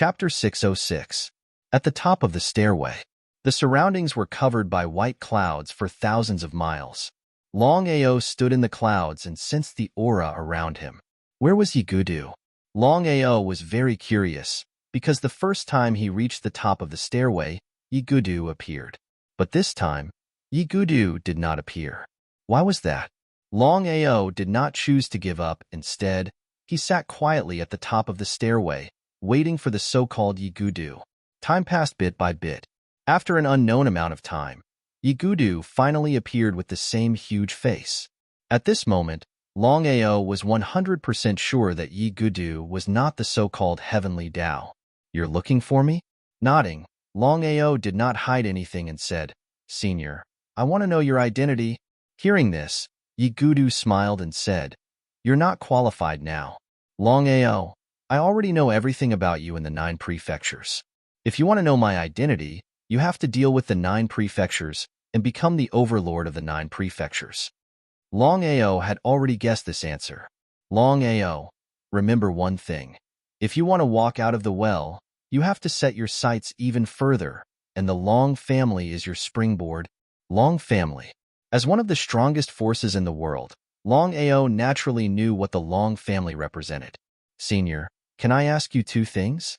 Chapter 606. At the top of the stairway. The surroundings were covered by white clouds for thousands of miles. Longao stood in the clouds and sensed the aura around him. Where was Yigudu? Longao was very curious, because the first time he reached the top of the stairway, Yigudu appeared. But this time, Yigudu did not appear. Why was that? Longao did not choose to give up. Instead, he sat quietly at the top of the stairway, waiting for the so-called Yigudu. Time passed bit by bit. After an unknown amount of time, Yigudu finally appeared with the same huge face. At this moment, Longao was 100% sure that Yigudu was not the so-called heavenly Tao. "You're looking for me?" Nodding, Longao did not hide anything and said, "Senior, I want to know your identity." Hearing this, Yigudu smiled and said, "You're not qualified now. Longao, I already know everything about you in the 9 prefectures. If you want to know my identity, you have to deal with the 9 prefectures and become the overlord of the 9 prefectures." Longao had already guessed this answer. Longao, remember one thing. If you want to walk out of the well, you have to set your sights even further, and the Long family is your springboard. Long family. As one of the strongest forces in the world, Longao naturally knew what the Long family represented. "Senior, can I ask you 2 things?"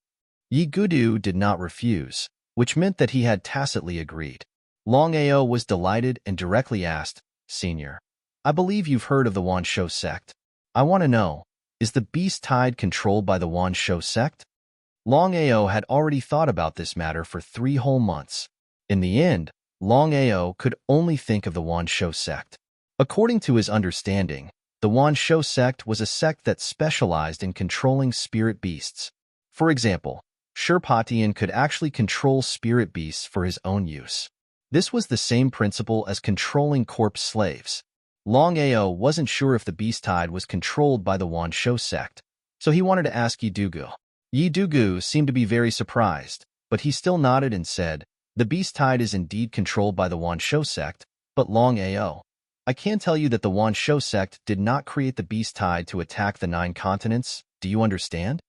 Yigudu did not refuse, which meant that he had tacitly agreed. Longao was delighted and directly asked, "Senior, I believe you've heard of the Wanshou sect. I want to know, is the beast tide controlled by the Wanshou sect?" Longao had already thought about this matter for 3 whole months. In the end, Longao could only think of the Wanshou sect. According to his understanding, the Wanshou sect was a sect that specialized in controlling spirit beasts. For example, Shirpatian could actually control spirit beasts for his own use. This was the same principle as controlling corpse slaves. Longao wasn't sure if the beast tide was controlled by the Wanshou sect, so he wanted to ask Yidugu. Yidugu seemed to be very surprised, but he still nodded and said, "The beast tide is indeed controlled by the Wanshou sect, but Longao, I can tell you that the Wanshou sect did not create the beast tide to attack the 9 continents. Do you understand?"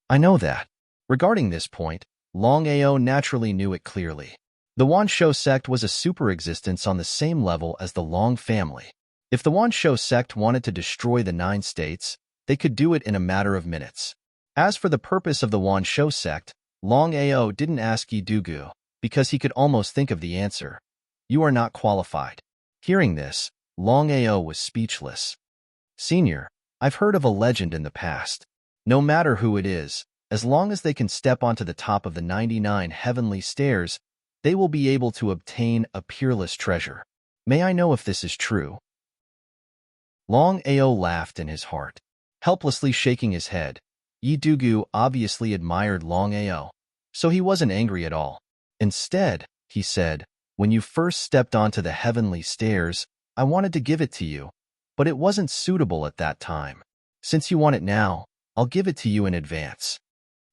"I know that." Regarding this point, Longao naturally knew it clearly. The Wanshou sect was a super-existence on the same level as the Long family. If the Wanshou sect wanted to destroy the 9 states, they could do it in a matter of minutes. As for the purpose of the Wanshou sect, Longao didn't ask Yidugu, because he could almost think of the answer. "You are not qualified." Hearing this, Longao was speechless. "Senior, I've heard of a legend in the past. No matter who it is, as long as they can step onto the top of the 99 heavenly stairs, they will be able to obtain a peerless treasure. May I know if this is true?" Longao laughed in his heart, helplessly shaking his head. Yidugu obviously admired Longao, so he wasn't angry at all. Instead, he said, "When you first stepped onto the heavenly stairs, I wanted to give it to you, but it wasn't suitable at that time. Since you want it now, I'll give it to you in advance."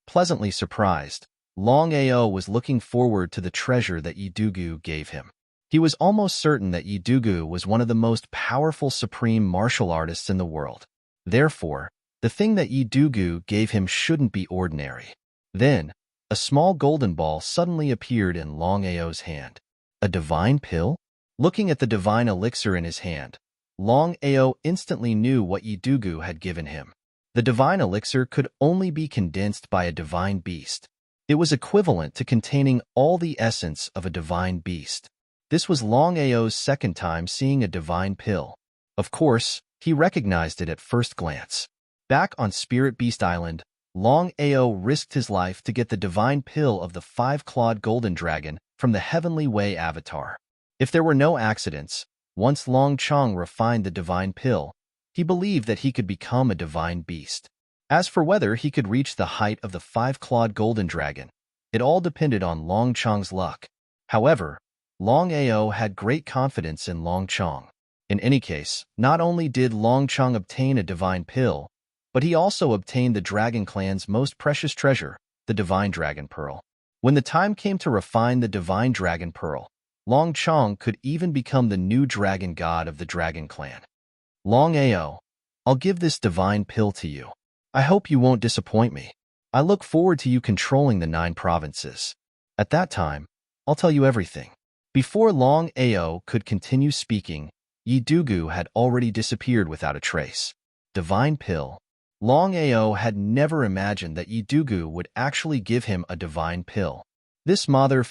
Pleasantly surprised, Longao was looking forward to the treasure that Yidugu gave him. He was almost certain that Yidugu was one of the most powerful supreme martial artists in the world. Therefore, the thing that Yidugu gave him shouldn't be ordinary. Then, a small golden ball suddenly appeared in Longao's hand. A divine pill? Looking at the divine elixir in his hand, Longao instantly knew what Yidugu had given him. The divine elixir could only be condensed by a divine beast. It was equivalent to containing all the essence of a divine beast. This was Longao's second time seeing a divine pill. Of course, he recognized it at first glance. Back on Spirit Beast Island, Longao risked his life to get the divine pill of the 5-clawed golden dragon from the Heavenly Way avatar. If there were no accidents, once Long Chong refined the divine pill, he believed that he could become a divine beast. As for whether he could reach the height of the 5-clawed golden dragon, it all depended on Long Chong's luck. However, Longao had great confidence in Long Chong. In any case, not only did Long Chong obtain a divine pill, but he also obtained the Dragon Clan's most precious treasure, the Divine Dragon Pearl. When the time came to refine the Divine Dragon Pearl, Long Chong could even become the new dragon god of the Dragon Clan. "Longao, I'll give this divine pill to you. I hope you won't disappoint me. I look forward to you controlling the 9 provinces. At that time, I'll tell you everything." Before Longao could continue speaking, Yidugu had already disappeared without a trace. Divine Pill. Longao had never imagined that Yidugu would actually give him a divine pill. This mother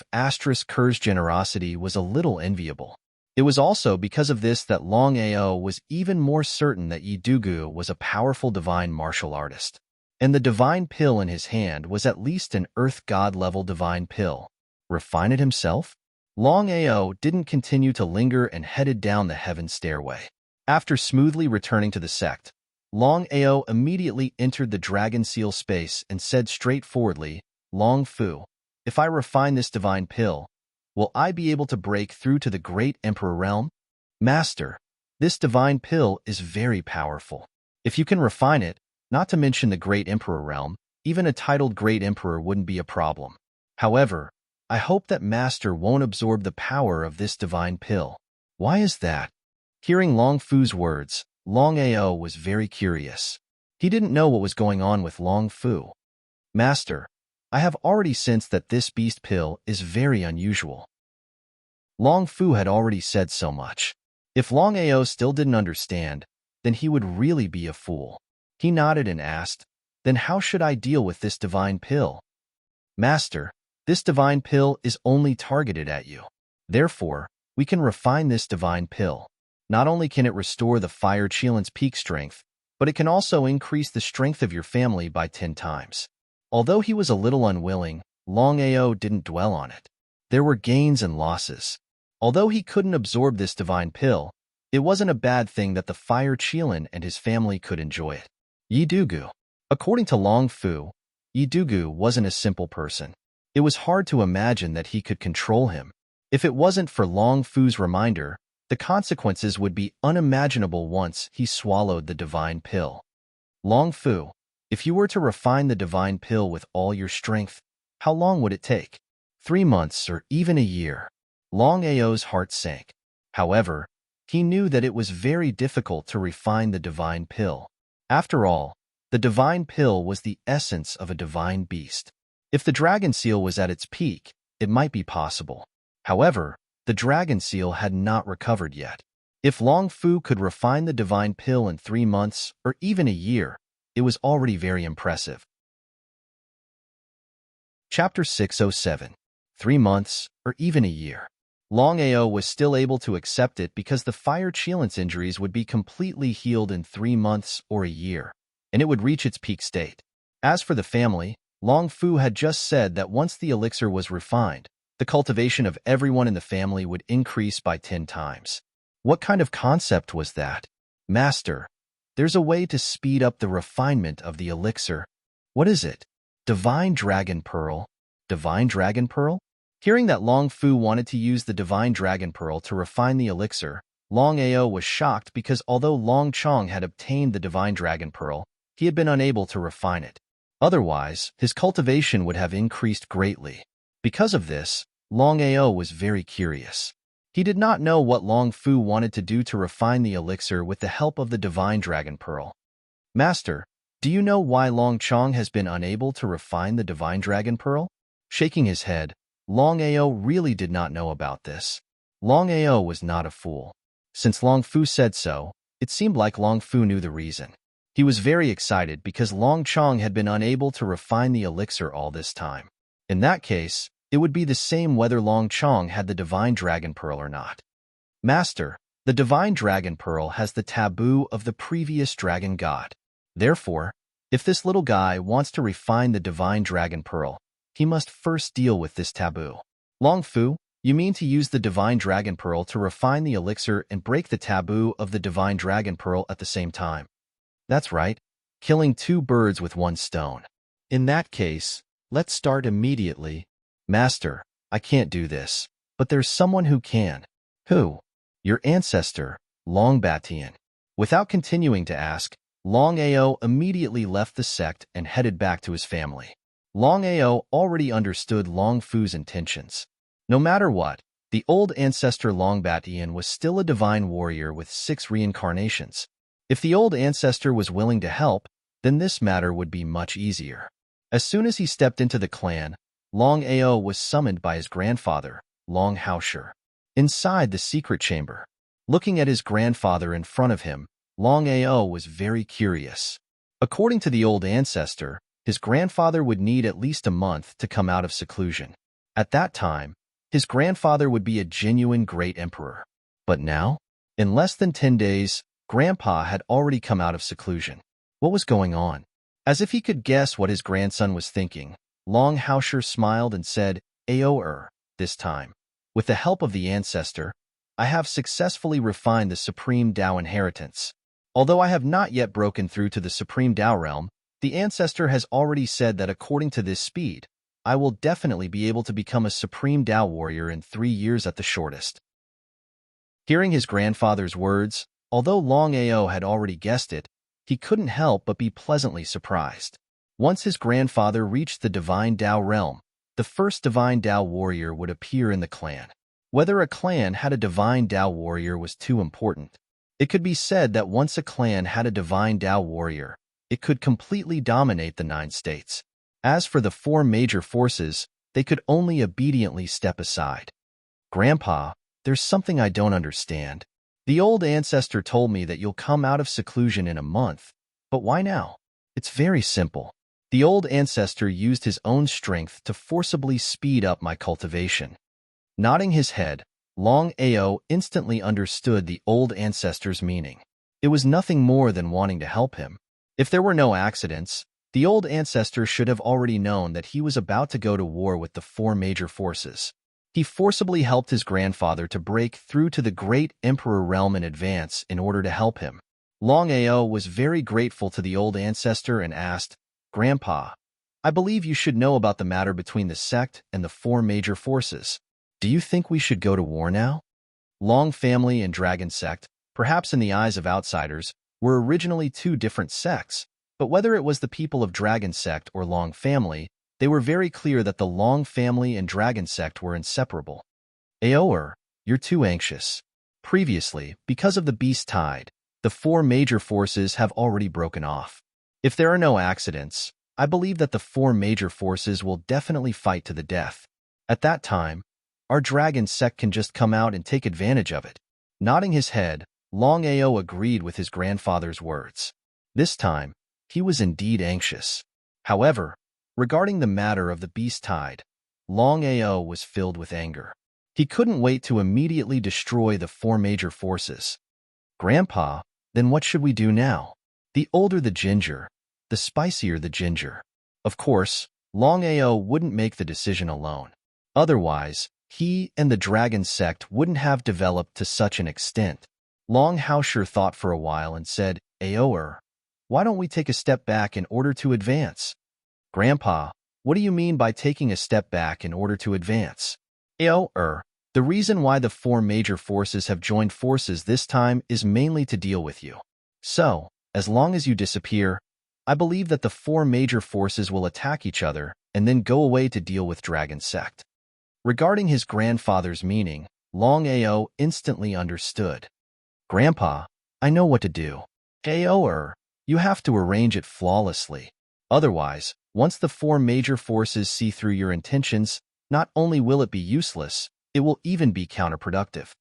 Ker's generosity was a little enviable. It was also because of this that Longao was even more certain that Yidugu was a powerful divine martial artist. And the divine pill in his hand was at least an earth god-level divine pill. Refine it himself? Longao didn't continue to linger and headed down the heaven stairway. After smoothly returning to the sect, Longao immediately entered the dragon seal space and said straightforwardly, "Long Fu, if I refine this divine pill, will I be able to break through to the great emperor realm?" "Master, this divine pill is very powerful. If you can refine it, not to mention the great emperor realm, even a titled great emperor wouldn't be a problem. However, I hope that Master won't absorb the power of this divine pill." "Why is that?" Hearing Long Fu's words, Longao was very curious. He didn't know what was going on with Long Fu. "Master, I have already sensed that this beast pill is very unusual." Long Fu had already said so much. If Longao still didn't understand, then he would really be a fool. He nodded and asked, "Then how should I deal with this divine pill?" "Master, this divine pill is only targeted at you. Therefore, we can refine this divine pill. Not only can it restore the Fire Chilin's peak strength, but it can also increase the strength of your family by 10 times. Although he was a little unwilling, Longao didn't dwell on it. There were gains and losses. Although he couldn't absorb this divine pill, it wasn't a bad thing that the Fire Chilin and his family could enjoy it. Yidugu. According to Long Fu, Yidugu wasn't a simple person. It was hard to imagine that he could control him. If it wasn't for Long Fu's reminder, the consequences would be unimaginable once he swallowed the divine pill. "Long Fu, if you were to refine the divine pill with all your strength, how long would it take?" 3 months or even a year. Longao's heart sank. However, he knew that it was very difficult to refine the divine pill. After all, the divine pill was the essence of a divine beast. If the dragon seal was at its peak, it might be possible. However, the dragon seal had not recovered yet. If Long Fu could refine the divine pill in 3 months or even a year, it was already very impressive. Chapter 607. 3 months or even a year. Longao was still able to accept it because the Fire Chilin's injuries would be completely healed in 3 months or a year, and it would reach its peak state. As for the family, Long Fu had just said that once the elixir was refined, the cultivation of everyone in the family would increase by 10 times. What kind of concept was that? "Master, there's a way to speed up the refinement of the elixir." "What is it?" "Divine Dragon Pearl." Divine Dragon Pearl? Hearing that Long Fu wanted to use the Divine Dragon Pearl to refine the elixir, Longao was shocked because although Long Chong had obtained the Divine Dragon Pearl, he had been unable to refine it. Otherwise, his cultivation would have increased greatly. Because of this, Longao was very curious. He did not know what Long Fu wanted to do to refine the elixir with the help of the Divine Dragon Pearl. "Master, do you know why Long Chong has been unable to refine the Divine Dragon Pearl?" Shaking his head, Longao really did not know about this. Longao was not a fool. Since Long Fu said so, it seemed like Long Fu knew the reason. He was very excited because Long Chong had been unable to refine the elixir all this time. In that case, it would be the same whether Long Chong had the Divine Dragon Pearl or not. "Master, the Divine Dragon Pearl has the taboo of the previous dragon god. Therefore, if this little guy wants to refine the Divine Dragon Pearl, he must first deal with this taboo." "Long Fu, you mean to use the Divine Dragon Pearl to refine the elixir and break the taboo of the Divine Dragon Pearl at the same time?" "That's right, killing 2 birds with 1 stone. In that case, let's start immediately." "Master, I can't do this, but there's someone who can." "Who?" "Your ancestor, Long Batian." Without continuing to ask, Longao immediately left the sect and headed back to his family. Longao already understood Long Fu's intentions. No matter what, the old ancestor Long Batian was still a divine warrior with 6 reincarnations. If the old ancestor was willing to help, then this matter would be much easier. As soon as he stepped into the clan, Longao was summoned by his grandfather, Longao. Inside the secret chamber, looking at his grandfather in front of him, Longao was very curious. According to the old ancestor, his grandfather would need at least a month to come out of seclusion. At that time, his grandfather would be a genuine great emperor. But now, in less than 10 days, Grandpa had already come out of seclusion. What was going on? As if he could guess what his grandson was thinking, Longao smiled and said, Ao'er, this time, with the help of the ancestor, I have successfully refined the Supreme Tao inheritance. Although I have not yet broken through to the Supreme Tao realm, the ancestor has already said that according to this speed, I will definitely be able to become a Supreme Tao warrior in 3 years at the shortest. Hearing his grandfather's words, although Longao had already guessed it, he couldn't help but be pleasantly surprised. Once his grandfather reached the Divine Tao realm, the first Divine Tao warrior would appear in the clan. Whether a clan had a Divine Tao warrior was too important. It could be said that once a clan had a Divine Tao warrior, it could completely dominate the 9 states. As for the 4 major forces, they could only obediently step aside. Grandpa, there's something I don't understand. The old ancestor told me that you'll come out of seclusion in a month, but why now? It's very simple. The old ancestor used his own strength to forcibly speed up my cultivation. Nodding his head, Longao instantly understood the old ancestor's meaning. It was nothing more than wanting to help him. If there were no accidents, the old ancestor should have already known that he was about to go to war with the 4 major forces. He forcibly helped his grandfather to break through to the great emperor realm in advance in order to help him. Longao was very grateful to the old ancestor and asked, Grandpa, I believe you should know about the matter between the sect and the 4 major forces. Do you think we should go to war now? Long family and dragon sect, perhaps in the eyes of outsiders, were originally 2 different sects, but whether it was the people of dragon sect or Long family, they were very clear that the Long family and dragon sect were inseparable. Ao'er, you're too anxious. Previously, because of the beast tide, the 4 major forces have already broken off. If there are no accidents, I believe that the 4 major forces will definitely fight to the death. At that time, our dragon sect can just come out and take advantage of it. Nodding his head, Longao agreed with his grandfather's words. This time, he was indeed anxious. However, regarding the matter of the beast tide, Longao was filled with anger. He couldn't wait to immediately destroy the 4 major forces. Grandpa, then what should we do now? The older the ginger, the spicier the ginger. Of course, Longao wouldn't make the decision alone. Otherwise, he and the dragon sect wouldn't have developed to such an extent. Longao thought for a while and said, Ao'er, why don't we take a step back in order to advance? Grandpa, what do you mean by taking a step back in order to advance? Ao'er, the reason why the 4 major forces have joined forces this time is mainly to deal with you. So, as long as you disappear, I believe that the 4 major forces will attack each other and then go away to deal with dragon sect. Regarding his grandfather's meaning, Longao instantly understood. Grandpa, I know what to do. Ao'er, you have to arrange it flawlessly. Otherwise, once the 4 major forces see through your intentions, not only will it be useless, it will even be counterproductive.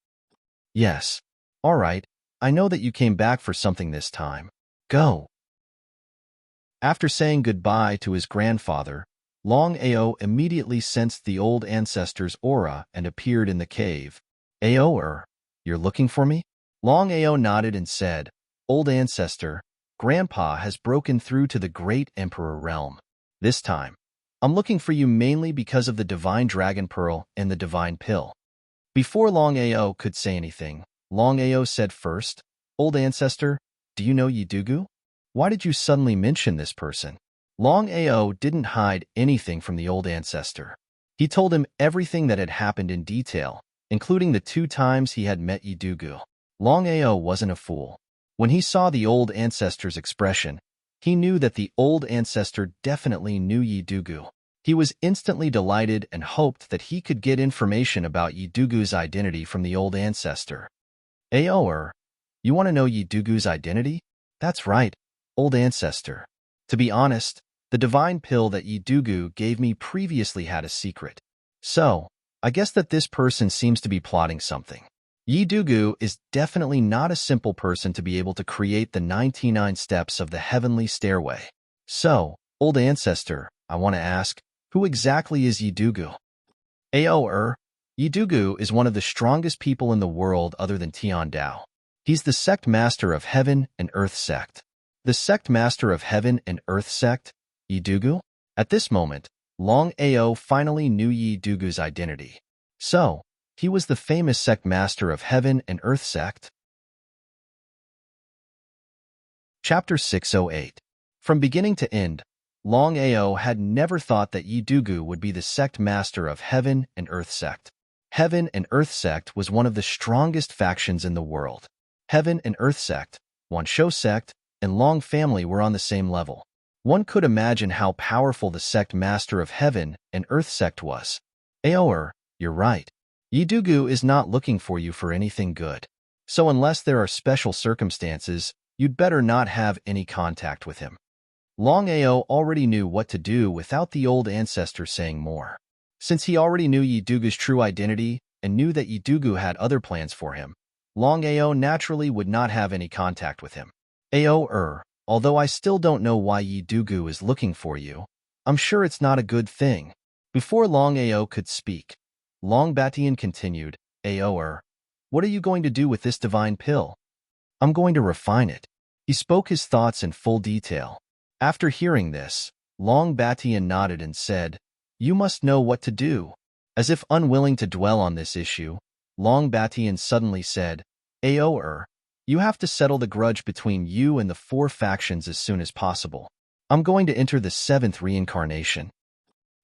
Yes. All right, I know that you came back for something this time. Go. After saying goodbye to his grandfather, Longao immediately sensed the old ancestor's aura and appeared in the cave. Ao'er, you're looking for me? Longao nodded and said, Old ancestor, Grandpa has broken through to the great emperor realm. This time, I'm looking for you mainly because of the divine dragon pearl and the divine pill. Before Longao could say anything, Longao said first, Old ancestor, do you know Yidugu? Why did you suddenly mention this person? Longao didn't hide anything from the old ancestor. He told him everything that had happened in detail, including the 2 times he had met Yidugu. Longao wasn't a fool. When he saw the old ancestor's expression, he knew that the old ancestor definitely knew Yidugu. He was instantly delighted and hoped that he could get information about Yidugu's identity from the old ancestor. Ao'er, you want to know Yidugu's identity? That's right, old ancestor. To be honest, The divine pill that Yidugu gave me previously had a secret. So, I guess that this person seems to be plotting something. Yidugu is definitely not a simple person to be able to create the 99 steps of the heavenly stairway. So, old ancestor, I want to ask, who exactly is Yidugu? Yidugu is one of the strongest people in the world other than Tian Dao. He's the sect master of Heaven and Earth sect. The sect master of Heaven and Earth sect, Yidugu? At this moment, Longao finally knew Yidugu's identity. So, he was the famous sect master of Heaven and Earth sect. Chapter 608. From beginning to end, Longao had never thought that Yidugu would be the sect master of Heaven and Earth sect. Heaven and Earth sect was one of the strongest factions in the world. Heaven and Earth sect, Wanshou sect, and Long family were on the same level. One could imagine how powerful the sect master of Heaven and Earth sect was. You're right. Yidugu is not looking for you for anything good. So unless there are special circumstances, you'd better not have any contact with him. Longao already knew what to do without the old ancestor saying more. Since he already knew Yidugu's true identity and knew that Yidugu had other plans for him, Longao naturally would not have any contact with him. Although I still don't know why Yidugu is looking for you, I'm sure it's not a good thing. Before Longao could speak, Longbatian continued, what are you going to do with this divine pill? I'm going to refine it. He spoke his thoughts in full detail. After hearing this, Longbatian nodded and said, you must know what to do. As if unwilling to dwell on this issue, Longbatian suddenly said, you have to settle the grudge between you and the 4 factions as soon as possible. I'm going to enter the 7th reincarnation.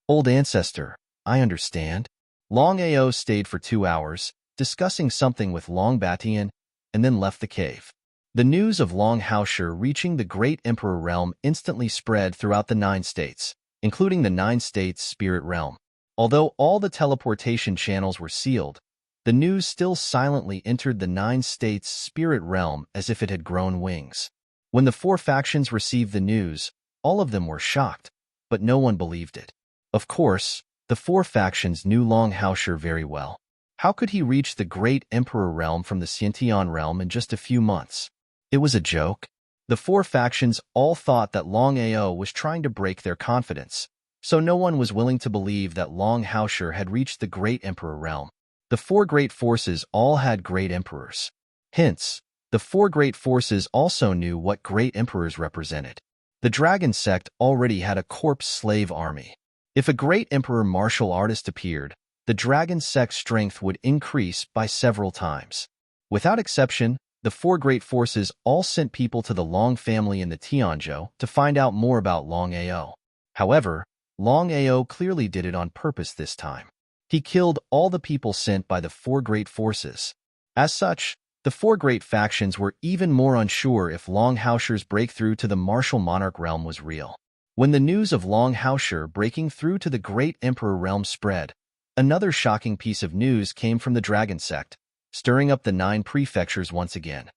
Old ancestor, I understand. Longao stayed for 2 hours, discussing something with Longbatian, and then left the cave. The news of Longhaoshi reaching the Great Emperor realm instantly spread throughout the 9 states, including the 9 states' spirit realm. Although all the teleportation channels were sealed, the news still silently entered the 9 states' spirit realm as if it had grown wings. When the 4 factions received the news, all of them were shocked, but no one believed it. Of course, the 4 factions knew Longhaoshi very well. How could he reach the Great Emperor realm from the Xiantian realm in just a few months? It was a joke. The 4 factions all thought that Longao was trying to break their confidence, so no one was willing to believe that Longhaoshi had reached the Great Emperor realm. The 4 great forces all had great emperors. Hence, the 4 great forces also knew what great emperors represented. The dragon sect already had a corpse slave army. If a great emperor martial artist appeared, the dragon sect's strength would increase by several times. Without exception, the 4 great forces all sent people to the Long family in the Tianzhou to find out more about Longao. However, Longao clearly did it on purpose this time. He killed all the people sent by the 4 great forces. As such, the 4 great factions were even more unsure if Longhaoshi's breakthrough to the martial monarch realm was real. When the news of Longhaoshi breaking through to the Great Emperor realm spread, another shocking piece of news came from the Dragon sect, stirring up the 9 prefectures once again.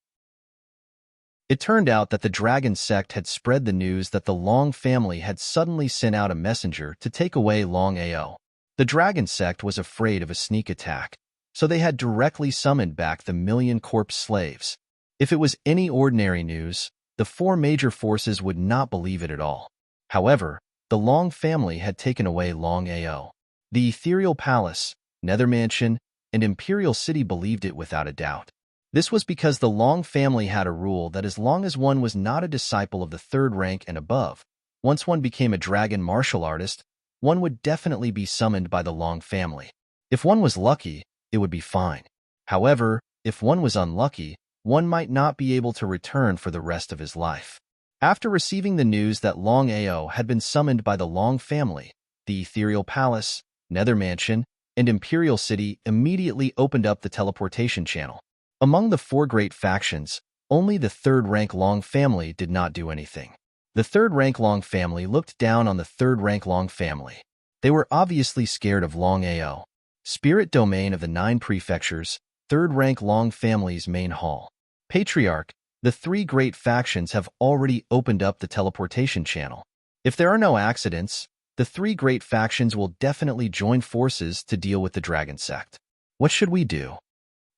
It turned out that the Dragon sect had spread the news that the Long family had suddenly sent out a messenger to take away Longao. The Dragon sect was afraid of a sneak attack, so they had directly summoned back the 1,000,000 corpse slaves. If it was any ordinary news, the 4 major forces would not believe it at all. However, the Long family had taken away Longao. The Ethereal Palace, Nether Mansion, and Imperial City believed it without a doubt. This was because the Long family had a rule that as long as one was not a disciple of the 3rd rank and above, once one became a dragon martial artist, one would definitely be summoned by the Long family. If one was lucky, it would be fine. However, if one was unlucky, one might not be able to return for the rest of his life. After receiving the news that Longao had been summoned by the Long family, the Ethereal Palace, Nether Mansion, and Imperial City immediately opened up the teleportation channel. Among the 4 great factions, only the 3rd rank Long family did not do anything. The 3rd rank Long family looked down on the 3rd rank Long family. They were obviously scared of Longao. Spirit domain of the 9 prefectures, 3rd rank Long family's main hall. Patriarch, the 3 great factions have already opened up the teleportation channel. If there are no accidents, the three great factions will definitely join forces to deal with the dragon sect. What should we do?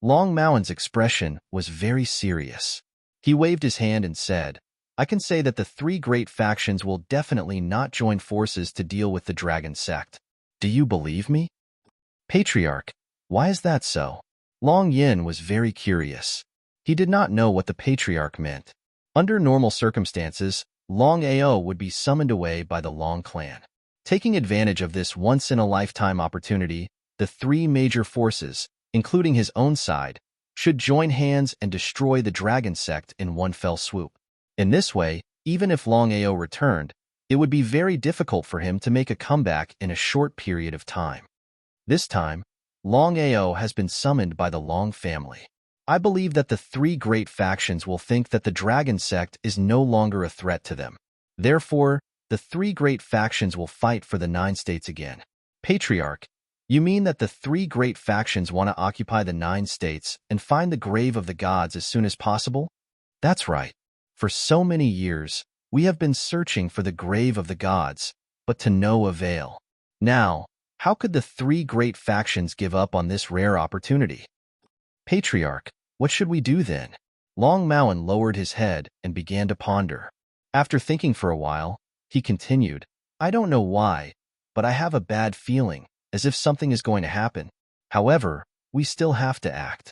Longmao's expression was very serious. He waved his hand and said, I can say that the three great factions will definitely not join forces to deal with the dragon sect. Do you believe me? Patriarch, why is that so? Long Yin was very curious. He did not know what the Patriarch meant. Under normal circumstances, Longao would be summoned away by the Long clan. Taking advantage of this once-in-a-lifetime opportunity, the three major forces, including his own side, should join hands and destroy the dragon sect in one fell swoop. In this way, even if Longao returned, it would be very difficult for him to make a comeback in a short period of time. This time, Longao has been summoned by the Long family. I believe that the three great factions will think that the dragon sect is no longer a threat to them. Therefore, the three great factions will fight for the 9 states again. Patriarch, you mean that the three great factions want to occupy the 9 states and find the grave of the gods as soon as possible? That's right. For so many years, we have been searching for the grave of the gods, but to no avail. Now, how could the three great factions give up on this rare opportunity? Patriarch, what should we do then? Longmao lowered his head and began to ponder. After thinking for a while, he continued, I don't know why, but I have a bad feeling, as if something is going to happen. However, we still have to act.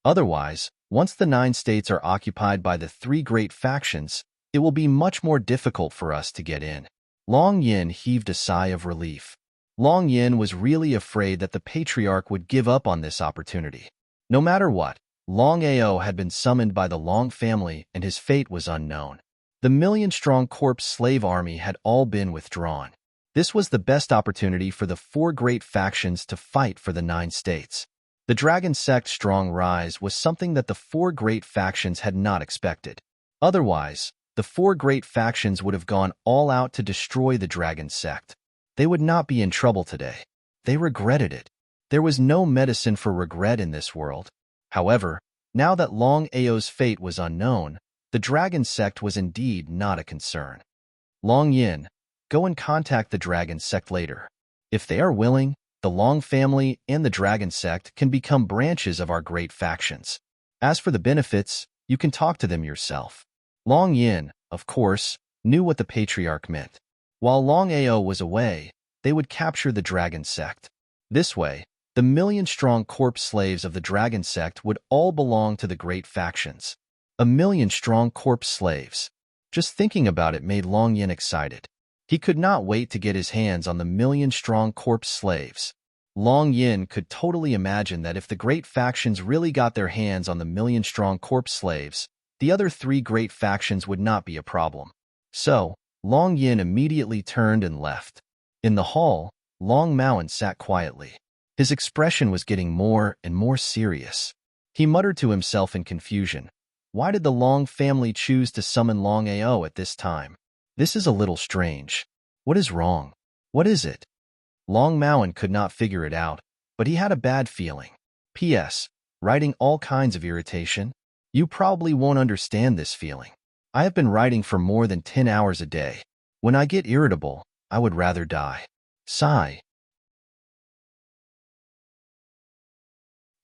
Otherwise, once the 9 states are occupied by the three great factions, it will be much more difficult for us to get in. Long Yin heaved a sigh of relief. Long Yin was really afraid that the Patriarch would give up on this opportunity. No matter what, Longao had been summoned by the Long family and his fate was unknown. The million-strong corpse slave army had all been withdrawn. This was the best opportunity for the 4 great factions to fight for the 9 states. The dragon sect's strong rise was something that the 4 great factions had not expected. Otherwise, the 4 great factions would have gone all out to destroy the dragon sect. They would not be in trouble today. They regretted it. There was no medicine for regret in this world. However, now that Long Ao's fate was unknown, the dragon sect was indeed not a concern. Long Yin, go and contact the dragon sect later. If they are willing, the Long family and the dragon sect can become branches of our great factions. As for the benefits, you can talk to them yourself. Long Yin, of course, knew what the Patriarch meant. While Long Ao was away, they would capture the dragon sect. This way, the million-strong corpse slaves of the dragon sect would all belong to the great factions. A million-strong corpse slaves. Just thinking about it made Long Yin excited. He could not wait to get his hands on the million-strong corpse slaves. Long Yin could totally imagine that if the great factions really got their hands on the million-strong corpse slaves, the other 3 great factions would not be a problem. So, Long Yin immediately turned and left. In the hall, Long Mao sat quietly. His expression was getting more and more serious. He muttered to himself in confusion. Why did the Long family choose to summon Long Ao at this time? This is a little strange. What is wrong? What is it? Long Mao could not figure it out, but he had a bad feeling. P.S. Writing all kinds of irritation? You probably won't understand this feeling. I have been writing for more than 10 hours a day. When I get irritable, I would rather die. Sigh.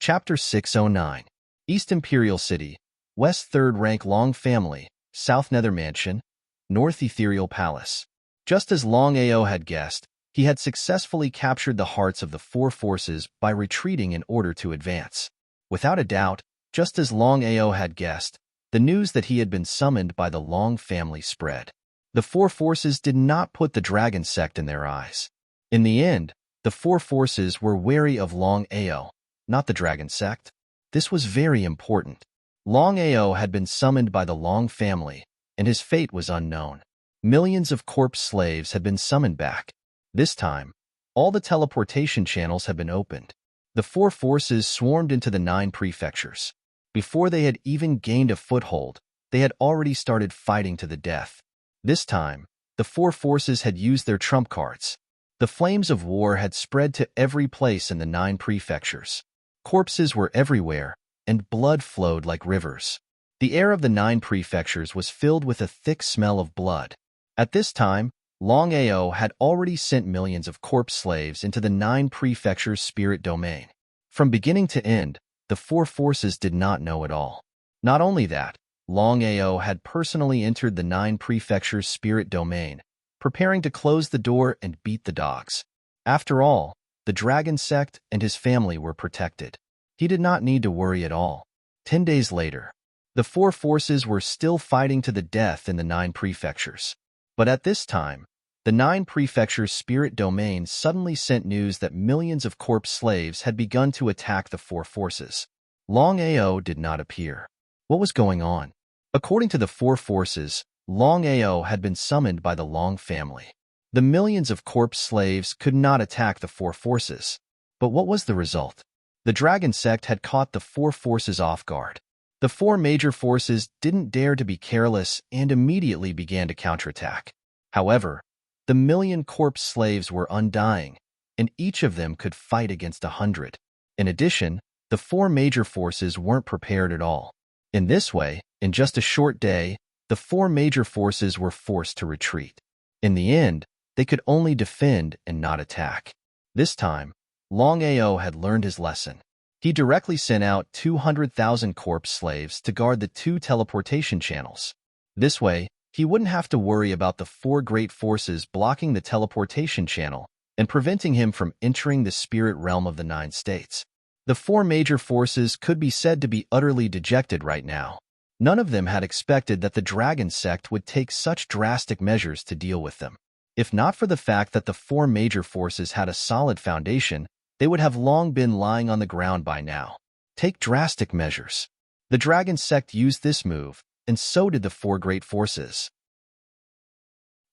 Chapter 609. East Imperial City, West 3rd Rank Long Family, South Nether Mansion, North Ethereal Palace. Just as Long Ao had guessed, he had successfully captured the hearts of the 4 forces by retreating in order to advance. Without a doubt, just as Long Ao had guessed, the news that he had been summoned by the Long family spread. The 4 forces did not put the dragon sect in their eyes. In the end, the 4 forces were wary of Long Ao, not the dragon sect. This was very important. Long Ao had been summoned by the Long family, and his fate was unknown. Millions of corpse slaves had been summoned back. This time, all the teleportation channels had been opened. The 4 forces swarmed into the 9 prefectures. Before they had even gained a foothold, they had already started fighting to the death. This time, the 4 forces had used their trump cards. The flames of war had spread to every place in the 9 prefectures. Corpses were everywhere, and blood flowed like rivers. The air of the 9 prefectures was filled with a thick smell of blood. At this time, Longao had already sent millions of corpse slaves into the 9 prefectures' spirit domain. From beginning to end, the 4 forces did not know it all. Not only that, Longao had personally entered the 9 prefectures' spirit domain, preparing to close the door and beat the dogs. After all, the dragon sect and his family were protected. He did not need to worry at all. 10 days later, the 4 forces were still fighting to the death in the 9 prefectures. But at this time, the 9 prefectures' spirit domain suddenly sent news that millions of corpse slaves had begun to attack the 4 forces. Longao did not appear. What was going on? According to the 4 forces, Longao had been summoned by the Long family. The millions of corpse slaves could not attack the 4 forces. But what was the result? The dragon sect had caught the 4 forces off guard. The 4 major forces didn't dare to be careless and immediately began to counterattack. However, the million corpse slaves were undying, and each of them could fight against 100. In addition, the 4 major forces weren't prepared at all. In this way, in just a short day, the 4 major forces were forced to retreat. In the end, they could only defend and not attack. This time, Longao had learned his lesson. He directly sent out 200,000 corpse slaves to guard the 2 teleportation channels. This way, he wouldn't have to worry about the 4 great forces blocking the teleportation channel and preventing him from entering the spirit realm of the 9 states. The 4 major forces could be said to be utterly dejected right now. None of them had expected that the dragon sect would take such drastic measures to deal with them. If not for the fact that the 4 major forces had a solid foundation, they would have long been lying on the ground by now. Take drastic measures. The dragon sect used this move, and so did the 4 great forces.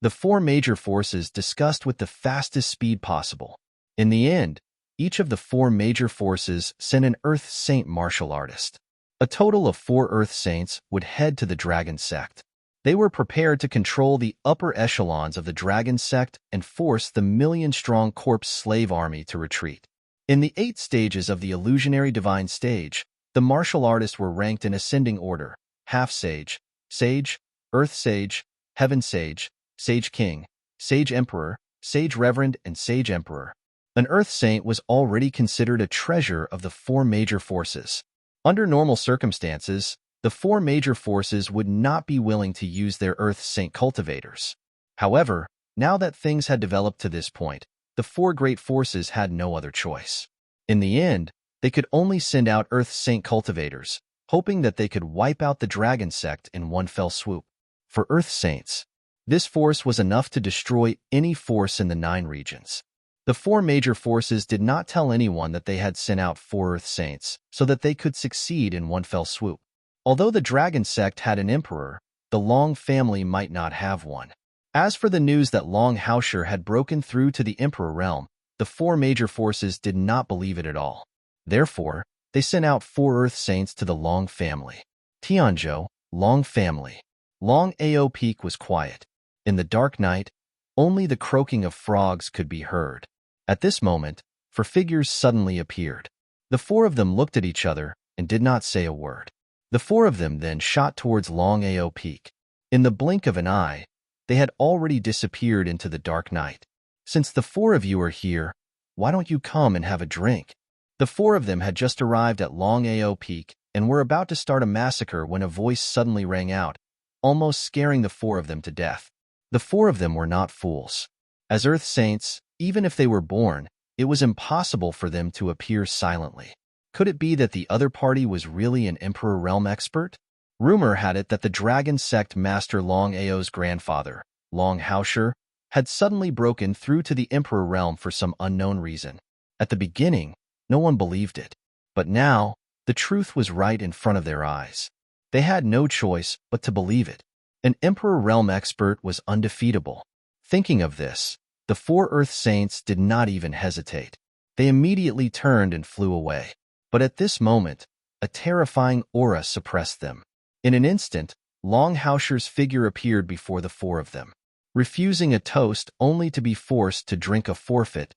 The 4 major forces discussed with the fastest speed possible. In the end, each of the 4 major forces sent an Earth Saint martial artist. A total of 4 Earth Saints would head to the dragon sect. They were prepared to control the upper echelons of the dragon sect and force the million-strong corpse slave army to retreat. In the 8 stages of the illusionary divine stage, the martial artists were ranked in ascending order: half-sage, sage, earth sage, heaven sage, sage king, sage emperor, sage reverend, and sage emperor. An earth saint was already considered a treasure of the 4 major forces. Under normal circumstances, the 4 major forces would not be willing to use their earth saint cultivators. However, now that things had developed to this point, the 4 great forces had no other choice. In the end, they could only send out Earth Saint cultivators, hoping that they could wipe out the dragon sect in one fell swoop. For Earth Saints, this force was enough to destroy any force in the 9 regions. The 4 major forces did not tell anyone that they had sent out 4 Earth Saints so that they could succeed in one fell swoop. Although the dragon sect had an emperor, the Long family might not have one. As for the news that Longao had broken through to the Emperor realm, the 4 major forces did not believe it at all. Therefore, they sent out 4 Earth Saints to the Long family. Tianzhou, Long family. Longao Peak was quiet. In the dark night, only the croaking of frogs could be heard. At this moment, 4 figures suddenly appeared. The 4 of them looked at each other and did not say a word. The 4 of them then shot towards Longao Peak. In the blink of an eye, they had already disappeared into the dark night. Since the 4 of you are here, why don't you come and have a drink? The 4 of them had just arrived at Longao Peak and were about to start a massacre when a voice suddenly rang out, almost scaring the 4 of them to death. The 4 of them were not fools. As Earth Saints, even if they were born, it was impossible for them to appear silently. Could it be that the other party was really an Emperor Realm expert? Rumor had it that the dragon sect master Longao's grandfather, Longao, had suddenly broken through to the Emperor realm for some unknown reason. At the beginning, no one believed it. But now, the truth was right in front of their eyes. They had no choice but to believe it. An Emperor realm expert was undefeatable. Thinking of this, the 4 Earth Saints did not even hesitate. They immediately turned and flew away. But at this moment, a terrifying aura suppressed them. In an instant, Longao's figure appeared before the 4 of them. Refusing a toast only to be forced to drink a forfeit.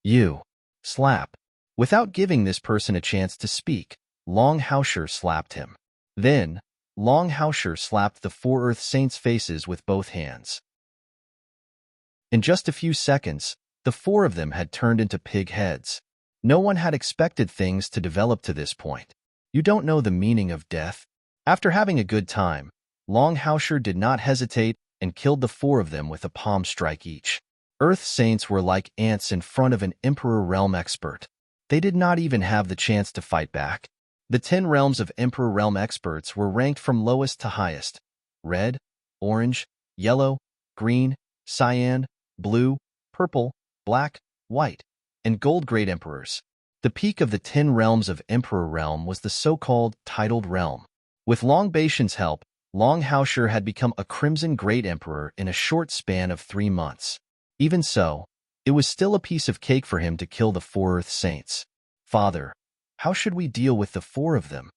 You. Slap. Without giving this person a chance to speak, Longao slapped him. Then, Longao slapped the 4 Earth Saints' faces with both hands. In just a few seconds, the four of them had turned into pig heads. No one had expected things to develop to this point. You don't know the meaning of death? After having a good time, Longao did not hesitate and killed the four of them with a palm strike each. Earth Saints were like ants in front of an Emperor Realm expert. They did not even have the chance to fight back. The 10 realms of Emperor Realm experts were ranked from lowest to highest: red, orange, yellow, green, cyan, blue, purple, black, white, and gold Great Emperors. The peak of the 10 realms of Emperor Realm was the so-called titled realm. With Longbao's help, Longao had become a Crimson Great Emperor in a short span of 3 months. Even so, it was still a piece of cake for him to kill the 4 Earth Saints. Father, how should we deal with the 4 of them?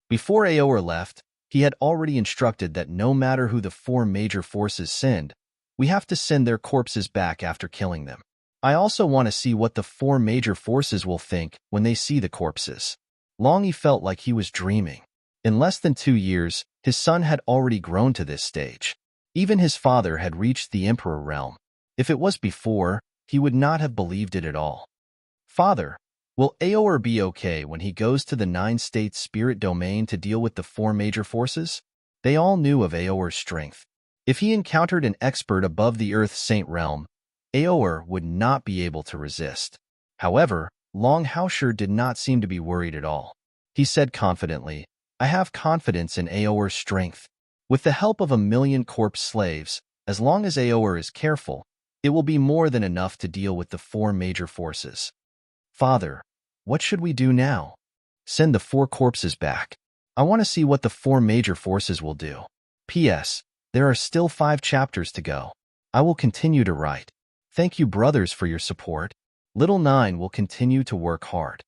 Before Aoer left, he had already instructed that no matter who the 4 major forces send, we have to send their corpses back after killing them. I also want to see what the 4 major forces will think when they see the corpses. Longi felt like he was dreaming. In less than 2 years, his son had already grown to this stage. Even his father had reached the Emperor realm. If it was before, he would not have believed it at all. Father, will Aoer be okay when he goes to the 9-state spirit domain to deal with the 4 major forces? They all knew of Aoer's strength. If he encountered an expert above the Earth Saint realm, Aoer would not be able to resist. However, Longao did not seem to be worried at all. He said confidently, I have confidence in Aoer's strength. With the help of 1,000,000 corpse slaves, as long as Aoer is careful, it will be more than enough to deal with the 4 major forces. Father, what should we do now? Send the 4 corpses back. I want to see what the 4 major forces will do. P.S. There are still 5 chapters to go. I will continue to write. Thank you, brothers, for your support. Little 9 will continue to work hard.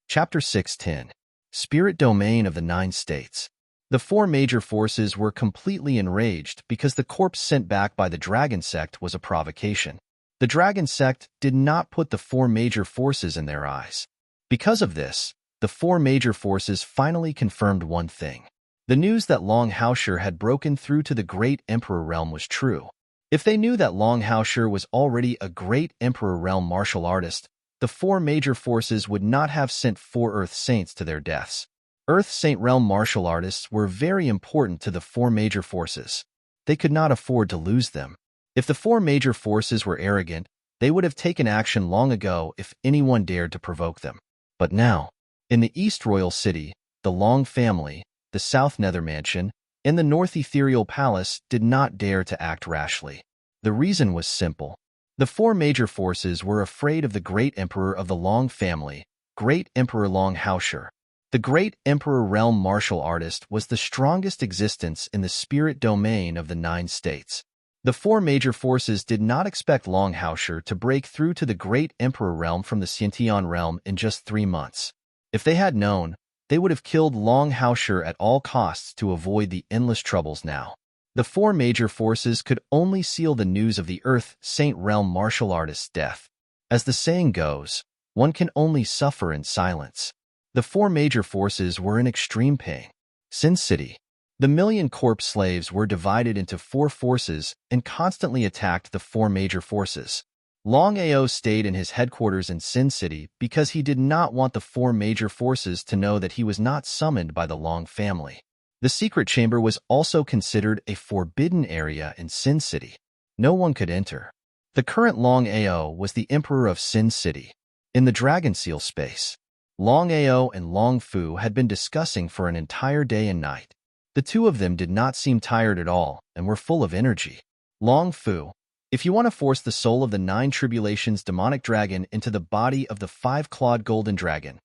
Chapter 6:10. Spirit Domain of the 9 States. The 4 major forces were completely enraged because the corpse sent back by the Dragon Sect was a provocation. The Dragon Sect did not put the 4 major forces in their eyes. Because of this, the 4 major forces finally confirmed one thing. The news that Longao had broken through to the Great Emperor realm was true. If they knew that Longao was already a Great Emperor realm martial artist, the 4 major forces would not have sent 4 Earth Saints to their deaths. Earth Saint realm martial artists were very important to the 4 major forces. They could not afford to lose them. If the 4 major forces were arrogant, they would have taken action long ago if anyone dared to provoke them. But now, in the East Royal City, the Long family, the South Nether Mansion, and the North Ethereal Palace did not dare to act rashly. The reason was simple. The 4 major forces were afraid of the Great Emperor of the Long family, Great Emperor Longao. The Great Emperor realm martial artist was the strongest existence in the spirit domain of the 9 states. The 4 major forces did not expect Longao to break through to the Great Emperor realm from the Xiantian realm in just 3 months. If they had known, they would have killed Longao at all costs to avoid the endless troubles now. The 4 major forces could only seal the news of the Earth Saint realm martial artist's death. As the saying goes, one can only suffer in silence. The 4 major forces were in extreme pain. Sin City. The 1,000,000 corpse slaves were divided into 4 forces and constantly attacked the 4 major forces. Longao stayed in his headquarters in Sin City because he did not want the 4 major forces to know that he was not summoned by the Long family. The secret chamber was also considered a forbidden area in Sin City. No one could enter. The current Longao was the Emperor of Sin City. In the Dragon Seal space, Longao and Long Fu had been discussing for an entire day and night. The 2 of them did not seem tired at all and were full of energy. Long Fu, if you want to force the soul of the 9 Tribulations demonic dragon into the body of the 5-clawed golden dragon,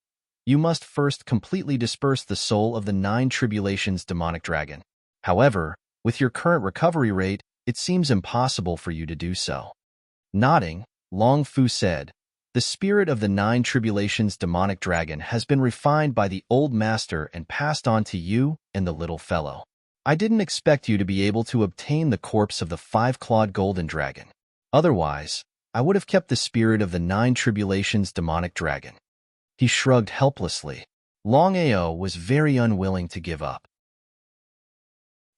you must first completely disperse the soul of the 9 Tribulations demonic dragon. However, with your current recovery rate, it seems impossible for you to do so. Nodding, Long Fu said, the spirit of the 9 Tribulations demonic dragon has been refined by the old master and passed on to you and the little fellow. I didn't expect you to be able to obtain the corpse of the 5-clawed golden dragon. Otherwise, I would have kept the spirit of the 9 Tribulations demonic dragon. He shrugged helplessly. Longao was very unwilling to give up.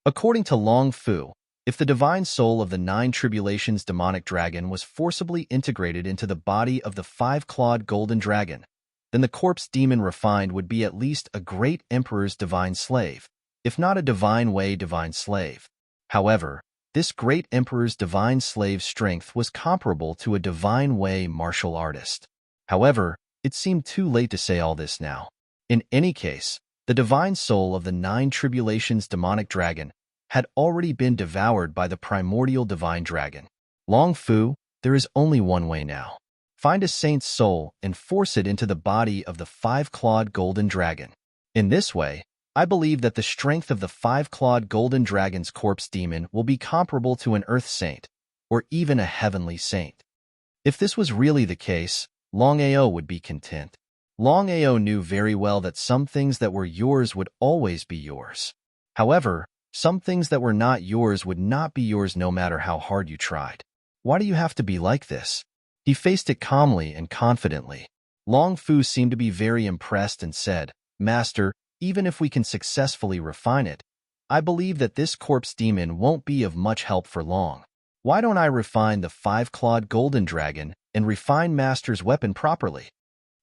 According to Long Fu, if the divine soul of the nine tribulations demonic dragon was forcibly integrated into the body of the five-clawed golden dragon, then the corpse demon refined would be at least a great emperor's divine slave, if not a divine way divine slave. However, this great emperor's divine slave's strength was comparable to a divine way martial artist. However, it seemed too late to say all this now. In any case, the divine soul of the nine tribulations demonic dragon had already been devoured by the primordial divine dragon. Long Fu, there is only one way now. Find a saint's soul and force it into the body of the five-clawed golden dragon. In this way, I believe that the strength of the five-clawed golden dragon's corpse demon will be comparable to an earth saint, or even a heavenly saint. If this was really the case, Longao would be content. Longao knew very well that some things that were yours would always be yours. However, some things that were not yours would not be yours no matter how hard you tried. Why do you have to be like this? He faced it calmly and confidently. Long Fu seemed to be very impressed and said, "Master, even if we can successfully refine it, I believe that this corpse demon won't be of much help for long. Why don't I refine the five-clawed golden dragon and refine Master's weapon properly?"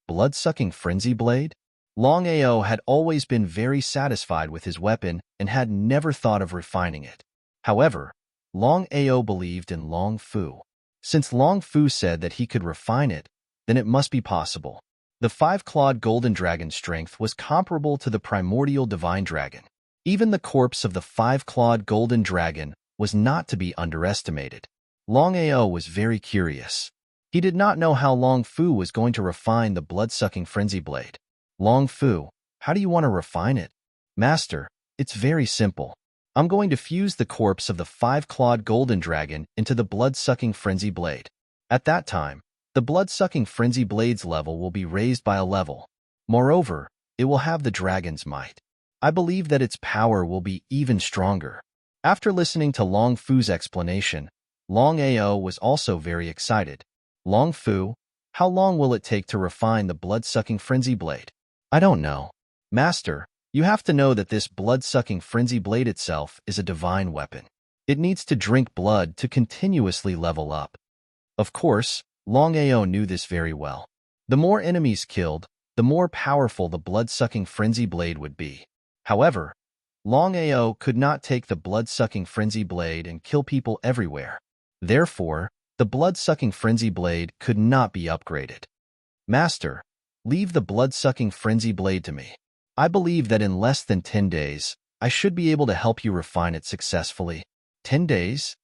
Blood-sucking frenzy blade? Longao had always been very satisfied with his weapon and had never thought of refining it. However, Longao believed in Long Fu. Since Long Fu said that he could refine it, then it must be possible. The five-clawed golden dragon's strength was comparable to the primordial divine dragon. Even the corpse of the five-clawed golden dragon was not to be underestimated. Longao was very curious. He did not know how Long Fu was going to refine the blood-sucking frenzy blade. Long Fu, how do you want to refine it? Master, it's very simple. I'm going to fuse the corpse of the five-clawed golden dragon into the blood-sucking frenzy blade. At that time, the blood-sucking frenzy blade's level will be raised by a level. Moreover, it will have the dragon's might. I believe that its power will be even stronger. After listening to Long Fu's explanation, Longao was also very excited. Long Fu, how long will it take to refine the blood-sucking frenzy blade? I don't know. Master, you have to know that this blood-sucking frenzy blade itself is a divine weapon. It needs to drink blood to continuously level up. Of course, Longao knew this very well. The more enemies killed, the more powerful the blood-sucking frenzy blade would be. However, Longao could not take the blood-sucking frenzy blade and kill people everywhere. Therefore, the blood-sucking frenzy blade could not be upgraded. Master, leave the blood-sucking frenzy blade to me. I believe that in less than 10 days, I should be able to help you refine it successfully. 10 days?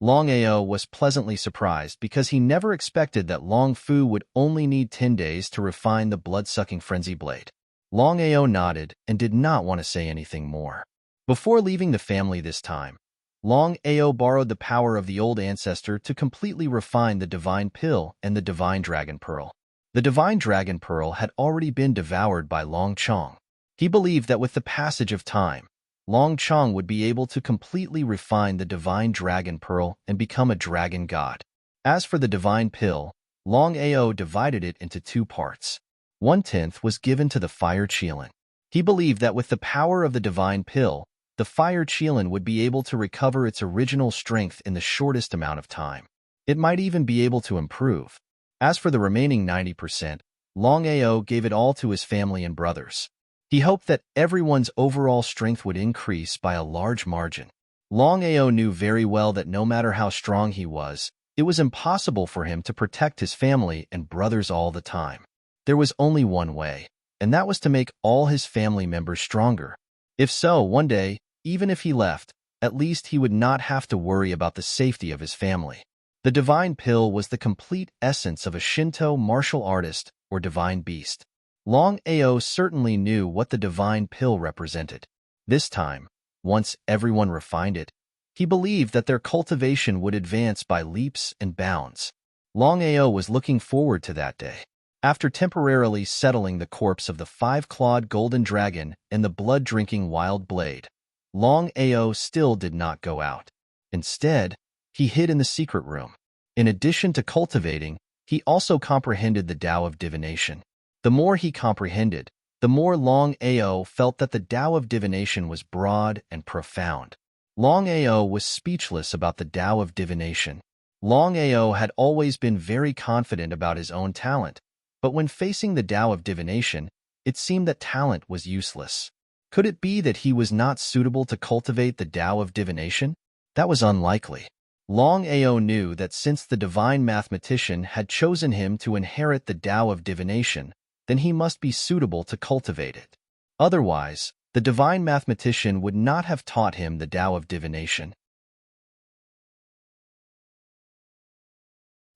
Longao was pleasantly surprised because he never expected that Long Fu would only need 10 days to refine the blood-sucking frenzy blade. Longao nodded and did not want to say anything more. Before leaving the family this time, Longao borrowed the power of the old ancestor to completely refine the divine pill and the divine dragon pearl. The divine dragon pearl had already been devoured by Long Chong. He believed that with the passage of time, Long Chong would be able to completely refine the divine dragon pearl and become a dragon god. As for the divine pill, Longao divided it into two parts. 1/10 was given to the fire Qilin. He believed that with the power of the divine pill, the fire Qilin would be able to recover its original strength in the shortest amount of time. It might even be able to improve. As for the remaining 90%, Longao gave it all to his family and brothers. He hoped that everyone's overall strength would increase by a large margin. Longao knew very well that no matter how strong he was, it was impossible for him to protect his family and brothers all the time. There was only one way, and that was to make all his family members stronger. If so, one day, even if he left, at least he would not have to worry about the safety of his family. The divine pill was the complete essence of a Shinto martial artist or divine beast. Longao certainly knew what the divine pill represented. This time, once everyone refined it, he believed that their cultivation would advance by leaps and bounds. Longao was looking forward to that day. After temporarily settling the corpse of the five-clawed golden dragon and the blood-drinking wild blade, Longao still did not go out. Instead, he hid in the secret room. In addition to cultivating, he also comprehended the Tao of divination. The more he comprehended, the more Long Ao felt that the Tao of divination was broad and profound. Long Ao was speechless about the Tao of divination. Long Ao had always been very confident about his own talent, but when facing the Tao of divination, it seemed that talent was useless. Could it be that he was not suitable to cultivate the Tao of divination? That was unlikely. Long Ao knew that since the divine mathematician had chosen him to inherit the Tao of divination, then he must be suitable to cultivate it. Otherwise, the divine mathematician would not have taught him the Tao of divination.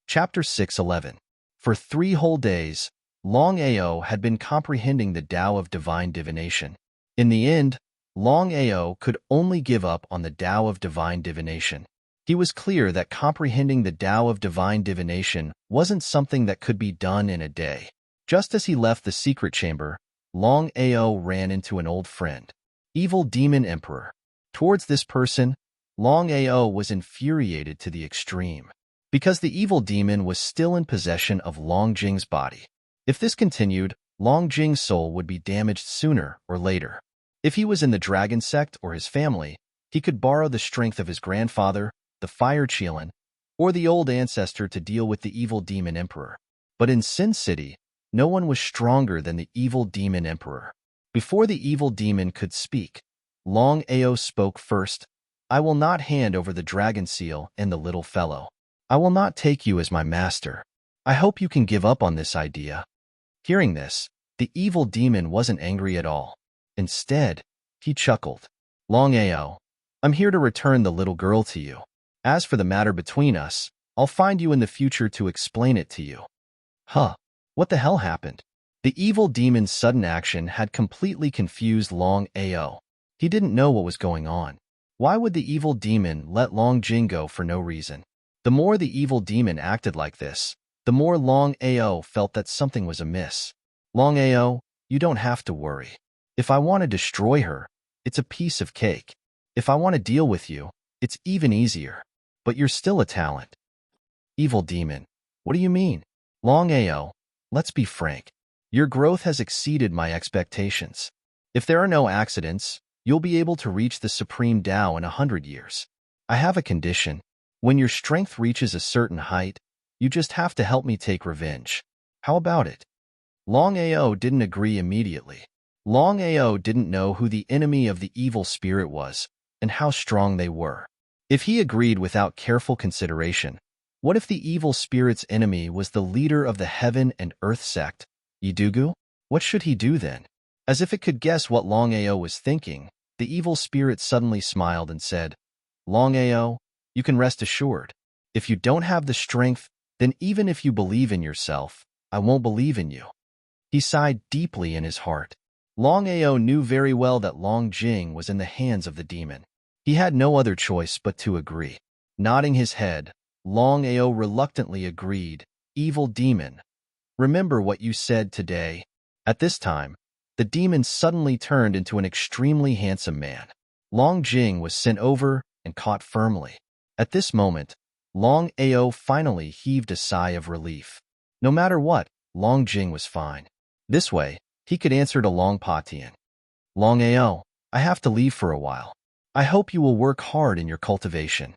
Chapter 6:11. For 3 whole days, Long Ao had been comprehending the Tao of divine divination. In the end, Long Ao could only give up on the Tao of divine divination. He was clear that comprehending the Tao of divine divination wasn't something that could be done in a day. Just as he left the secret chamber, Long Ao ran into an old friend, Evil Demon Emperor. Towards this person, Long Ao was infuriated to the extreme, because the evil demon was still in possession of Long Jing's body. If this continued, Long Jing's soul would be damaged sooner or later. If he was in the dragon sect or his family, he could borrow the strength of his grandfather, the Fire Qilan, or the old ancestor to deal with the evil demon emperor. But in Sin City, no one was stronger than the evil demon emperor. Before the evil demon could speak, Long Ao spoke first. I will not hand over the dragon seal and the little fellow. I will not take you as my master. I hope you can give up on this idea. Hearing this, the evil demon wasn't angry at all. Instead, he chuckled. Long Ao, I'm here to return the little girl to you. As for the matter between us, I'll find you in the future to explain it to you. Huh. What the hell happened? The evil demon's sudden action had completely confused Long Ao. He didn't know what was going on. Why would the evil demon let Long Jing go for no reason? The more the evil demon acted like this, the more Long Ao felt that something was amiss. Long Ao, you don't have to worry. If I want to destroy her, it's a piece of cake. If I want to deal with you, it's even easier. But you're still a talent. Evil demon, what do you mean? Long Ao, let's be frank. Your growth has exceeded my expectations. If there are no accidents, you'll be able to reach the Supreme Tao in 100 years. I have a condition. When your strength reaches a certain height, you just have to help me take revenge. How about it? Long Ao didn't agree immediately. Long Ao didn't know who the enemy of the evil spirit was and how strong they were. If he agreed without careful consideration, what if the evil spirit's enemy was the leader of the Heaven and Earth sect, Yidugu? What should he do then? As if it could guess what Long Ao was thinking, the evil spirit suddenly smiled and said, Long Ao, you can rest assured. If you don't have the strength, then even if you believe in yourself, I won't believe in you. He sighed deeply in his heart. Long Ao knew very well that Long Jing was in the hands of the demon. He had no other choice but to agree. Nodding his head, Long Ao reluctantly agreed, Evil demon, remember what you said today. At this time, the demon suddenly turned into an extremely handsome man. Long Jing was sent over and caught firmly. At this moment, Long Ao finally heaved a sigh of relief. No matter what, Long Jing was fine. This way, he could answer to Long Patian. Long Ao, I have to leave for a while. I hope you will work hard in your cultivation.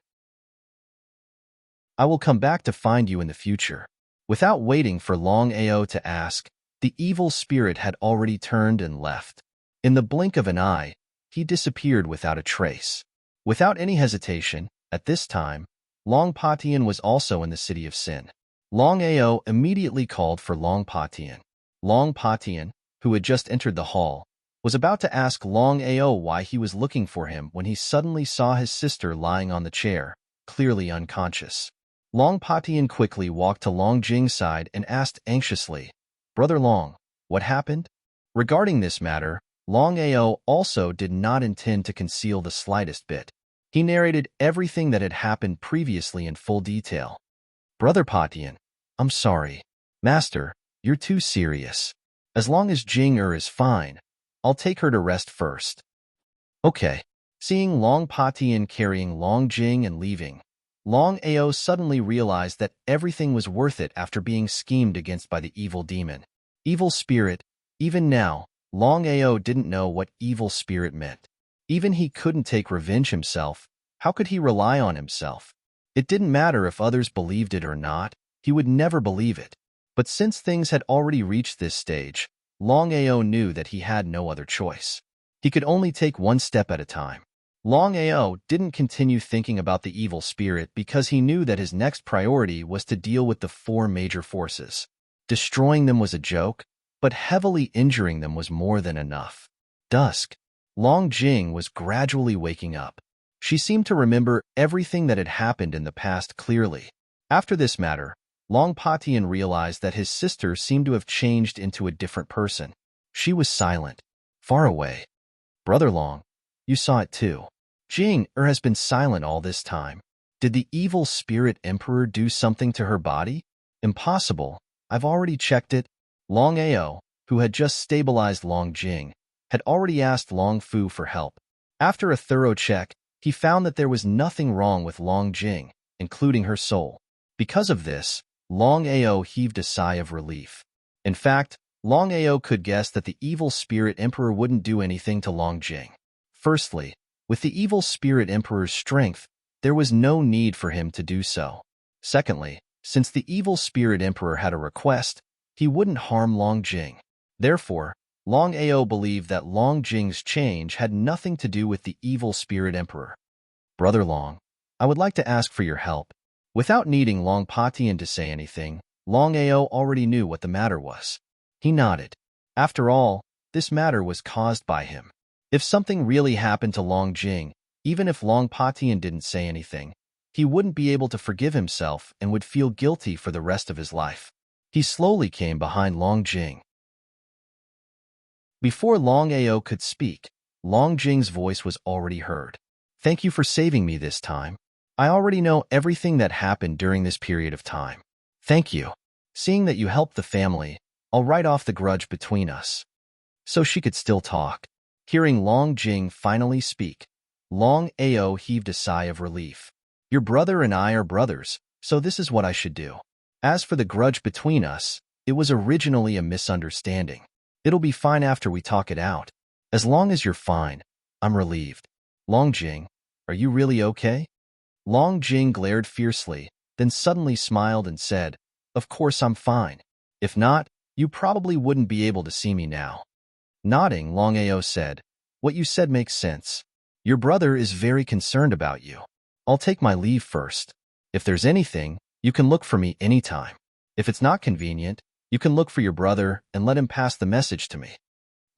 I will come back to find you in the future. Without waiting for Long Ao to ask, the evil spirit had already turned and left. In the blink of an eye, he disappeared without a trace. Without any hesitation, at this time, Long Patian was also in the city of Sin. Long Ao immediately called for Long Patian. Long Patian, who had just entered the hall, was about to ask Long Ao why he was looking for him when he suddenly saw his sister lying on the chair, clearly unconscious. Long Patian quickly walked to Long Jing's side and asked anxiously, Brother Long, what happened? Regarding this matter, Long Ao also did not intend to conceal the slightest bit. He narrated everything that had happened previously in full detail. Brother Patian, I'm sorry. Master, you're too serious. As long as Jing is fine, I'll take her to rest first. Okay. Seeing Long Patian carrying Long Jing and leaving, Long Ao suddenly realized that everything was worth it after being schemed against by the evil demon. Evil spirit, even now, Longao didn't know what evil spirit meant. Even he couldn't take revenge himself. How could he rely on himself? It didn't matter if others believed it or not. He would never believe it. But since things had already reached this stage, Longao knew that he had no other choice. He could only take one step at a time. Longao didn't continue thinking about the evil spirit because he knew that his next priority was to deal with the four major forces. Destroying them was a joke, but heavily injuring them was more than enough. Dusk. Long Jing was gradually waking up. She seemed to remember everything that had happened in the past clearly. After this matter, Long Patian realized that his sister seemed to have changed into a different person. She was silent, far away. Brother Long, you saw it too. Jing has been silent all this time. Did the evil spirit emperor do something to her body? Impossible. I've already checked it. Long Ao, who had just stabilized Long Jing, had already asked Long Fu for help. After a thorough check, he found that there was nothing wrong with Long Jing, including her soul. Because of this, Long Ao heaved a sigh of relief. In fact, Long Ao could guess that the evil spirit emperor wouldn't do anything to Long Jing. Firstly, with the evil spirit emperor's strength, there was no need for him to do so. Secondly, since the evil spirit emperor had a request, he wouldn't harm Long Jing. Therefore, Long Ao believed that Long Jing's change had nothing to do with the evil spirit emperor. Brother Long, I would like to ask for your help. Without needing Long Patian to say anything, Long Ao already knew what the matter was. He nodded. After all, this matter was caused by him. If something really happened to Long Jing, even if Long Patian didn't say anything, he wouldn't be able to forgive himself and would feel guilty for the rest of his life. He slowly came behind Long Jing. Before Long Ao could speak, Long Jing's voice was already heard. Thank you for saving me this time. I already know everything that happened during this period of time. Thank you. Seeing that you helped the family, I'll write off the grudge between us. So she could still talk. Hearing Long Jing finally speak, Long Ao heaved a sigh of relief. Your brother and I are brothers, so this is what I should do. As for the grudge between us, it was originally a misunderstanding. It'll be fine after we talk it out. As long as you're fine, I'm relieved. Long Jing, are you really okay? Long Jing glared fiercely, then suddenly smiled and said, Of course I'm fine. If not, you probably wouldn't be able to see me now. Nodding, Long Ao said, What you said makes sense. Your brother is very concerned about you. I'll take my leave first. If there's anything, you can look for me anytime. If it's not convenient, you can look for your brother and let him pass the message to me.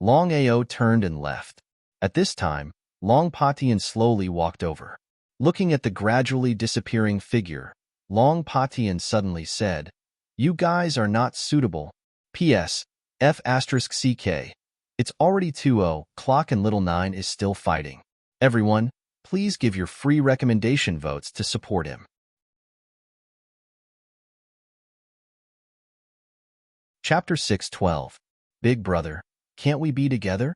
Long Ao turned and left. At this time, Long Patian slowly walked over. Looking at the gradually disappearing figure, Long Patian suddenly said, You guys are not suitable. P.S. F*CK. It's already 2:00 and Little Nine is still fighting. Everyone, please give your free recommendation votes to support him. Chapter 6:12. Big Brother, can't we be together?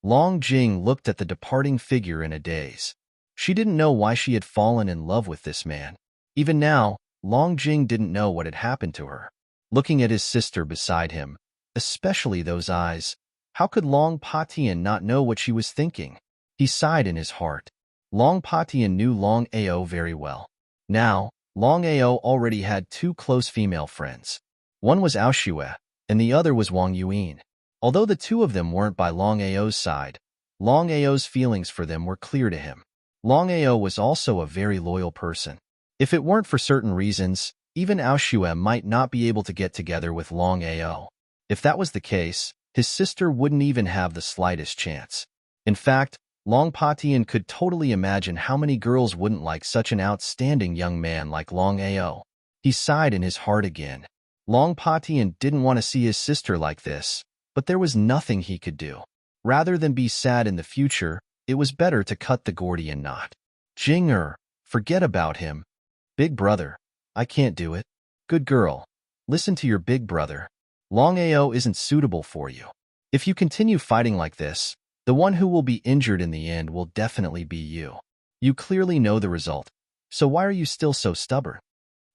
Long Jing looked at the departing figure in a daze. She didn't know why she had fallen in love with this man. Even now, Long Jing didn't know what had happened to her. Looking at his sister beside him, especially those eyes, how could Long Patian not know what she was thinking? He sighed in his heart. Long Patian knew Long Ao very well. Now, Long Ao already had two close female friends. One was Ao Shue, and the other was Wang Yuan. Although the two of them weren't by Long Ao's side, Long Ao's feelings for them were clear to him. Long Ao was also a very loyal person. If it weren't for certain reasons, even Ao Shue might not be able to get together with Long Ao. If that was the case, his sister wouldn't even have the slightest chance. In fact, Long Patian could totally imagine how many girls wouldn't like such an outstanding young man like Long Ao. He sighed in his heart again. Long Patian didn't want to see his sister like this, but there was nothing he could do. Rather than be sad in the future, it was better to cut the Gordian knot. Jing forget about him. Big brother, I can't do it. Good girl, listen to your big brother. Long Ao isn't suitable for you. If you continue fighting like this, the one who will be injured in the end will definitely be you. You clearly know the result, so why are you still so stubborn?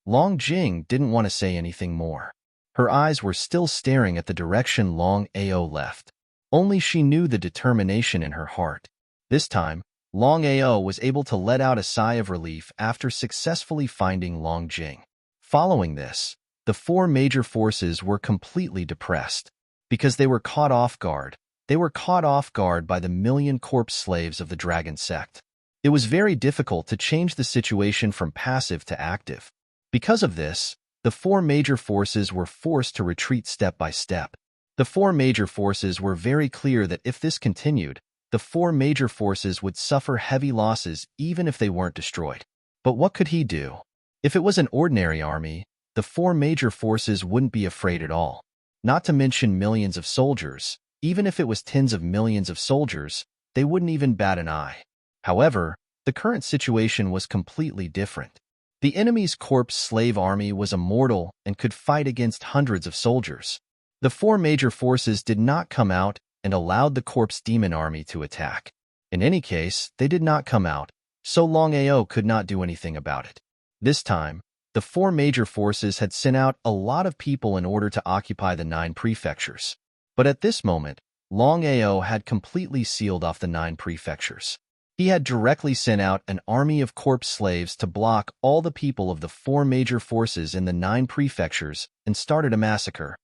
Long Jing didn't want to say anything more. Her eyes were still staring at the direction Long Ao left. Only she knew the determination in her heart. This time, Longao was able to let out a sigh of relief after successfully finding Long Jing. Following this, the four major forces were completely depressed. Because they were caught off guard. They were caught off guard by the million corpse slaves of the dragon sect. It was very difficult to change the situation from passive to active. Because of this, the four major forces were forced to retreat step by step. The four major forces were very clear that if this continued, the four major forces would suffer heavy losses even if they weren't destroyed. But what could he do? If it was an ordinary army, the four major forces wouldn't be afraid at all. Not to mention millions of soldiers. Even if it was tens of millions of soldiers, they wouldn't even bat an eye. However, the current situation was completely different. The enemy's corpse slave army was immortal and could fight against hundreds of soldiers. The four major forces did not come out and allowed the corpse demon army to attack. In any case, they did not come out, so Longao could not do anything about it. This time, the four major forces had sent out a lot of people in order to occupy the 9 prefectures. But at this moment, Longao had completely sealed off the 9 prefectures. He had directly sent out an army of corpse slaves to block all the people of the 4 major forces in the 9 prefectures and started a massacre.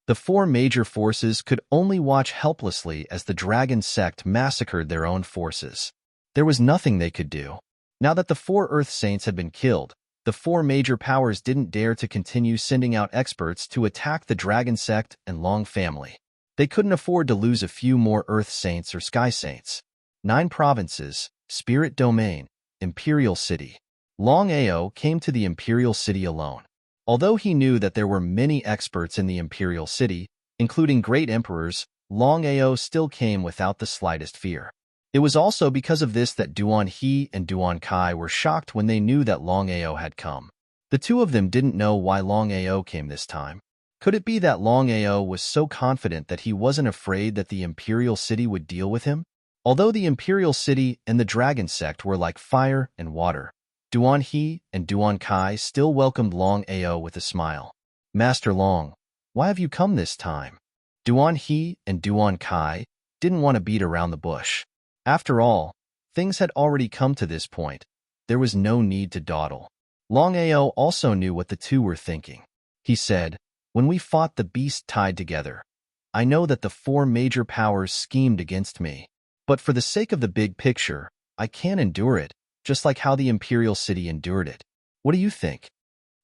The 4 major forces could only watch helplessly as the dragon sect massacred their own forces. There was nothing they could do. Now that the 4 Earth Saints had been killed, the 4 major powers didn't dare to continue sending out experts to attack the Dragon Sect and Long family. They couldn't afford to lose a few more Earth Saints or Sky Saints. 9 provinces, Spirit Domain, Imperial City. Longao came to the Imperial City alone. Although he knew that there were many experts in the Imperial City, including great emperors, Longao still came without the slightest fear. It was also because of this that Duan He and Duan Kai were shocked when they knew that Longao had come. The two of them didn't know why Longao came this time. Could it be that Longao was so confident that he wasn't afraid that the Imperial City would deal with him? Although the Imperial City and the Dragon Sect were like fire and water, Duan He and Duan Kai still welcomed Longao with a smile. Master Long, why have you come this time? Duan He and Duan Kai didn't want to beat around the bush. After all, things had already come to this point. There was no need to dawdle. Longao also knew what the two were thinking. He said, "When we fought the beast tied together, I know that the 4 major powers schemed against me. But for the sake of the big picture, I can't endure it, just like how the Imperial City endured it. What do you think?"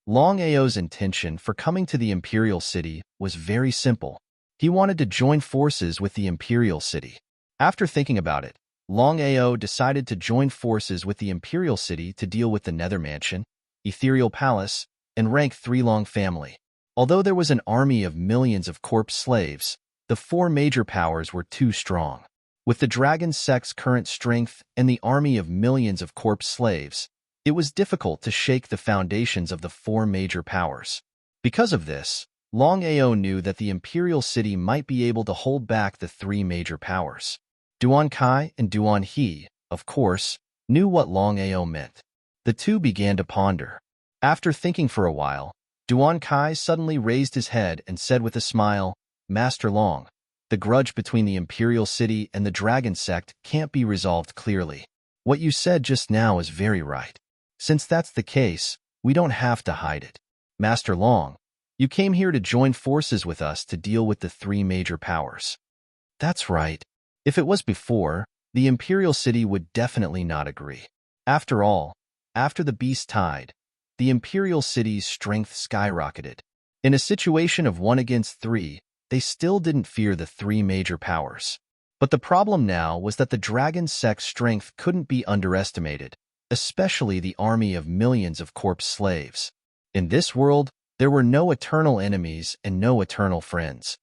Longao's intention for coming to the Imperial City was very simple. He wanted to join forces with the Imperial City. After thinking about it, Longao decided to join forces with the Imperial City to deal with the Nether Mansion, Ethereal Palace, and Rank 3 Long family. Although there was an army of millions of corpse slaves, the 4 major powers were too strong. With the Dragon Sect's current strength and the army of millions of corpse slaves, it was difficult to shake the foundations of the 4 major powers. Because of this, Longao knew that the Imperial City might be able to hold back the 3 major powers. Duan Kai and Duan He, of course, knew what Longao meant. The two began to ponder. After thinking for a while, Duan Kai suddenly raised his head and said with a smile, "Master Long, the grudge between the Imperial City and the Dragon Sect can't be resolved clearly. What you said just now is very right. Since that's the case, we don't have to hide it. Master Long, you came here to join forces with us to deal with the 3 major powers." "That's right. If it was before, the Imperial City would definitely not agree. After all, after the beast tied, the Imperial City's strength skyrocketed. In a situation of 1 against 3, they still didn't fear the 3 major powers. But the problem now was that the Dragon Sect's strength couldn't be underestimated, especially the army of millions of corpse slaves. In this world, there were no eternal enemies and no eternal friends.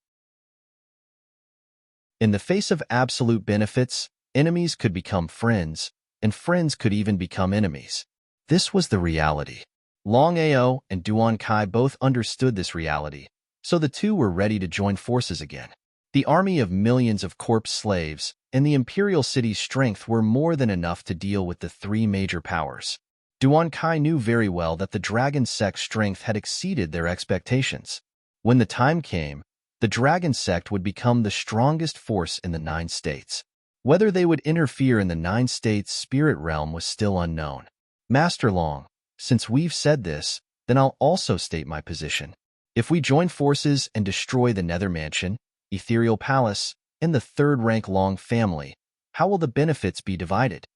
In the face of absolute benefits, enemies could become friends, and friends could even become enemies. This was the reality. Longao and Duan Kai both understood this reality, so the two were ready to join forces again. The army of millions of corpse slaves and the Imperial City's strength were more than enough to deal with the 3 major powers. Duan Kai knew very well that the Dragon Sect's strength had exceeded their expectations. When the time came, the dragon sect would become the strongest force in the 9 states. Whether they would interfere in the 9 states spirit realm was still unknown. Master Long, since we've said this, then I'll also state my position. If we join forces and destroy the Nether Mansion, Ethereal Palace, and the third-rank Long family, how will the benefits be divided?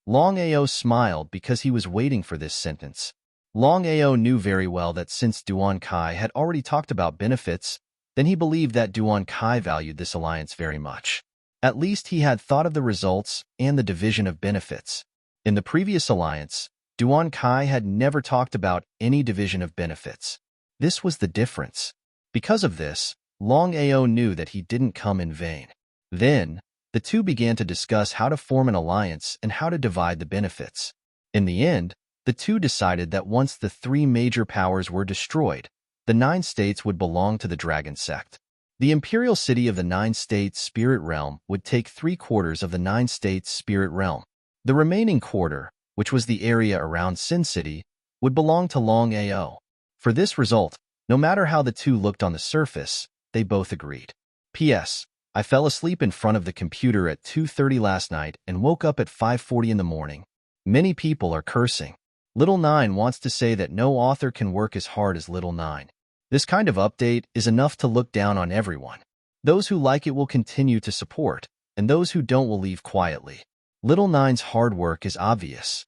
Longao smiled because he was waiting for this sentence. Longao knew very well that since Duan Kai had already talked about benefits, then he believed that Duan Kai valued this alliance very much. At least he had thought of the results and the division of benefits. In the previous alliance, Duan Kai had never talked about any division of benefits. This was the difference. Because of this, Longao knew that he didn't come in vain. Then, the two began to discuss how to form an alliance and how to divide the benefits. In the end, the two decided that once the 3 major powers were destroyed, the 9 states would belong to the Dragon Sect. The imperial city of the 9 states spirit realm would take 3/4 of the 9 states spirit realm. The remaining quarter, which was the area around Sin City, would belong to Longao. For this result, no matter how the two looked on the surface, they both agreed. P.S. I fell asleep in front of the computer at 2:30 last night and woke up at 5:40 in the morning. Many people are cursing. Little 9 wants to say that no author can work as hard as Little 9. This kind of update is enough to look down on everyone. Those who like it will continue to support, and those who don't will leave quietly. Little 9's hard work is obvious.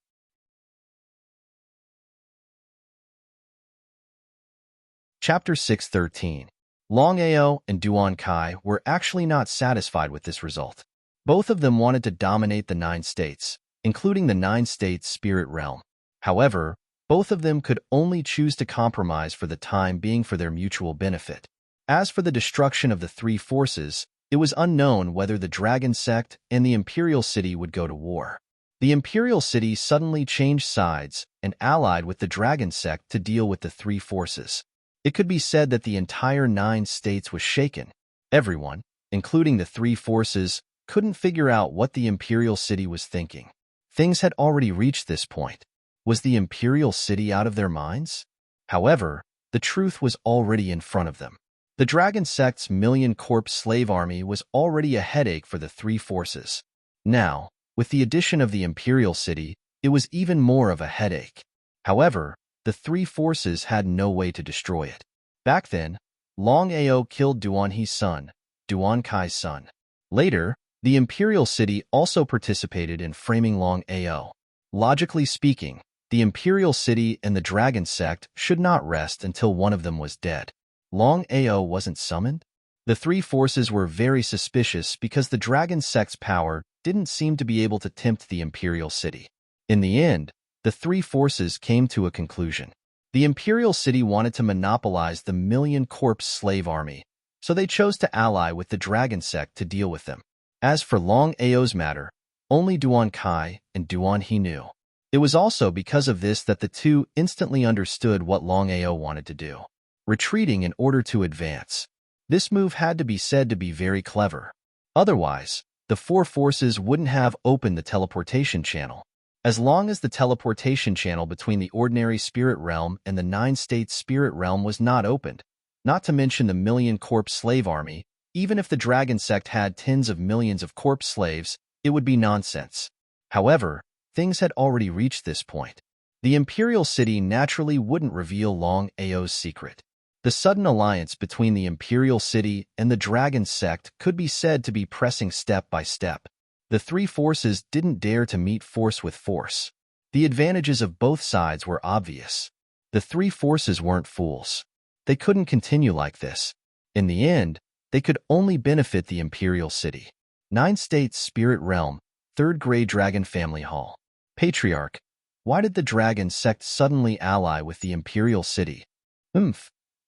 Chapter 613. Longao and Duan Kai were actually not satisfied with this result. Both of them wanted to dominate the 9 states, including the 9 states spirit realm. However, both of them could only choose to compromise for the time being for their mutual benefit. As for the destruction of the 3 forces, it was unknown whether the Dragon Sect and the Imperial City would go to war. The Imperial City suddenly changed sides and allied with the Dragon Sect to deal with the 3 forces. It could be said that the entire 9 states was shaken. Everyone, including the 3 forces, couldn't figure out what the Imperial City was thinking. Things had already reached this point. Was the Imperial City out of their minds? However, the truth was already in front of them. The Dragon Sect's million-corpse slave army was already a headache for the 3 forces. Now, with the addition of the Imperial City, it was even more of a headache. However, the 3 forces had no way to destroy it. Back then, Longao killed Duan He's son, Duan Kai's son. Later, the Imperial City also participated in framing Longao. Logically speaking, the Imperial City and the Dragon Sect should not rest until one of them was dead. Longao wasn't summoned? The 3 forces were very suspicious because the Dragon Sect's power didn't seem to be able to tempt the Imperial City. In the end, the 3 forces came to a conclusion. The Imperial City wanted to monopolize the million-corpse slave army, so they chose to ally with the Dragon Sect to deal with them. As for Longao's matter, only Duan Kai and Duan He knew. It was also because of this that the two instantly understood what Longao wanted to do. Retreating in order to advance. This move had to be said to be very clever. Otherwise, the 4 forces wouldn't have opened the teleportation channel. As long as the teleportation channel between the ordinary spirit realm and the 9 states spirit realm was not opened, not to mention the million-corpse slave army, even if the Dragon Sect had tens of millions of corpse slaves, it would be nonsense. However, things had already reached this point. The Imperial City naturally wouldn't reveal Longao's secret. The sudden alliance between the Imperial City and the Dragon Sect could be said to be pressing step by step. The 3 forces didn't dare to meet force with force. The advantages of both sides were obvious. The 3 forces weren't fools. They couldn't continue like this. In the end, they could only benefit the Imperial City. 9 states spirit realm, 3rd grade Dragon Family Hall. Patriarch, why did the Dragon Sect suddenly ally with the Imperial City?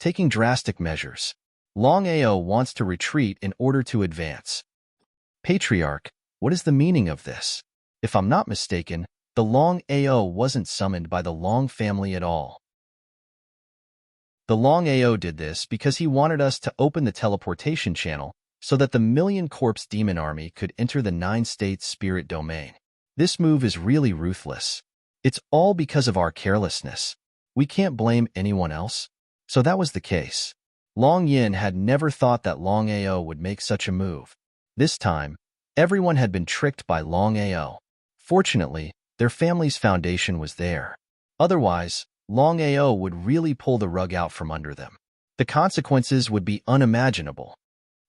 Taking drastic measures. Longao wants to retreat in order to advance. Patriarch, what is the meaning of this? If I'm not mistaken, the Longao wasn't summoned by the Long family at all. The Longao did this because he wanted us to open the teleportation channel so that the million-corpse demon army could enter the 9 states spirit domain. This move is really ruthless. It's all because of our carelessness. We can't blame anyone else. So that was the case. Long Yin had never thought that Longao would make such a move. This time, everyone had been tricked by Longao. Fortunately, their family's foundation was there. Otherwise, Longao would really pull the rug out from under them. The consequences would be unimaginable.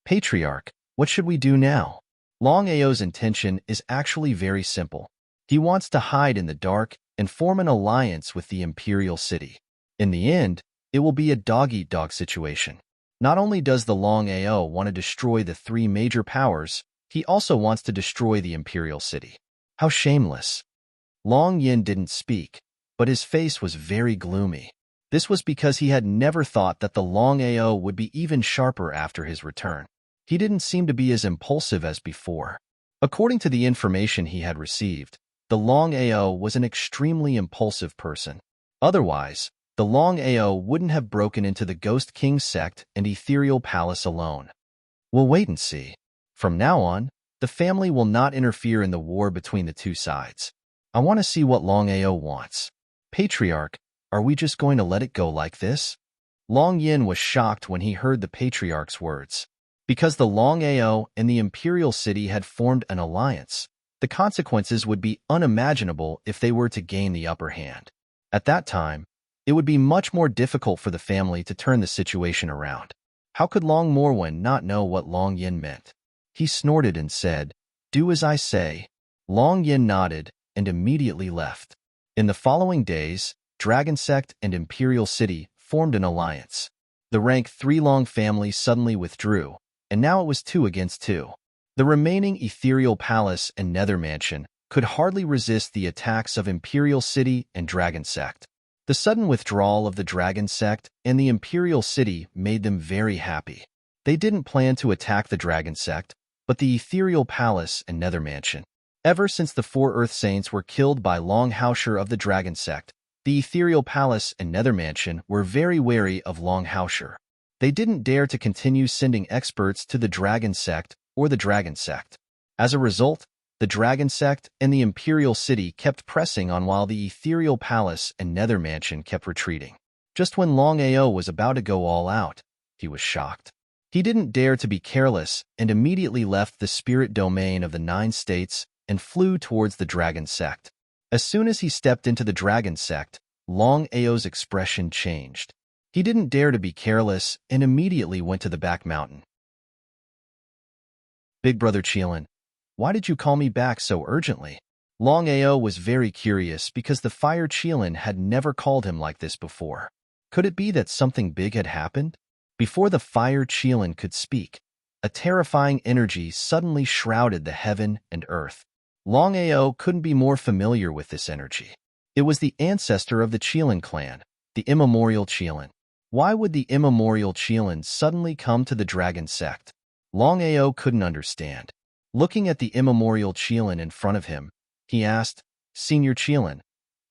Patriarch, what should we do now? Longao's intention is actually very simple. He wants to hide in the dark and form an alliance with the imperial city. In the end, it will be a dog-eat-dog situation. Not only does the Longao want to destroy the three major powers, he also wants to destroy the imperial city. How shameless. Long Yin didn't speak, but his face was very gloomy. This was because he had never thought that the Longao would be even sharper after his return. He didn't seem to be as impulsive as before. According to the information he had received, the Longao was an extremely impulsive person. Otherwise, the Longao wouldn't have broken into the Ghost King sect and Ethereal Palace alone. We'll wait and see. From now on, the family will not interfere in the war between the two sides. I want to see what Longao wants. Patriarch, are we just going to let it go like this? Long Yin was shocked when he heard the Patriarch's words. Because the Longao and the Imperial City had formed an alliance, the consequences would be unimaginable if they were to gain the upper hand. At that time, it would be much more difficult for the family to turn the situation around. How could Long Morwen not know what Long Yin meant? He snorted and said, "Do as I say." Long Yin nodded and immediately left. In the following days, Dragon Sect and Imperial City formed an alliance. The rank 3 Long family suddenly withdrew, and now it was 2 against 2. The remaining Ethereal Palace and Nether Mansion could hardly resist the attacks of Imperial City and Dragon Sect. The sudden withdrawal of the Dragon Sect and the Imperial City made them very happy. They didn't plan to attack the Dragon Sect, but the Ethereal Palace and Nether Mansion. Ever since the 4 Earth Saints were killed by Longhausher of the Dragon Sect, the Ethereal Palace and Nether Mansion were very wary of Longhausher. They didn't dare to continue sending experts to the Dragon Sect or the Dragon Sect. As a result, the Dragon Sect and the Imperial City kept pressing on while the Ethereal Palace and Nether Mansion kept retreating. Just when Longao was about to go all out, he was shocked. He didn't dare to be careless and immediately left the spirit domain of the 9 states and flew towards the Dragon Sect. As soon as he stepped into the Dragon Sect, Longao's expression changed. He didn't dare to be careless and immediately went to the back mountain. Big Brother Qilin, why did you call me back so urgently? Longao was very curious because the Fire Qilin had never called him like this before. Could it be that something big had happened? Before the Fire Qilin could speak, a terrifying energy suddenly shrouded the heaven and earth. Longao couldn't be more familiar with this energy. It was the ancestor of the Qilin clan, the immemorial Qilin. Why would the immemorial Qilin suddenly come to the Dragon Sect? Longao couldn't understand. Looking at the immemorial Qilin in front of him, he asked, "Senior Qilin,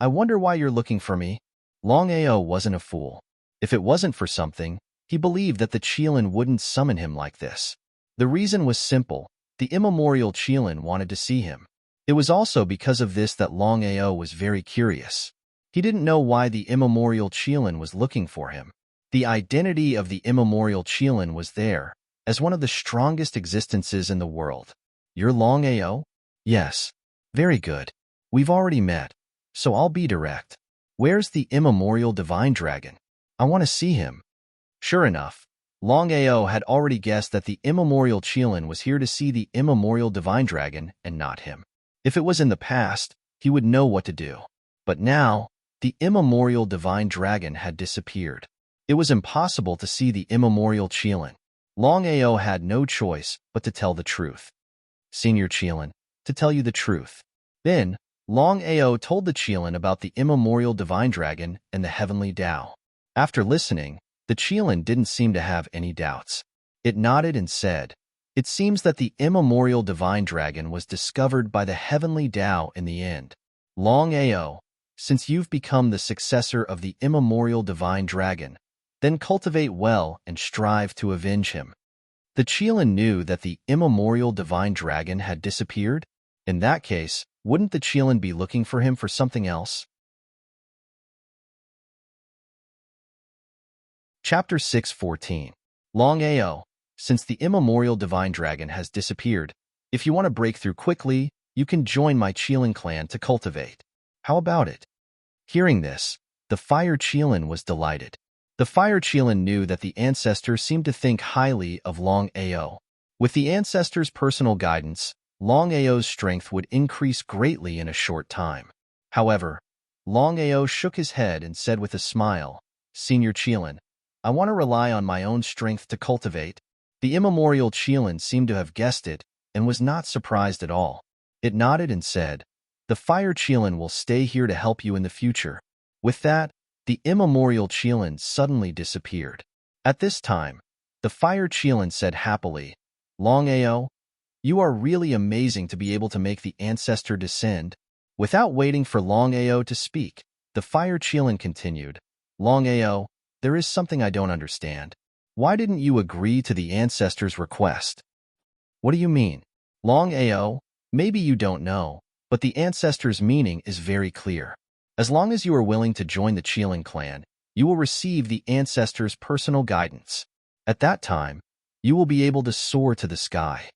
I wonder why you're looking for me?" Longao wasn't a fool. If it wasn't for something, he believed that the Qilin wouldn't summon him like this. The reason was simple. The immemorial Qilin wanted to see him. It was also because of this that Longao was very curious. He didn't know why the immemorial Qilin was looking for him. The identity of the immemorial Qilin was there, as one of the strongest existences in the world. "You're Longao?" "Yes." "Very good. We've already met, so I'll be direct. Where's the immemorial divine dragon? I want to see him." Sure enough, Longao had already guessed that the immemorial Qilin was here to see the immemorial divine dragon and not him. If it was in the past, he would know what to do. But now, the immemorial divine dragon had disappeared. It was impossible to see the immemorial Qilin. Longao had no choice but to tell the truth. "Senior Qilin, to tell you the truth." Then, Longao told the Qilin about the immemorial divine dragon and the heavenly Tao. After listening, the Qilin didn't seem to have any doubts. It nodded and said, "It seems that the immemorial divine dragon was discovered by the heavenly Tao in the end. Longao, since you've become the successor of the immemorial divine dragon, then cultivate well and strive to avenge him." The Qilin knew that the immemorial divine dragon had disappeared. In that case, wouldn't the Qilin be looking for him for something else? Chapter 6:14. Longao, since the immemorial divine dragon has disappeared, if you want to break through quickly, you can join my Qilin clan to cultivate. How about it? Hearing this, the Fire Qilin was delighted. The Fire Qilin knew that the ancestor seemed to think highly of Longao. With the ancestor's personal guidance, Longao's strength would increase greatly in a short time. However, Longao shook his head and said with a smile, "Senior Qilin, I want to rely on my own strength to cultivate." The immemorial Qilin seemed to have guessed it and was not surprised at all. It nodded and said, "The Fire Qilin will stay here to help you in the future." With that, the immemorial Qilin suddenly disappeared. At this time, the Fire Qilin said happily, "Longao, you are really amazing to be able to make the ancestor descend." Without waiting for Longao to speak, the Fire Qilin continued, "Longao, there is something I don't understand. Why didn't you agree to the ancestor's request?" "What do you mean?" "Longao, maybe you don't know, but the ancestor's meaning is very clear. As long as you are willing to join the Qilin clan, you will receive the ancestor's personal guidance. At that time, you will be able to soar to the sky."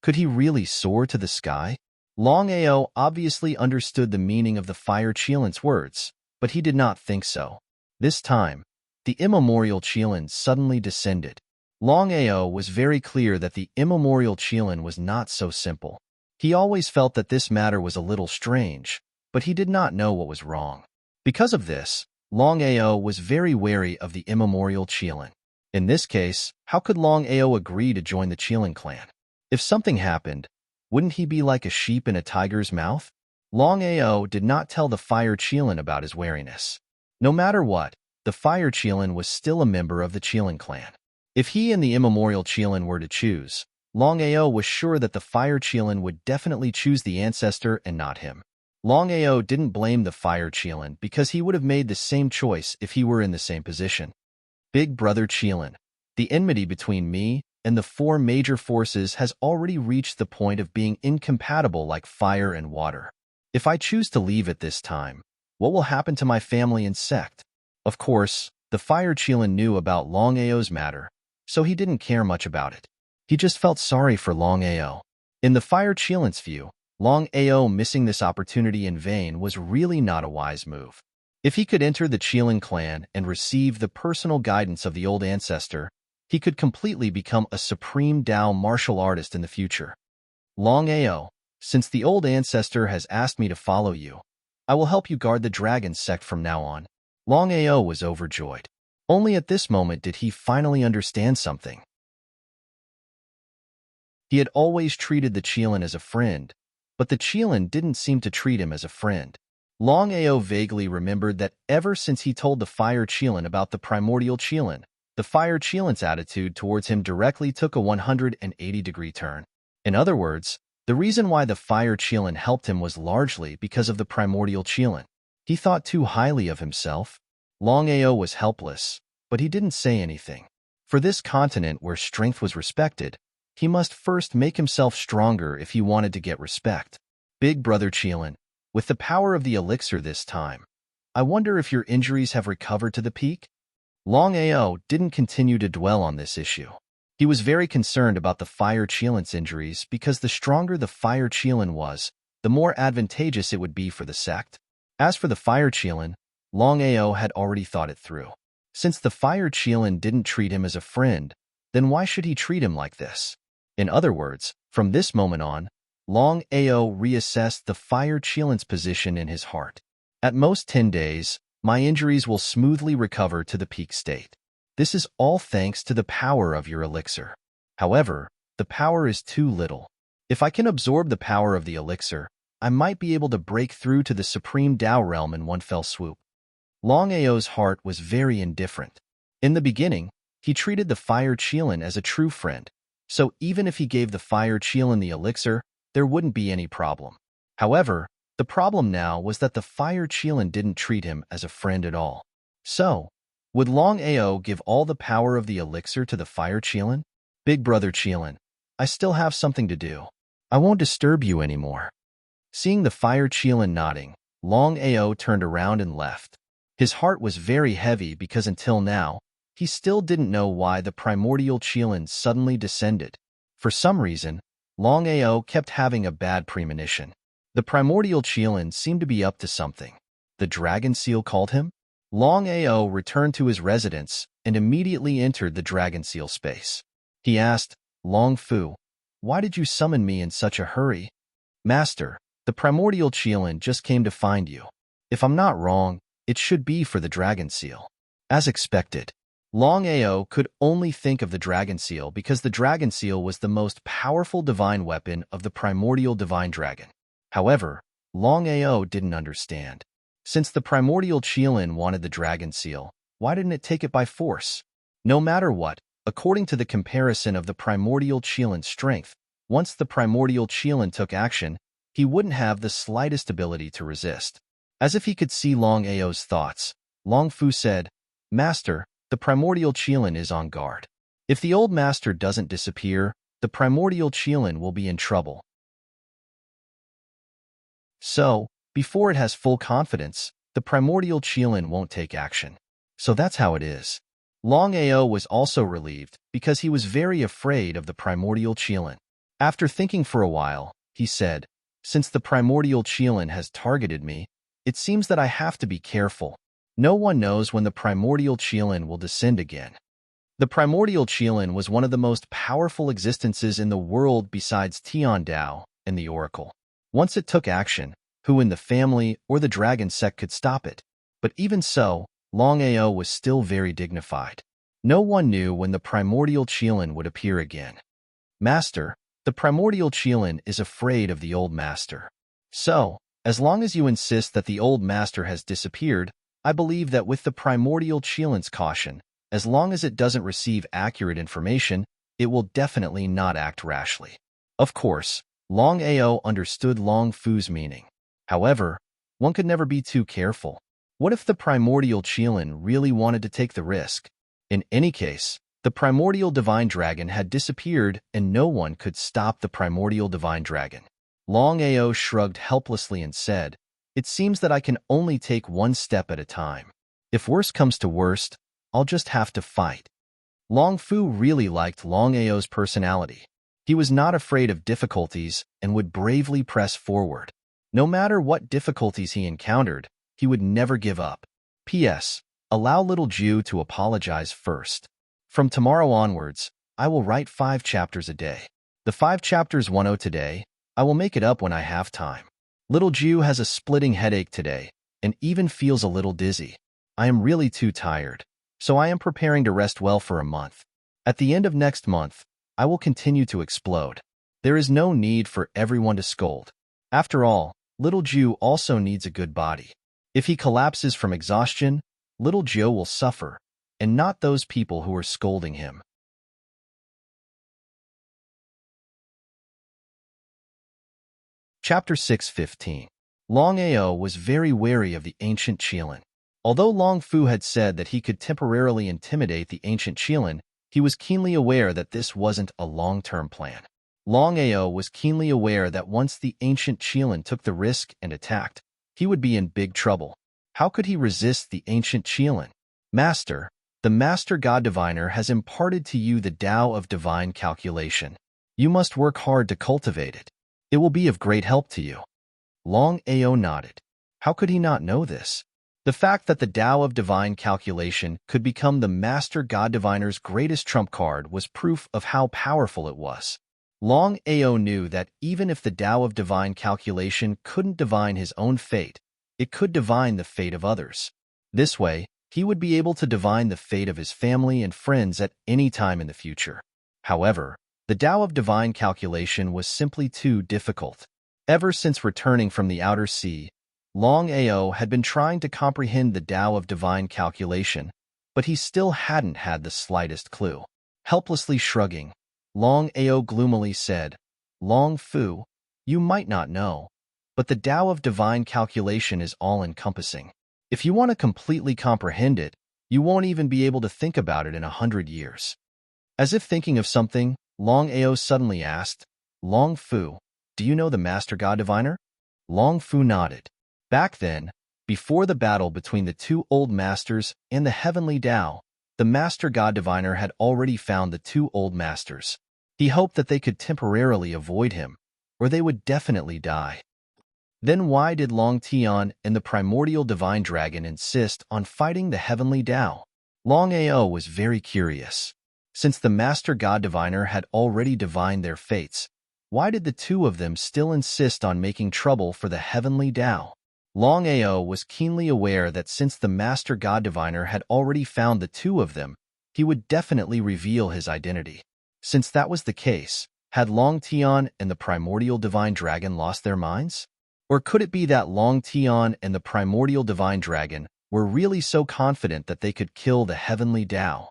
Could he really soar to the sky? Longao obviously understood the meaning of the Fire Qilin's words, but he did not think so. This time, the immemorial Qilin suddenly descended. Longao was very clear that the immemorial Qilin was not so simple. He always felt that this matter was a little strange, but he did not know what was wrong. Because of this, Longao was very wary of the immemorial Qilin. In this case, how could Longao agree to join the Qilin clan? If something happened, wouldn't he be like a sheep in a tiger's mouth? Longao did not tell the Fire Qilin about his wariness. No matter what, the Fire Qilin was still a member of the Qilin clan. If he and the immemorial Qilin were to choose, Longao was sure that the Fire Qilin would definitely choose the ancestor and not him. Longao didn't blame the Fire Qilin because he would have made the same choice if he were in the same position. "Big Brother Qilin, the enmity between me and the four major forces has already reached the point of being incompatible like fire and water. If I choose to leave at this time, what will happen to my family and sect?" Of course, the Fire Qilin knew about Longao's matter, so he didn't care much about it. He just felt sorry for Longao. In the Fire Qilin's view, Longao missing this opportunity in vain was really not a wise move. If he could enter the Qilin clan and receive the personal guidance of the old ancestor, he could completely become a supreme Dao martial artist in the future. "Longao, since the old ancestor has asked me to follow you, I will help you guard the dragon sect from now on." Longao was overjoyed. Only at this moment did he finally understand something. He had always treated the Qilin as a friend, but the Qilin didn't seem to treat him as a friend. Longao vaguely remembered that ever since he told the Fire Qilin about the primordial Qilin, the Fire Qilin's attitude towards him directly took a 180-degree turn. In other words, the reason why the Fire Qilin helped him was largely because of the primordial Qilin. He thought too highly of himself. Longao was helpless, but he didn't say anything. For this continent where strength was respected, he must first make himself stronger if he wanted to get respect. "Big Brother Qilin, with the power of the elixir this time, I wonder if your injuries have recovered to the peak?" Longao didn't continue to dwell on this issue. He was very concerned about the Fire Qilin's injuries because the stronger the Fire Qilin was, the more advantageous it would be for the sect. As for the Fire Qilin, Longao had already thought it through. Since the Fire Qilin didn't treat him as a friend, then why should he treat him like this? In other words, from this moment on, Longao reassessed the Fire Qilin's position in his heart. "At most 10 days, my injuries will smoothly recover to the peak state. This is all thanks to the power of your elixir. However, the power is too little. If I can absorb the power of the elixir, I might be able to break through to the supreme Dao realm in one fell swoop." Longao's heart was very indifferent. In the beginning, he treated the Fire Qilin as a true friend, so even if he gave the Fire Qilin the elixir, there wouldn't be any problem. However, the problem now was that the Fire Qilin didn't treat him as a friend at all. So, would Longao give all the power of the elixir to the Fire Qilin? "Big Brother Qilin, I still have something to do. I won't disturb you anymore." Seeing the Fire Qilin nodding, Longao turned around and left. His heart was very heavy because until now, he still didn't know why the primordial Qilin suddenly descended. For some reason, Longao kept having a bad premonition. The primordial Qilin seemed to be up to something. The dragon seal called him? Longao returned to his residence and immediately entered the dragon seal space. He asked, Long Fu, why did you summon me in such a hurry? Master, the primordial Qilin just came to find you. If I'm not wrong, it should be for the dragon seal. As expected, Longao could only think of the dragon seal because the dragon seal was the most powerful divine weapon of the primordial divine dragon. However, Longao didn't understand. Since the primordial Qilin wanted the dragon seal, why didn't it take it by force? No matter what, according to the comparison of the primordial Qilin's strength, once the primordial Qilin took action, he wouldn't have the slightest ability to resist. As if he could see Longao's thoughts, Long Fu said, Master, the primordial Qilin is on guard. If the old master doesn't disappear, the primordial Qilin will be in trouble. So, before it has full confidence, the primordial Qilin won't take action. So that's how it is. Longao was also relieved because he was very afraid of the primordial Qilin. After thinking for a while, he said, Since the primordial Qilin has targeted me, it seems that I have to be careful. No one knows when the primordial Qilin will descend again. The primordial Qilin was one of the most powerful existences in the world besides Tian Dao and the Oracle. Once it took action, who in the family or the dragon sect could stop it? But even so, Longao was still very dignified. No one knew when the primordial Qilin would appear again. Master, the primordial Qilin is afraid of the old master. So, as long as you insist that the old master has disappeared, I believe that with the primordial Qilin's caution, as long as it doesn't receive accurate information, it will definitely not act rashly. Of course, Longao understood Long Fu's meaning. However, one could never be too careful. What if the primordial Qilin really wanted to take the risk? In any case, the primordial divine dragon had disappeared and no one could stop the primordial divine dragon. Longao shrugged helplessly and said, It seems that I can only take one step at a time. If worst comes to worst, I'll just have to fight. Long Fu really liked Longao's personality. He was not afraid of difficulties and would bravely press forward. No matter what difficulties he encountered, he would never give up. P.S. Allow little Ju to apologize first. From tomorrow onwards, I will write 5 chapters a day. The 5 chapters 10 today, I will make it up when I have time. Little Ju has a splitting headache today and even feels a little dizzy. I am really too tired, so I am preparing to rest well for a month. At the end of next month, I will continue to explode. There is no need for everyone to scold. After all, little Ju also needs a good body. If he collapses from exhaustion, little Joe will suffer, and not those people who are scolding him. Chapter 6:15. Longao was very wary of the ancient Qilin. Although Long Fu had said that he could temporarily intimidate the ancient Qilin, he was keenly aware that this wasn't a long-term plan. Longao was keenly aware that once the ancient Qilin took the risk and attacked, he would be in big trouble. How could he resist the ancient Qilin? Master, the Master God Diviner has imparted to you the Tao of divine calculation. You must work hard to cultivate it. It will be of great help to you. Longao nodded. How could he not know this? The fact that the Tao of divine calculation could become the Master God Diviner's greatest trump card was proof of how powerful it was. Longao knew that even if the Tao of divine calculation couldn't divine his own fate, it could divine the fate of others. This way, he would be able to divine the fate of his family and friends at any time in the future. However, the Tao of divine calculation was simply too difficult. Ever since returning from the outer sea, Longao had been trying to comprehend the Tao of divine calculation, but he still hadn't had the slightest clue. Helplessly shrugging, Longao gloomily said, Long Fu, you might not know, but the Tao of divine calculation is all-encompassing. If you want to completely comprehend it, you won't even be able to think about it in 100 years. As if thinking of something, Longao suddenly asked, Long Fu, do you know the Master God Diviner? Long Fu nodded. Back then, before the battle between the two old masters and the heavenly Tao, The Master God Diviner had already found the two old masters. He hoped that they could temporarily avoid him, or they would definitely die. Then why did Long Tian and the primordial divine dragon insist on fighting the heavenly Tao? Longao was very curious. Since the Master God Diviner had already divined their fates, why did the two of them still insist on making trouble for the heavenly Tao? Longao was keenly aware that since the Master God Diviner had already found the two of them, he would definitely reveal his identity. Since that was the case, had Long Tian and the primordial divine dragon lost their minds? Or could it be that Long Tian and the primordial divine dragon were really so confident that they could kill the heavenly Tao?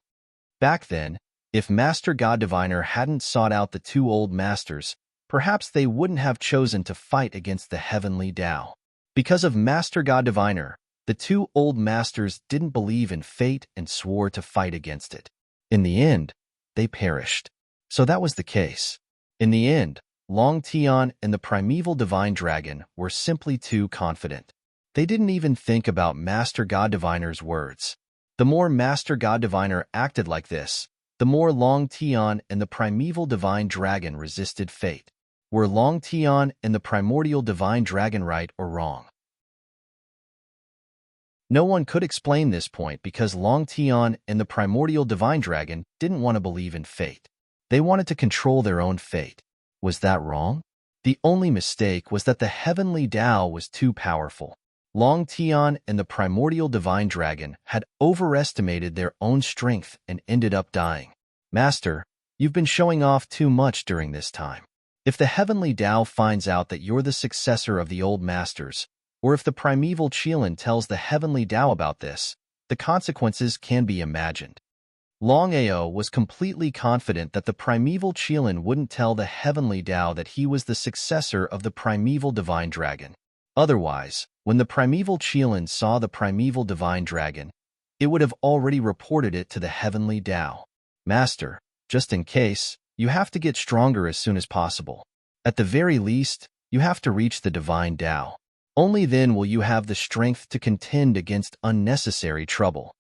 Back then, if Master God Diviner hadn't sought out the two old masters, perhaps they wouldn't have chosen to fight against the heavenly Tao. Because of Master God Diviner, the two old masters didn't believe in fate and swore to fight against it. In the end, they perished. So that was the case. In the end, Long Tian and the primeval divine dragon were simply too confident. They didn't even think about Master God Diviner's words. The more Master God Diviner acted like this, the more Long Tian and the primeval divine dragon resisted fate. Were Long Tian and the primordial divine dragon right or wrong? No one could explain this point because Long Tian and the primordial divine dragon didn't want to believe in fate. They wanted to control their own fate. Was that wrong? The only mistake was that the heavenly Tao was too powerful. Long Tian and the primordial divine dragon had overestimated their own strength and ended up dying. Master, you've been showing off too much during this time. If the heavenly Tao finds out that you're the successor of the old masters, or if the primeval Qilin tells the heavenly Tao about this, the consequences can be imagined. Longao was completely confident that the primeval Qilin wouldn't tell the heavenly Tao that he was the successor of the primeval divine dragon. Otherwise, when the primeval Qilin saw the primeval divine dragon, it would have already reported it to the heavenly Tao. Master, just in case, you have to get stronger as soon as possible. At the very least, you have to reach the divine Tao. Only then will you have the strength to contend against unnecessary trouble.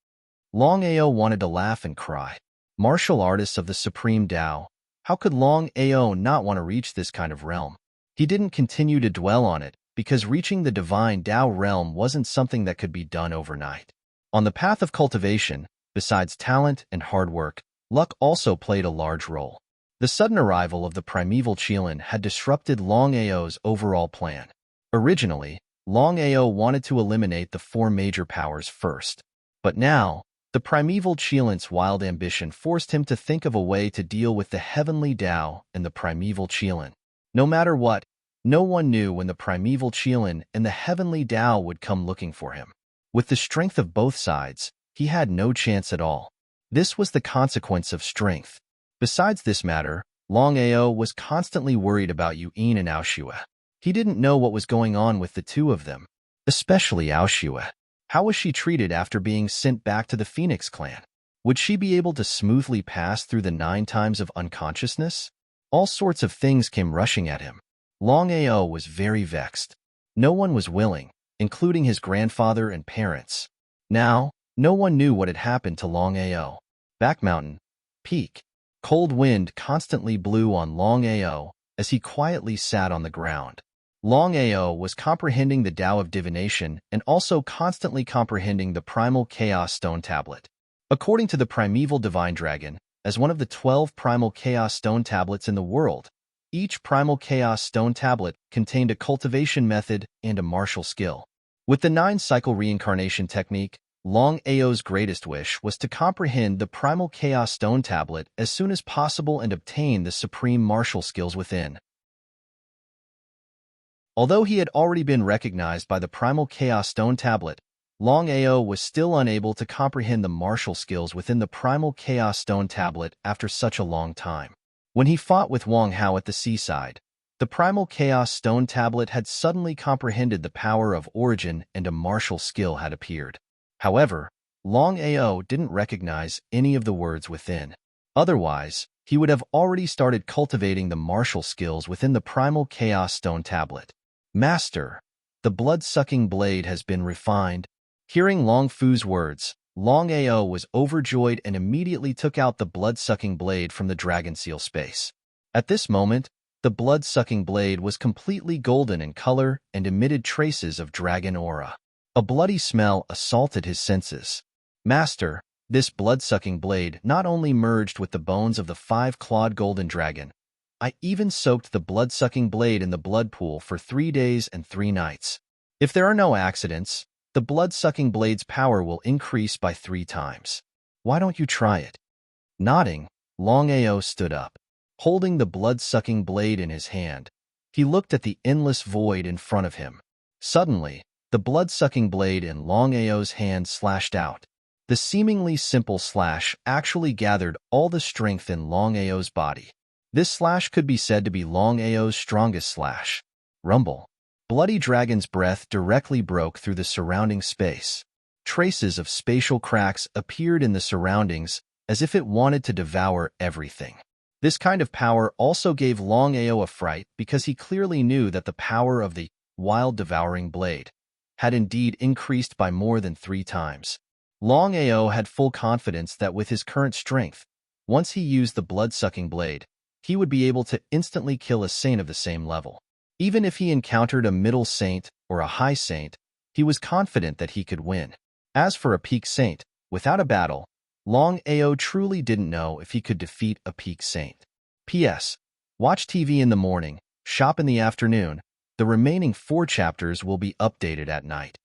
Longao wanted to laugh and cry. Martial artists of the supreme Tao, how could Longao not want to reach this kind of realm? He didn't continue to dwell on it, because reaching the divine Tao realm wasn't something that could be done overnight. On the path of cultivation, besides talent and hard work, luck also played a large role. The sudden arrival of the primeval Qilin had disrupted Longao's overall plan. Originally, Longao wanted to eliminate the four major powers first. But now, the primeval Qilin's wild ambition forced him to think of a way to deal with the heavenly Tao and the primeval Qilin. No matter what, no one knew when the primeval Qilin and the heavenly Tao would come looking for him. With the strength of both sides, he had no chance at all. This was the consequence of strength. Besides this matter, Longao was constantly worried about Yuan and Aoshue. He didn't know what was going on with the two of them, especially Aoshue. How was she treated after being sent back to the Phoenix clan? Would she be able to smoothly pass through the 9 times of unconsciousness? All sorts of things came rushing at him. Longao was very vexed. No one was willing, including his grandfather and parents. Now, no one knew what had happened to Longao. Back mountain, peak. Cold wind constantly blew on Longao as he quietly sat on the ground. Longao was comprehending the Tao of divination and also constantly comprehending the primal chaos stone tablet. According to the primeval divine dragon, as one of the 12 primal chaos stone tablets in the world, each primal chaos stone tablet contained a cultivation method and a martial skill. With the 9-cycle reincarnation technique, Longao's greatest wish was to comprehend the primal chaos stone tablet as soon as possible and obtain the supreme martial skills within. Although he had already been recognized by the primal chaos stone tablet, Longao was still unable to comprehend the martial skills within the primal chaos stone tablet after such a long time. When he fought with Wang Hao at the seaside, the primal chaos stone tablet had suddenly comprehended the power of origin and a martial skill had appeared. However, Longao didn't recognize any of the words within. Otherwise, he would have already started cultivating the martial skills within the primal chaos stone tablet. Master, the blood-sucking blade has been refined. Hearing Long Fu's words, Longao was overjoyed and immediately took out the blood-sucking blade from the dragon seal space. At this moment, the blood-sucking blade was completely golden in color and emitted traces of dragon aura. A bloody smell assaulted his senses. Master, this blood-sucking blade not only merged with the bones of the five-clawed golden dragon, I even soaked the blood-sucking blade in the blood pool for 3 days and 3 nights. If there are no accidents, the blood-sucking blade's power will increase by 3 times. Why don't you try it? Nodding, Longao stood up. Holding the blood-sucking blade in his hand, he looked at the endless void in front of him. Suddenly, the blood-sucking blade in Longao's hand slashed out. The seemingly simple slash actually gathered all the strength in Longao's body. This slash could be said to be Longao's strongest slash. Rumble. Bloody Dragon's breath directly broke through the surrounding space. Traces of spatial cracks appeared in the surroundings as if it wanted to devour everything. This kind of power also gave Longao a fright because he clearly knew that the power of the wild devouring blade had indeed increased by more than 3 times. Longao had full confidence that with his current strength, once he used the blood-sucking blade, he would be able to instantly kill a saint of the same level. Even if he encountered a middle saint or a high saint, he was confident that he could win. As for a peak saint, without a battle, Longao truly didn't know if he could defeat a peak saint. P.S. Watch TV in the morning, shop in the afternoon. The remaining 4 chapters will be updated at night.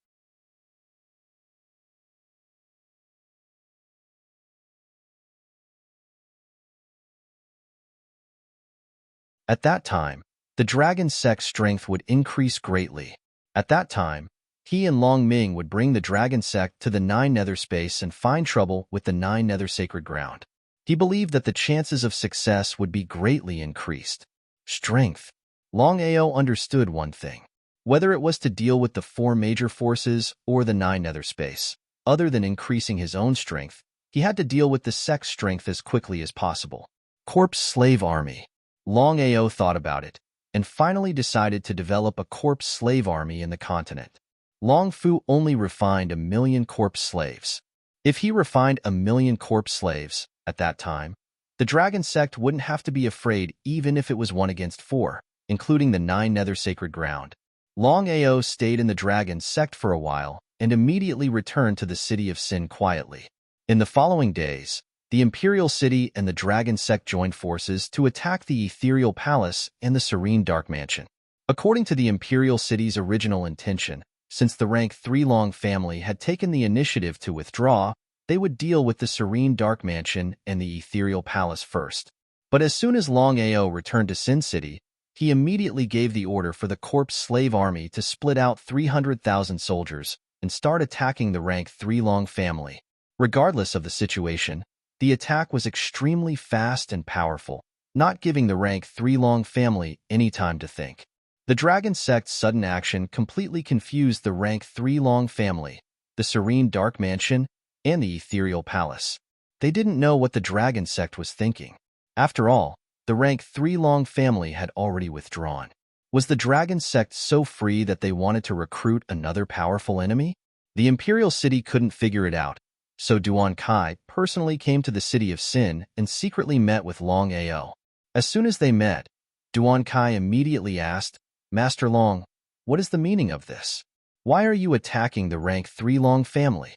At that time, the dragon sect's strength would increase greatly. At that time, he and Long Ming would bring the dragon sect to the 9 nether space and find trouble with the 9 nether sacred ground. He believed that the chances of success would be greatly increased. Strength. Longao understood one thing. Whether it was to deal with the 4 major forces or the 9 nether space, other than increasing his own strength, he had to deal with the sect's strength as quickly as possible. Corpse slave army. Longao thought about it, and finally decided to develop a corpse slave army in the continent. Long Fu only refined 1,000,000 corpse slaves. If he refined 1,000,000 corpse slaves, at that time, the dragon sect wouldn't have to be afraid even if it was 1 against 4, including the 9 nether sacred ground. Longao stayed in the dragon sect for a while and immediately returned to the city of Sin quietly. In the following days, the Imperial City and the Dragon Sect joined forces to attack the Ethereal Palace and the Serene Dark Mansion. According to the Imperial City's original intention, since the rank 3 Long family had taken the initiative to withdraw, they would deal with the Serene Dark Mansion and the Ethereal Palace first. But as soon as Longao returned to Sin City, he immediately gave the order for the Corpse Slave Army to split out 300,000 soldiers and start attacking the rank 3 Long family. Regardless of the situation, the attack was extremely fast and powerful, not giving the rank 3 Long family any time to think. The Dragon Sect's sudden action completely confused the rank 3 Long family, the Serene Dark Mansion, and the Ethereal Palace. They didn't know what the Dragon Sect was thinking. After all, the rank 3 Long family had already withdrawn. Was the Dragon Sect so free that they wanted to recruit another powerful enemy? The Imperial City couldn't figure it out, so Duan Kai personally came to the City of Sin and secretly met with Longao. As soon as they met, Duan Kai immediately asked, "Master Long, what is the meaning of this? Why are you attacking the rank 3 Long family?"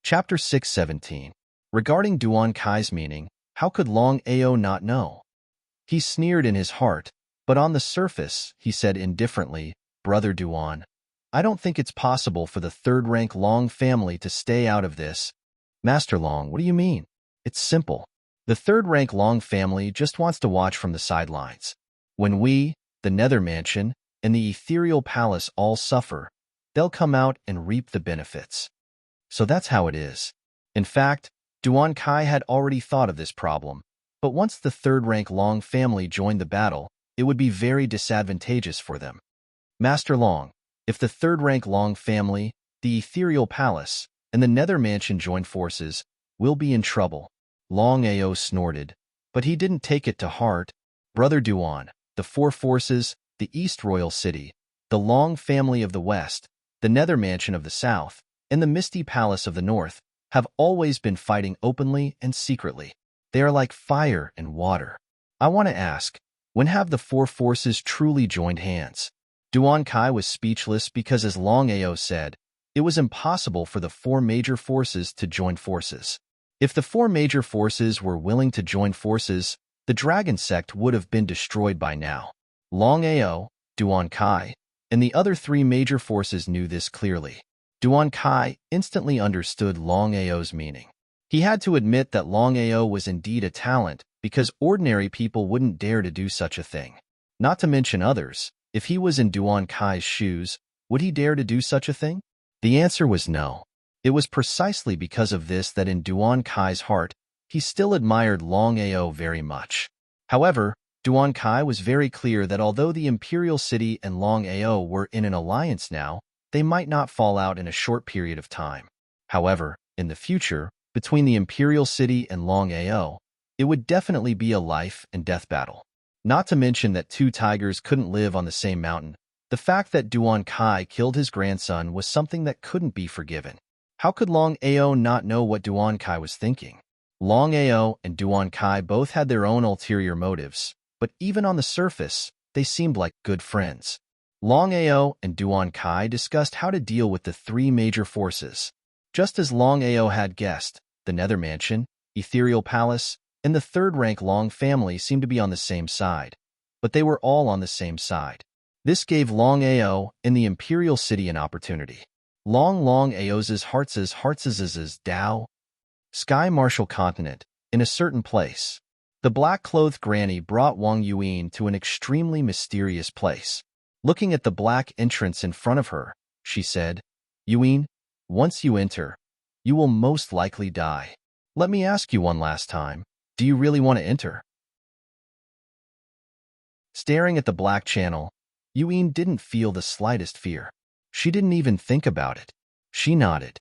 Chapter 617. Regarding Duan Kai's meaning, how could Longao not know? He sneered in his heart, but on the surface, he said indifferently, "Brother Duan, I don't think it's possible for the 3rd rank Long family to stay out of this." "Master Long, what do you mean?" "It's simple. The 3rd rank Long family just wants to watch from the sidelines. When we, the Nether Mansion, and the Ethereal Palace all suffer, they'll come out and reap the benefits. So that's how it is." In fact, Duan Kai had already thought of this problem, but once the 3rd rank Long family joined the battle, it would be very disadvantageous for them. "Master Long, if the 3rd rank Long family, the Ethereal Palace, and the Nether Mansion join forces, we'll be in trouble." Longao snorted, but he didn't take it to heart. "Brother Duan, the 4 forces, the East Royal City, The Long family of the West, the Nether Mansion of the South, and the Misty Palace of the North have always been fighting openly and secretly. They are like fire and water. I want to ask, when have the four forces truly joined hands? Duan Kai was speechless because, as Longao said, it was impossible for the four major forces to join forces. If the four major forces were willing to join forces, the dragon sect would have been destroyed by now. Longao, Duan Kai, and the other three major forces knew this clearly. Duan Kai instantly understood Longao's meaning. He had to admit that Longao was indeed a talent, because ordinary people wouldn't dare to do such a thing. Not to mention others, if he was in Duan Kai's shoes, would he dare to do such a thing? The answer was no. It was precisely because of this that in Duan Kai's heart, he still admired Longao very much. However, Duan Kai was very clear that although the Imperial City and Longao were in an alliance now, they might not fall out in a short period of time. However, in the future, between the Imperial City and Longao, it would definitely be a life and death battle. Not to mention that two tigers couldn't live on the same mountain. The fact that Duan Kai killed his grandson was something that couldn't be forgiven. How could Longao not know what Duan Kai was thinking? Longao and Duan Kai both had their own ulterior motives, but even on the surface, they seemed like good friends. Longao and Duan Kai discussed how to deal with the three major forces. Just as Longao had guessed, the Nether Mansion, Ethereal Palace, and the third-rank Long family seemed to be on the same side, but they were all on the same side. This gave Longao and the Imperial City an opportunity. Longao's hearts' Dao, Sky Martial Continent, in a certain place. The black-clothed granny brought Wang Yuan to an extremely mysterious place. Looking at the black entrance in front of her, she said, "Yuan, once you enter, you will most likely die. Let me ask you one last time, do you really want to enter?" Staring at the black channel, Yuan didn't feel the slightest fear. She didn't even think about it. She nodded.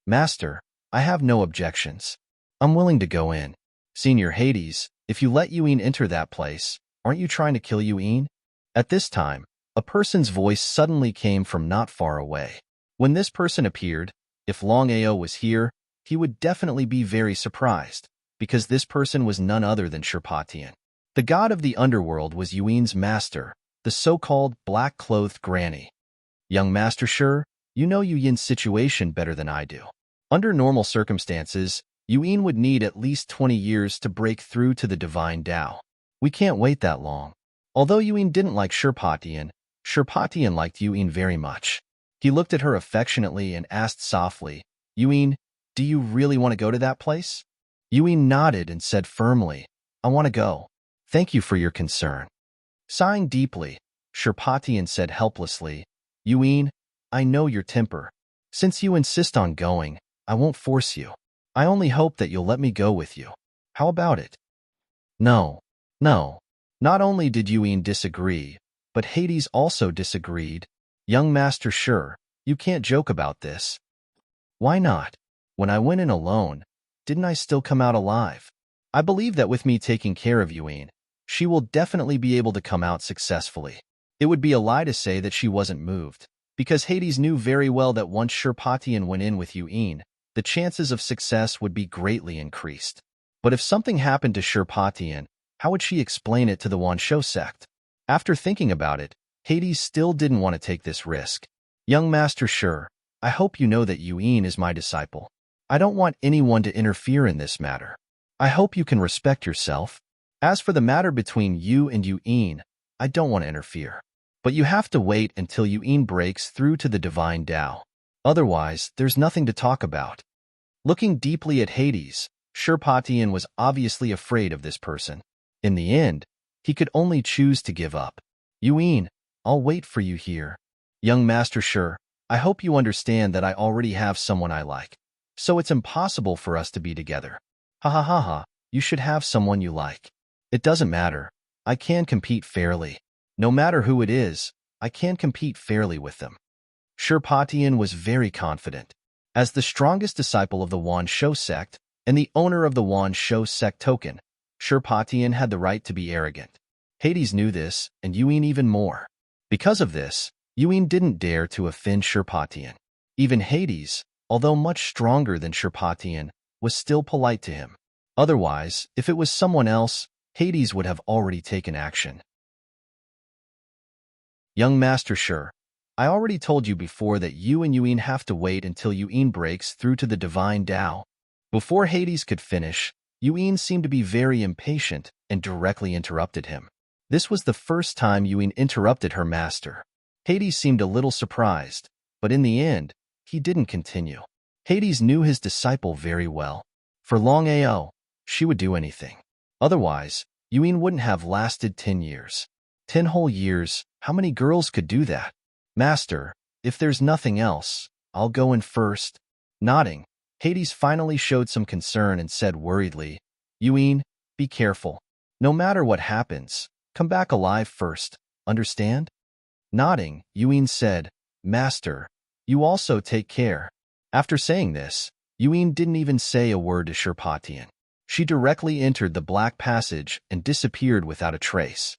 "Master, I have no objections. I'm willing to go in. Senior Hades, if you let Yuan enter that place, aren't you trying to kill Yuan?" At this time, a person's voice suddenly came from not far away. When this person appeared, if Longao was here, he would definitely be very surprised, because this person was none other than Sherpatian. The god of the underworld was Yuan's master, the so-called black-clothed granny. "Young Master Sher, you know Yuan's situation better than I do. Under normal circumstances, Yuan would need at least 20 years to break through to the divine Tao. We can't wait that long." Although Yuan didn't like Sherpatian, Sherpatian liked Yuan very much. He looked at her affectionately and asked softly, "Yuan, do you really want to go to that place?" Yuan nodded and said firmly, "I want to go. Thank you for your concern." Sighing deeply, Sherpatian said helplessly, "Yuan, I know your temper. Since you insist on going, I won't force you. I only hope that you'll let me go with you. How about it?" No. Not only did Yuan disagree, but Hades also disagreed. "Young Master Sher, you can't joke about this." "Why not? When I went in alone, didn't I still come out alive? I believe that with me taking care of Yuan, she will definitely be able to come out successfully." It would be a lie to say that she wasn't moved, because Hades knew very well that once Sherpatian went in with Yuan, the chances of success would be greatly increased. But if something happened to Sherpatian, how would she explain it to the Wansho sect? After thinking about it, Hades still didn't want to take this risk. "Young Master Sher, I hope you know that Yuan is my disciple. I don't want anyone to interfere in this matter. I hope you can respect yourself. As for the matter between you and Yuan, I don't want to interfere. But you have to wait until Yuan breaks through to the divine Tao. Otherwise, there's nothing to talk about." Looking deeply at Hades, Sherpatian was obviously afraid of this person. In the end, he could only choose to give up. "Yuan, I'll wait for you here. Young Master Sher, I hope you understand that I already have someone I like. So it's impossible for us to be together." "Ha ha ha ha, you should have someone you like." "It doesn't matter. I can compete fairly. No matter who it is, I can compete fairly with them." Sherpatian was very confident. As the strongest disciple of the Wansho sect and the owner of the Wansho sect token, Sherpatian had the right to be arrogant. Hades knew this, and Yuan even more. Because of this, Yuin didn't dare to offend Sherpatian. Even Hades, although much stronger than Sherpatian, was still polite to him. Otherwise, if it was someone else, Hades would have already taken action. Young Master Sure, I already told you before that you and Yuin have to wait until Yuin breaks through to the divine Tao. Before Hades could finish, Yuin seemed to be very impatient and directly interrupted him. This was the first time Yuin interrupted her master. Hades seemed a little surprised, but in the end, he didn't continue. Hades knew his disciple very well. For Longao, she would do anything. Otherwise, Yuin wouldn't have lasted 10 years. 10 whole years, how many girls could do that? Master, if there's nothing else, I'll go in first. Nodding, Hades finally showed some concern and said worriedly, Yuin, be careful. No matter what happens, come back alive first, understand? Nodding, Yuin said, Master, you also take care. After saying this, Yuin didn't even say a word to Sherpatian. She directly entered the black passage and disappeared without a trace.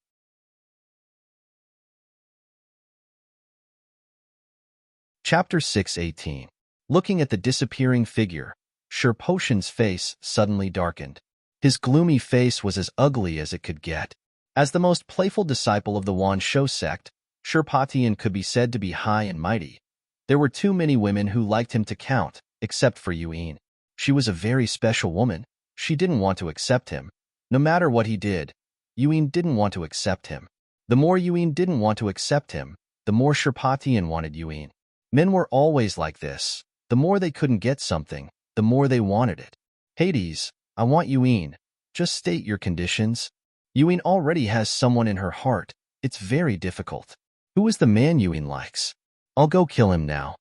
Chapter 6:18. Looking at the disappearing figure, Sherpatian's face suddenly darkened. His gloomy face was as ugly as it could get. As the most playful disciple of the Wansho sect, Sherpatian could be said to be high and mighty. There were too many women who liked him to count, except for Yuin. She was a very special woman. She didn't want to accept him. No matter what he did, Yuin didn't want to accept him. The more Yuin didn't want to accept him, the more Sherpatian wanted Yuin. Men were always like this. The more they couldn't get something, the more they wanted it. Hades, I want Yuin. Just state your conditions. Yuin already has someone in her heart. It's very difficult. Who is the man Yuin likes? I'll go kill him now.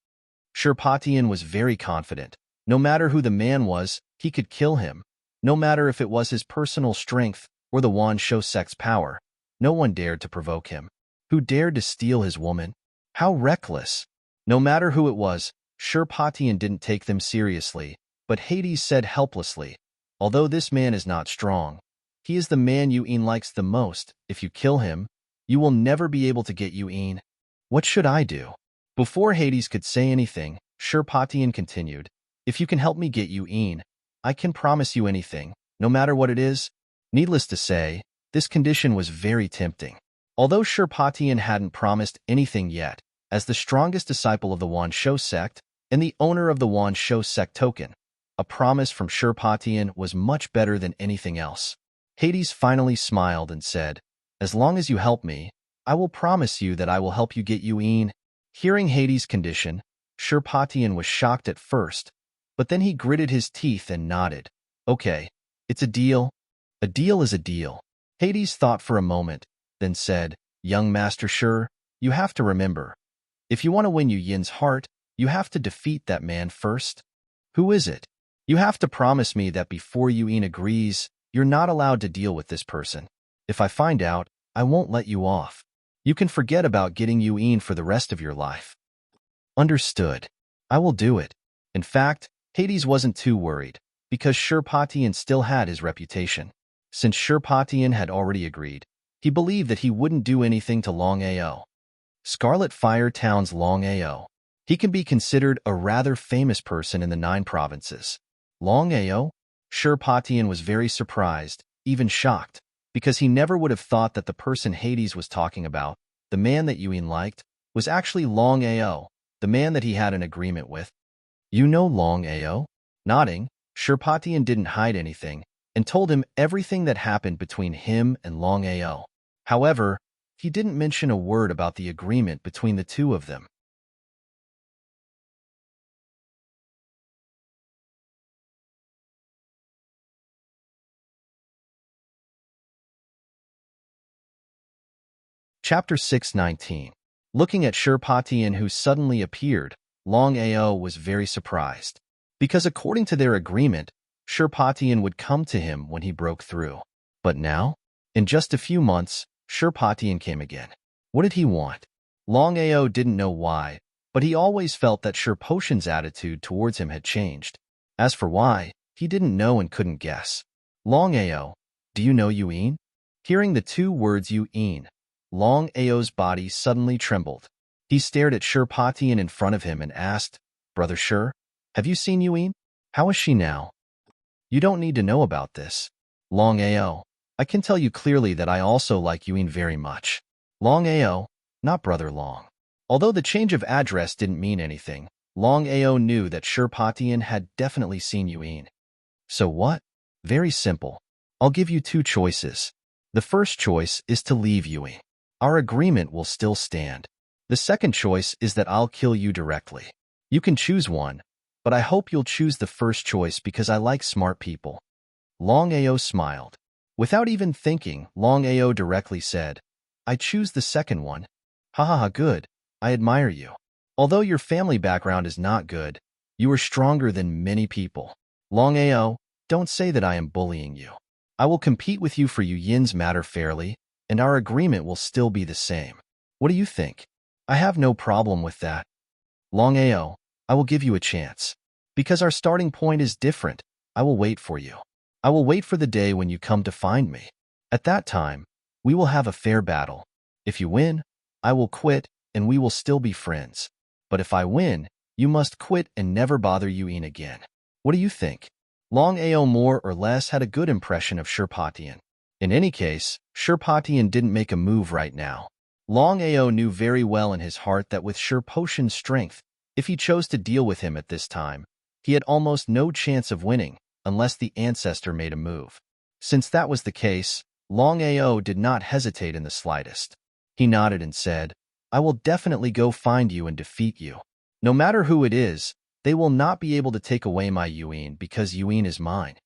Sherpatian was very confident. No matter who the man was, he could kill him. No matter if it was his personal strength or the Wansho sect's power, no one dared to provoke him. Who dared to steal his woman? How reckless! No matter who it was, Sherpatian didn't take them seriously, but Hades said helplessly, although this man is not strong, he is the man Yuin likes the most. If you kill him, you will never be able to get Yuin. What should I do? Before Hades could say anything, Sherpatian continued, if you can help me get Yuin, I can promise you anything, no matter what it is. Needless to say, this condition was very tempting. Although Sherpatian hadn't promised anything yet, as the strongest disciple of the Wansho sect and the owner of the Wansho sect token, a promise from Sherpatian was much better than anything else. Hades finally smiled and said, as long as you help me, I will promise you that I will help you get Yuin. Hearing Hades' condition, Sherpatian was shocked at first, but then he gritted his teeth and nodded. Okay, it's a deal. A deal is a deal. Hades thought for a moment, then said, young Master Sure, you have to remember, if you want to win Yuyin's heart, you have to defeat that man first. Who is it? You have to promise me that before Yuin agrees, you're not allowed to deal with this person. If I find out, I won't let you off. You can forget about getting Yuin for the rest of your life. Understood. I will do it. In fact, Hades wasn't too worried, because Sherpatian still had his reputation. Since Sherpatian had already agreed, he believed that he wouldn't do anything to Longao. Scarlet Fire Town's Longao. He can be considered a rather famous person in the 9 provinces. Longao? Sherpatian was very surprised, even shocked, because he never would have thought that the person Hades was talking about, the man that Yuin liked, was actually Longao, the man that he had an agreement with. You know Longao? Nodding, Sherpatian didn't hide anything, and told him everything that happened between him and Longao. However, he didn't mention a word about the agreement between the two of them. Chapter 6:19. Looking at Sherpatian who suddenly appeared, Longao was very surprised, because according to their agreement, Sherpatian would come to him when he broke through. But now, in just a few months, Sherpatian came again. What did he want? Longao didn't know why, but he always felt that Sherpatian's attitude towards him had changed. As for why, he didn't know and couldn't guess. Longao, do you know Yuin? Hearing the 2 words Yuin, Longao's body suddenly trembled. He stared at Shirpatian in front of him and asked, "Brother Shir, have you seen Yuin? How is she now?" "You don't need to know about this. Longao, I can tell you clearly that I also like Yuin very much. Longao, not Brother Long." Although the change of address didn't mean anything, Longao knew that Shirpatian had definitely seen Yuin. "So what?" "Very simple. I'll give you two choices. The first choice is to leave Yuin. Our agreement will still stand. The second choice is that I'll kill you directly. You can choose one, but I hope you'll choose the first choice because I like smart people." Longao smiled. Without even thinking, Longao directly said, "I choose the second one." "Ha ha ha, good. I admire you. Although your family background is not good, you are stronger than many people. Longao, don't say that I am bullying you. I will compete with you for Yu Yin's matter fairly, and our agreement will still be the same. What do you think?" "I have no problem with that. Longao, I will give you a chance. Because our starting point is different, I will wait for you. I will wait for the day when you come to find me. At that time, we will have a fair battle. If you win, I will quit and we will still be friends. But if I win, you must quit and never bother Yuin again. What do you think?" Longao more or less had a good impression of Shirpatian. In any case, Shirpatian didn't make a move right now. Longao knew very well in his heart that with Shirpotian's strength, if he chose to deal with him at this time, he had almost no chance of winning unless the ancestor made a move. Since that was the case, Longao did not hesitate in the slightest. He nodded and said, "I will definitely go find you and defeat you. No matter who it is, they will not be able to take away my Yuin because Yuin is mine."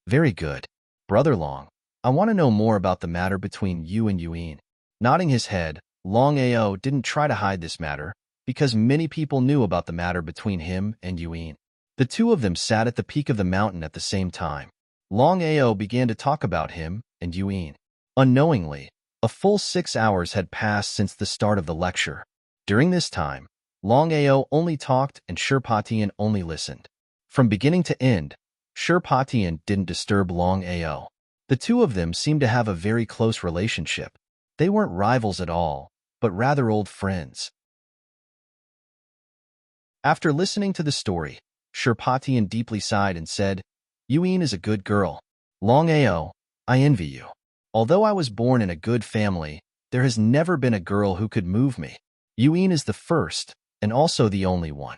"Very good. Brother Long, I want to know more about the matter between you and Yuin." Nodding his head, Longao didn't try to hide this matter because many people knew about the matter between him and Yuin. The two of them sat at the peak of the mountain at the same time. Longao began to talk about him and Yuin. Unknowingly, a full 6 hours had passed since the start of the lecture. During this time, Longao only talked and Shirpatian only listened. From beginning to end, Shirpatian didn't disturb Longao. The two of them seemed to have a very close relationship. They weren't rivals at all, but rather old friends. After listening to the story, Shirpatian deeply sighed and said, "Yuin is a good girl. Longao, I envy you. Although I was born in a good family, there has never been a girl who could move me. Yuin is the first, and also the only one."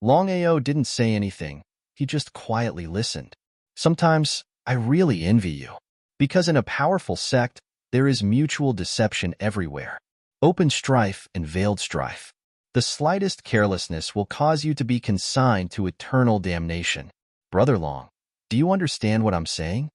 Longao didn't say anything, he just quietly listened. "Sometimes, I really envy you. Because in a powerful sect, there is mutual deception everywhere. Open strife and veiled strife. The slightest carelessness will cause you to be consigned to eternal damnation. Brother Long, do you understand what I'm saying?"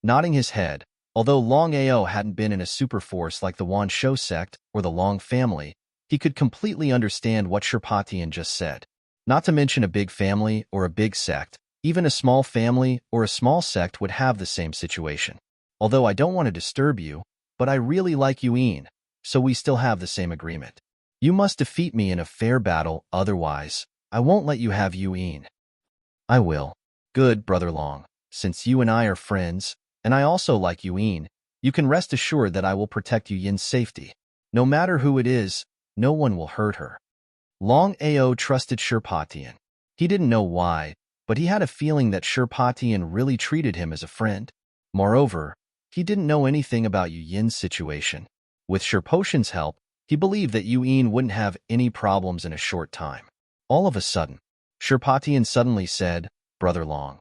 Nodding his head, although Longao hadn't been in a superforce like the Wan Shou sect or the Long family, he could completely understand what Shirpatian just said. Not to mention a big family or a big sect, even a small family or a small sect would have the same situation. "Although I don't want to disturb you, but I really like Yuin, so we still have the same agreement. You must defeat me in a fair battle, otherwise, I won't let you have Yuin." "I will." "Good, Brother Long. Since you and I are friends, and I also like Yuin, you can rest assured that I will protect Yu Yin's safety. No matter who it is, no one will hurt her." Longao trusted Shirpatian. He didn't know why, but he had a feeling that Shirpatian really treated him as a friend. Moreover, he didn't know anything about Yu Yin's situation. With Shirpotian's help, he believed that Yuin wouldn't have any problems in a short time. All of a sudden, Shirpatian suddenly said, "Brother Long,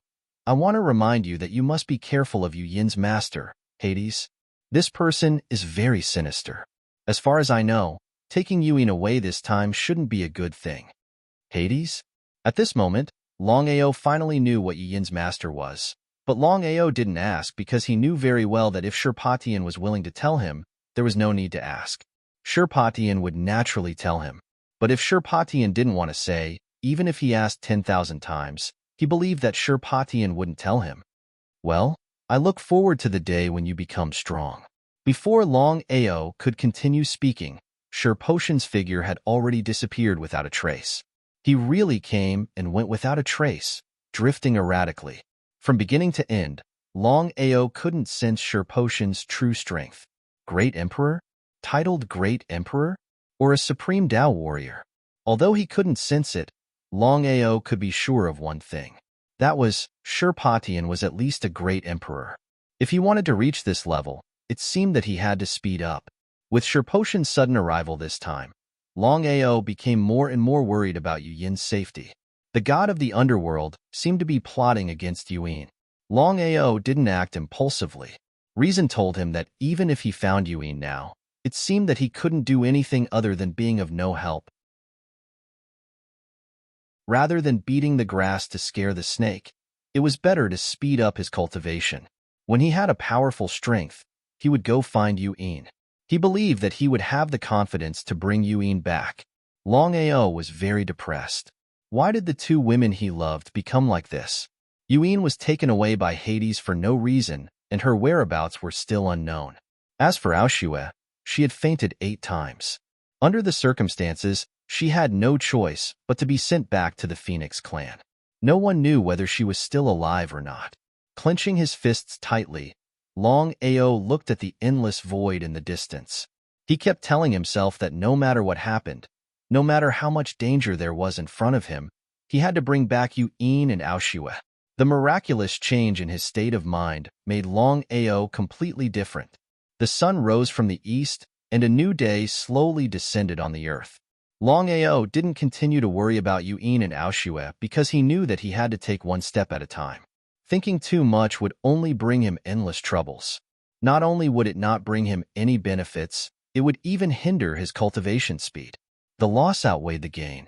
I want to remind you that you must be careful of Yu Yin's master, Hades. This person is very sinister. As far as I know, taking Yuin away this time shouldn't be a good thing." "Hades?" At this moment, Longao finally knew what Yu Yin's master was. But Longao didn't ask because he knew very well that if Shirpatian was willing to tell him, there was no need to ask. Shirpatian would naturally tell him. But if Shirpatian didn't want to say, even if he asked 10,000 times, he believed that Shirpatian wouldn't tell him. "Well, I look forward to the day when you become strong." Before Longao could continue speaking, Shirpotian's figure had already disappeared without a trace. He really came and went without a trace, drifting erratically. From beginning to end, Longao couldn't sense Shirpotian's true strength. Great Emperor? Titled Great Emperor? or a supreme Tao warrior. Although he couldn't sense it, Longao could be sure of one thing. That was, Shurpatian was at least a great emperor. If he wanted to reach this level, it seemed that he had to speed up. With Shurpotian's sudden arrival this time, Longao became more and more worried about Yu Yin's safety. The god of the underworld seemed to be plotting against Yu Yin. Longao didn't act impulsively. Reason told him that even if he found Yu Yin now, it seemed that he couldn't do anything other than being of no help. Rather than beating the grass to scare the snake, it was better to speed up his cultivation. When he had a powerful strength, he would go find Yu Yin. He believed that he would have the confidence to bring Yu Yin back. Longao was very depressed. Why did the two women he loved become like this? Yu Yin was taken away by Hades for no reason, and her whereabouts were still unknown. As for Aoshue, she had fainted 8 times. Under the circumstances, she had no choice but to be sent back to the Phoenix clan. No one knew whether she was still alive or not. Clenching his fists tightly, Longao looked at the endless void in the distance. He kept telling himself that no matter what happened, no matter how much danger there was in front of him, he had to bring back Yu Yin and Aoshue. The miraculous change in his state of mind made Longao completely different. The sun rose from the east, and a new day slowly descended on the earth. Longao didn't continue to worry about Yu Yin and Aoshue because he knew that he had to take one step at a time. Thinking too much would only bring him endless troubles. Not only would it not bring him any benefits, it would even hinder his cultivation speed. The loss outweighed the gain.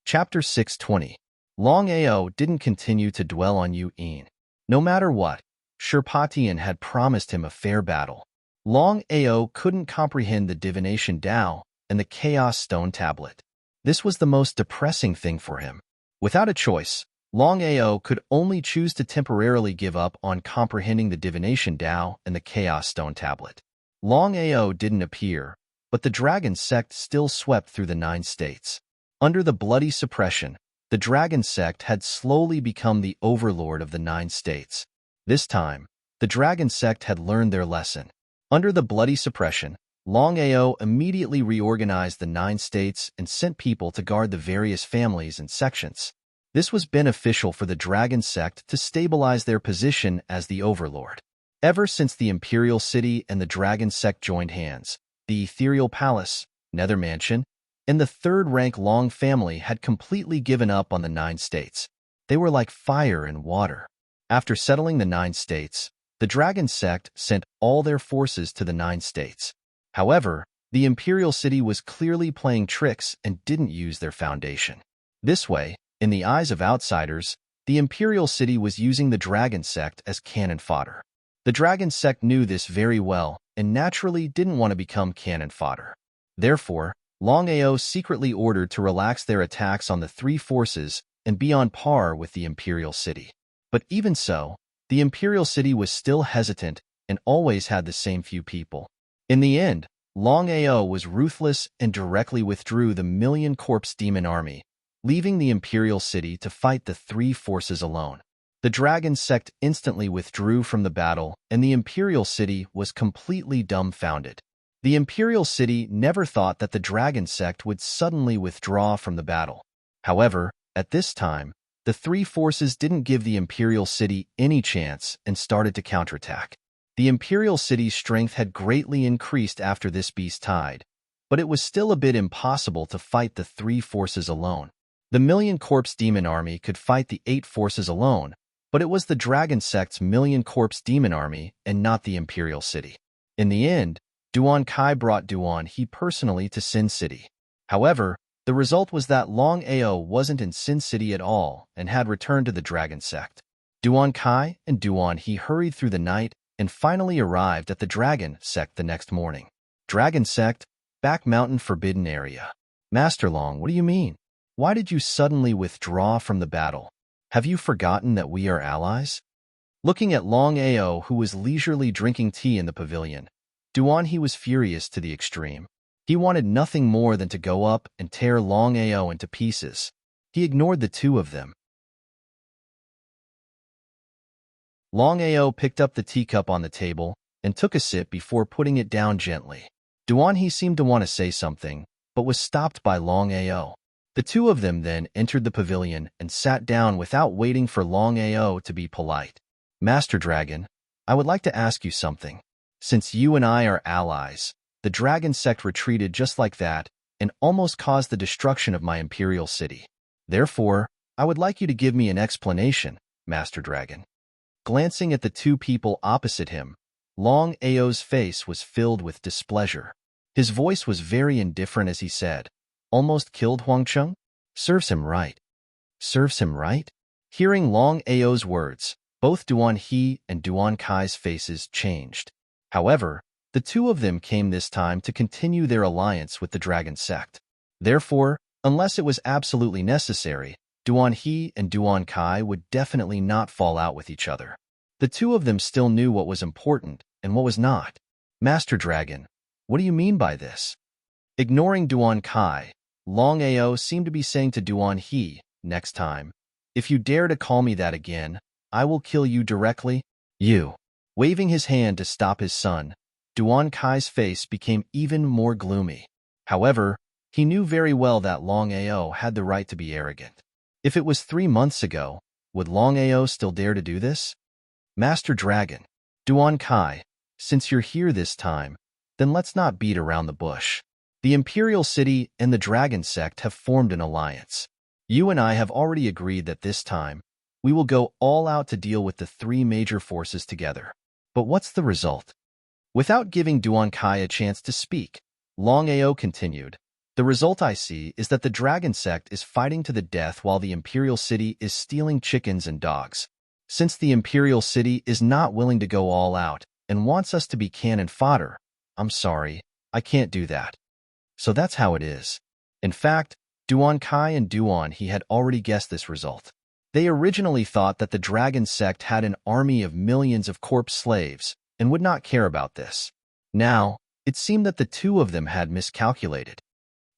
Chapter 620. Longao didn't continue to dwell on Yu Yin. No matter what, Shurpatian had promised him a fair battle. Longao couldn't comprehend the divination Tao and the chaos stone tablet. This was the most depressing thing for him. Without a choice, Longao could only choose to temporarily give up on comprehending the divination Tao and the chaos stone tablet. Longao didn't appear, but the dragon sect still swept through the 9 states. Under the bloody suppression, the dragon sect had slowly become the overlord of the 9 states. This time, the dragon sect had learned their lesson. Under the bloody suppression, Longao immediately reorganized the 9 states and sent people to guard the various families and sections. This was beneficial for the dragon sect to stabilize their position as the overlord. Ever since the Imperial City and the dragon sect joined hands, the Ethereal Palace, Nether Mansion, and the third-rank Long family had completely given up on the 9 states. They were like fire and water. After settling the 9 states, the dragon sect sent all their forces to the 9 states. However, the Imperial City was clearly playing tricks and didn't use their foundation. This way, in the eyes of outsiders, the Imperial City was using the dragon sect as cannon fodder. The dragon sect knew this very well and naturally didn't want to become cannon fodder. Therefore, Longao secretly ordered to relax their attacks on the 3 forces and be on par with the Imperial City. But even so, the Imperial City was still hesitant and always had the same few people. In the end, Longao was ruthless and directly withdrew the million-corpse demon army, leaving the Imperial City to fight the 3 forces alone. The dragon sect instantly withdrew from the battle, and the Imperial City was completely dumbfounded. The Imperial City never thought that the dragon sect would suddenly withdraw from the battle. However, at this time, the 3 forces didn't give the Imperial City any chance and started to counterattack. The Imperial City's strength had greatly increased after this beast tide, but it was still a bit impossible to fight the 3 forces alone. The million-corpse demon army could fight the 8 forces alone, but it was the dragon sect's million-corpse demon army and not the Imperial City. In the end, Duan Kai brought Duan He personally to Sin City. However, the result was that Longao wasn't in Sin City at all and had returned to the dragon sect. Duan Kai and Duan He hurried through the night and finally arrived at the dragon sect the next morning. Dragon sect, Back Mountain Forbidden Area. Master Long, what do you mean? Why did you suddenly withdraw from the battle? Have you forgotten that we are allies? Looking at Longao, who was leisurely drinking tea in the pavilion, Duan He was furious to the extreme. He wanted nothing more than to go up and tear Longao into pieces. He ignored the 2 of them. Longao picked up the teacup on the table and took a sip before putting it down gently. He seemed to want to say something, but was stopped by Longao. The two of them then entered the pavilion and sat down without waiting for Longao to be polite. Master Dragon, I would like to ask you something. Since you and I are allies, the dragon sect retreated just like that and almost caused the destruction of my imperial city. Therefore, I would like you to give me an explanation, Master Dragon. Glancing at the two people opposite him, Longao's face was filled with displeasure. His voice was very indifferent as he said, "Almost killed Huangcheng? Serves him right." Serves him right? Hearing Longao's words, both Duan He and Duan Kai's faces changed. However, the two of them came this time to continue their alliance with the dragon sect. Therefore, unless it was absolutely necessary, Duan He and Duan Kai would definitely not fall out with each other. The two of them still knew what was important and what was not. Master Dragon, what do you mean by this? Ignoring Duan Kai, Longao seemed to be saying to Duan He, next time, if you dare to call me that again, I will kill you directly. You. Waving his hand to stop his son, Duan Kai's face became even more gloomy. However, he knew very well that Longao had the right to be arrogant. If it was 3 months ago, would Longao still dare to do this? Master Dragon, Duan Kai, since you're here this time, then let's not beat around the bush. The Imperial City and the Dragon Sect have formed an alliance. You and I have already agreed that this time, we will go all out to deal with the 3 major forces together. But what's the result? Without giving Duan Kai a chance to speak, Longao continued, the result I see is that the Dragon Sect is fighting to the death while the Imperial City is stealing chickens and dogs. Since the Imperial City is not willing to go all out and wants us to be cannon fodder, I'm sorry, I can't do that. So that's how it is. In fact, Duan Kai and Duan He had already guessed this result. They originally thought that the Dragon Sect had an army of millions of corpse slaves and would not care about this. Now, it seemed that the two of them had miscalculated.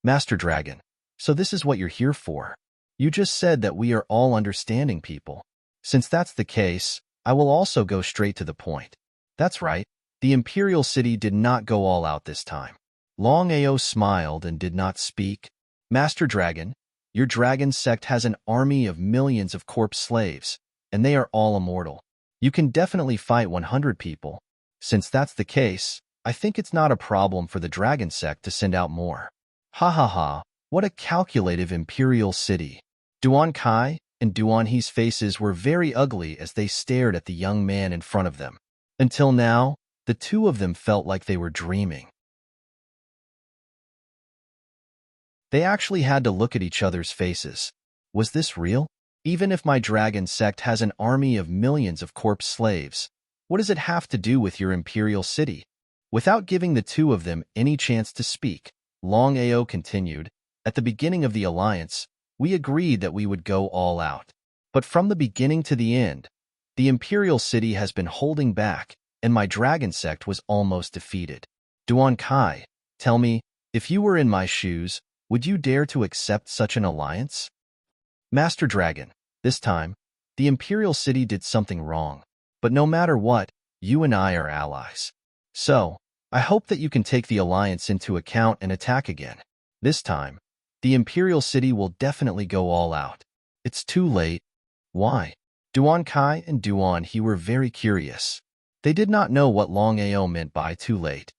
Master Dragon, so this is what you're here for. You just said that we are all understanding people. Since that's the case, I will also go straight to the point. That's right, the Imperial City did not go all out this time. Longao smiled and did not speak. Master Dragon, your dragon sect has an army of millions of corpse slaves, and they are all immortal. You can definitely fight 100 people. Since that's the case, I think it's not a problem for the dragon sect to send out more. Ha ha ha, what a calculative Imperial City. Duan Kai and Duan He's faces were very ugly as they stared at the young man in front of them. Until now, the two of them felt like they were dreaming. They actually had to look at each other's faces. Was this real? Even if my dragon sect has an army of millions of corpse slaves, what does it have to do with your Imperial City? Without giving the two of them any chance to speak, Longao continued, at the beginning of the alliance, we agreed that we would go all out. But from the beginning to the end, the Imperial City has been holding back, and my dragon sect was almost defeated. Duan Kai, tell me, if you were in my shoes, would you dare to accept such an alliance? Master Dragon, this time, the Imperial City did something wrong. But no matter what, you and I are allies. So, I hope that you can take the alliance into account and attack again. This time, the Imperial City will definitely go all out. It's too late. Why? Duan Kai and Duan He were very curious. They did not know what Longao meant by too late.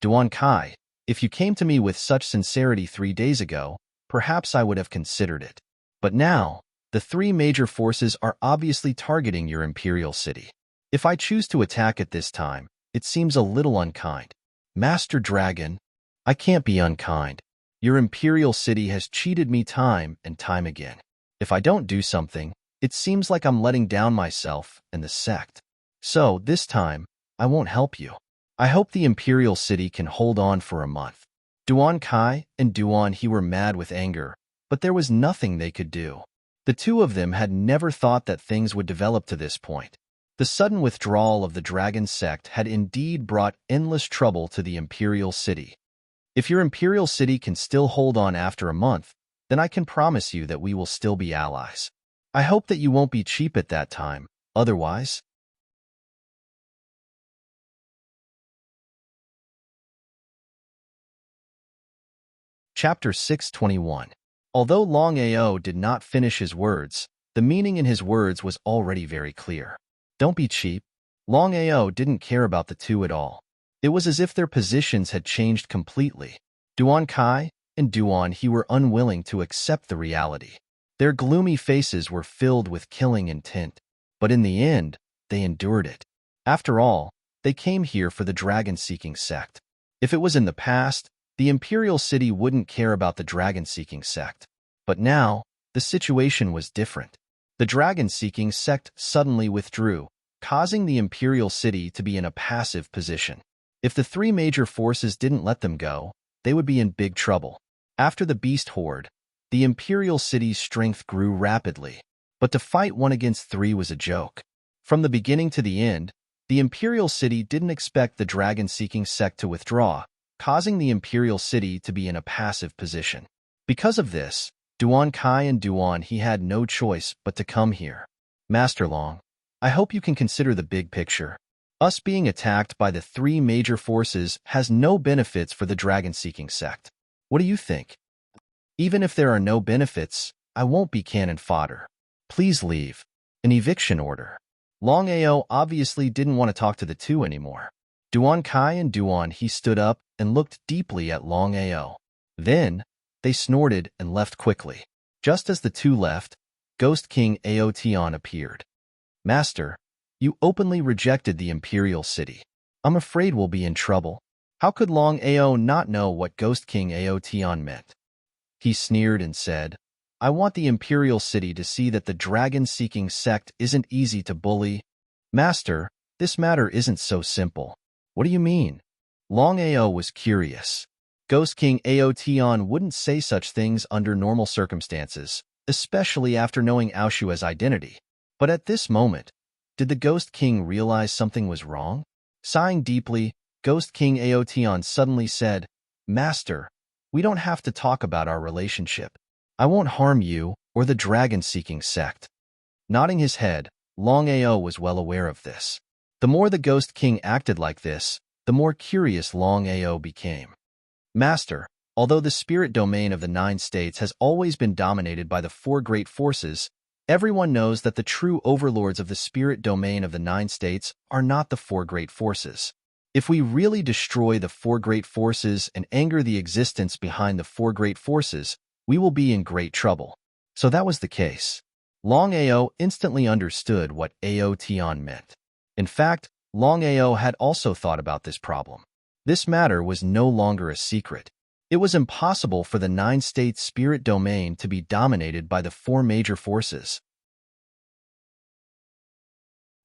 Duan Kai, if you came to me with such sincerity 3 days ago, perhaps I would have considered it. But now, the 3 major forces are obviously targeting your Imperial City. If I choose to attack at this time, it seems a little unkind. Master Dragon, I can't be unkind. Your Imperial City has cheated me time and time again. If I don't do something, it seems like I'm letting down myself and the sect. So, this time, I won't help you. I hope the Imperial City can hold on for a month. Duan Kai and Duan He were mad with anger, but there was nothing they could do. The two of them had never thought that things would develop to this point. The sudden withdrawal of the dragon sect had indeed brought endless trouble to the Imperial City. If your Imperial City can still hold on after a month, then I can promise you that we will still be allies. I hope that you won't be cheap at that time, otherwise, Chapter 621. Although Longao did not finish his words, the meaning in his words was already very clear. Don't be cheap. Longao didn't care about the two at all. It was as if their positions had changed completely. Duan Kai and Duan He were unwilling to accept the reality. Their gloomy faces were filled with killing intent, but in the end, they endured it. After all, they came here for the dragon-seeking sect. If it was in the past, the Imperial City wouldn't care about the dragon-seeking sect. But now, the situation was different. The dragon-seeking sect suddenly withdrew, causing the Imperial City to be in a passive position. If the three major forces didn't let them go, they would be in big trouble. After the beast horde, the Imperial City's strength grew rapidly, but to fight 1 against 3 was a joke. From the beginning to the end, the Imperial City didn't expect the dragon-seeking sect to withdraw, causing the Imperial City to be in a passive position. Because of this, Duan Kai and Duan He had no choice but to come here. Master Long, I hope you can consider the big picture. Us being attacked by the three major forces has no benefits for the dragon-seeking sect. What do you think? Even if there are no benefits, I won't be cannon fodder. Please leave. An eviction order. Longao obviously didn't want to talk to the two anymore. Duan Kai and Duan He stood up and looked deeply at Longao. Then, they snorted and left quickly. Just as the two left, Ghost King Aotian appeared. Master, you openly rejected the Imperial City. I'm afraid we'll be in trouble. How could Longao not know what Ghost King Aotian meant? He sneered and said, I want the Imperial City to see that the dragon-seeking sect isn't easy to bully. Master, this matter isn't so simple. What do you mean? Longao was curious. Ghost King Aotian wouldn't say such things under normal circumstances, especially after knowing Aoshua's identity. But at this moment, did the Ghost King realize something was wrong? Sighing deeply, Ghost King Aotian suddenly said, Master, we don't have to talk about our relationship. I won't harm you or the dragon-seeking sect. Nodding his head, Longao was well aware of this. The more the Ghost King acted like this, the more curious Longao became. Master, although the spirit domain of the 9 states has always been dominated by the 4 great forces, everyone knows that the true overlords of the spirit domain of the 9 states are not the 4 great forces. If we really destroy the 4 great forces and anger the existence behind the 4 great forces, we will be in great trouble. So that was the case. Longao instantly understood what Aotian meant. In fact, Longao had also thought about this problem. This matter was no longer a secret. It was impossible for the 9-state spirit domain to be dominated by the 4 major forces.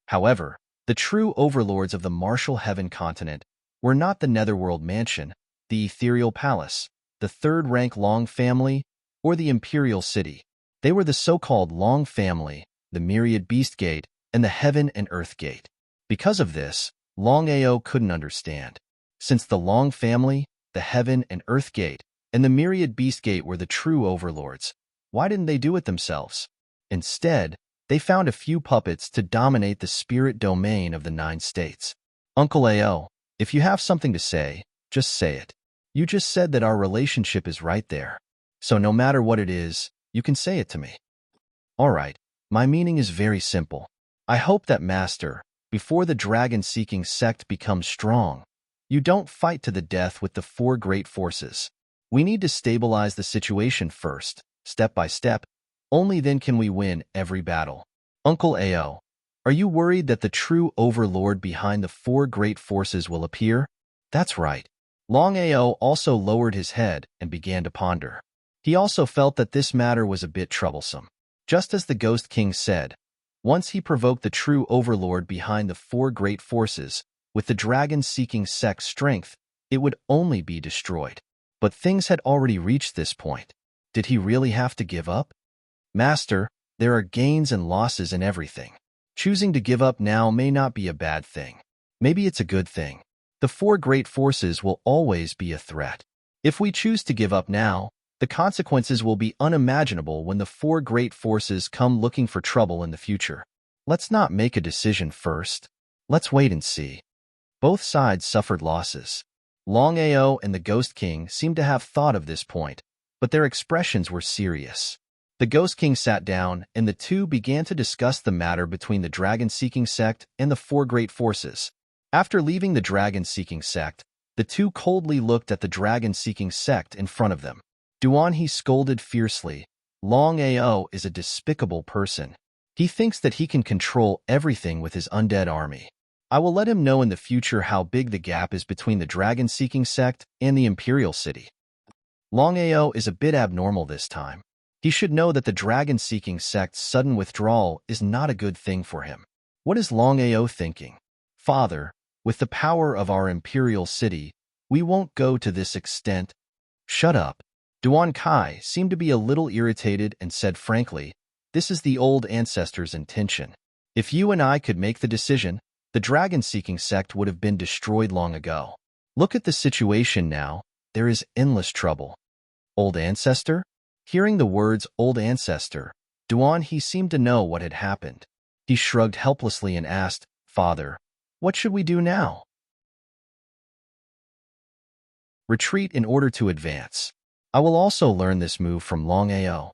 However, the true overlords of the martial heaven continent were not the Netherworld Mansion, the Ethereal Palace, the third-rank Long family, or the Imperial City. They were the so-called Long family, the Myriad Beast Gate, and the Heaven and Earth Gate. Because of this, Longao couldn't understand. Since the Long family, the Heaven and Earth Gate, and the Myriad Beast Gate were the true overlords, why didn't they do it themselves? Instead, they found a few puppets to dominate the spirit domain of the 9 states. Uncle Ao, if you have something to say, just say it. You just said that our relationship is right there. So no matter what it is, you can say it to me. All right, my meaning is very simple. I hope that, Master, before the dragon-seeking sect becomes strong, you don't fight to the death with the 4 great forces. We need to stabilize the situation first, step by step. Only then can we win every battle. Uncle Ao, are you worried that the true overlord behind the 4 great forces will appear? That's right. Longao also lowered his head and began to ponder. He also felt that this matter was a bit troublesome. Just as the Ghost King said, once he provoked the true overlord behind the 4 great forces, with the dragon-seeking sect's strength, it would only be destroyed. But things had already reached this point. Did he really have to give up? Master, there are gains and losses in everything. Choosing to give up now may not be a bad thing. Maybe it's a good thing. The 4 great forces will always be a threat. If we choose to give up now, the consequences will be unimaginable when the 4 great forces come looking for trouble in the future. Let's not make a decision first. Let's wait and see. Both sides suffered losses. Longao and the Ghost King seemed to have thought of this point, but their expressions were serious. The Ghost King sat down, and the two began to discuss the matter between the dragon-seeking sect and the four great forces. After leaving the dragon-seeking sect, the two coldly looked at the dragon-seeking sect in front of them. Duan scolded fiercely. Longao is a despicable person. He thinks that he can control everything with his undead army. I will let him know in the future how big the gap is between the dragon-seeking sect and the Imperial City. Longao is a bit abnormal this time. He should know that the dragon-seeking sect's sudden withdrawal is not a good thing for him. What is Longao thinking? Father, with the power of our Imperial City, we won't go to this extent. Shut up. Duan Kai seemed to be a little irritated and said frankly, this is the old ancestors' intention. If you and I could make the decision, the dragon-seeking sect would have been destroyed long ago. Look at the situation now. There is endless trouble. Old ancestor? Hearing the words old ancestor, Duan seemed to know what had happened. He shrugged helplessly and asked, Father, what should we do now? Retreat in order to advance. I will also learn this move from Longao.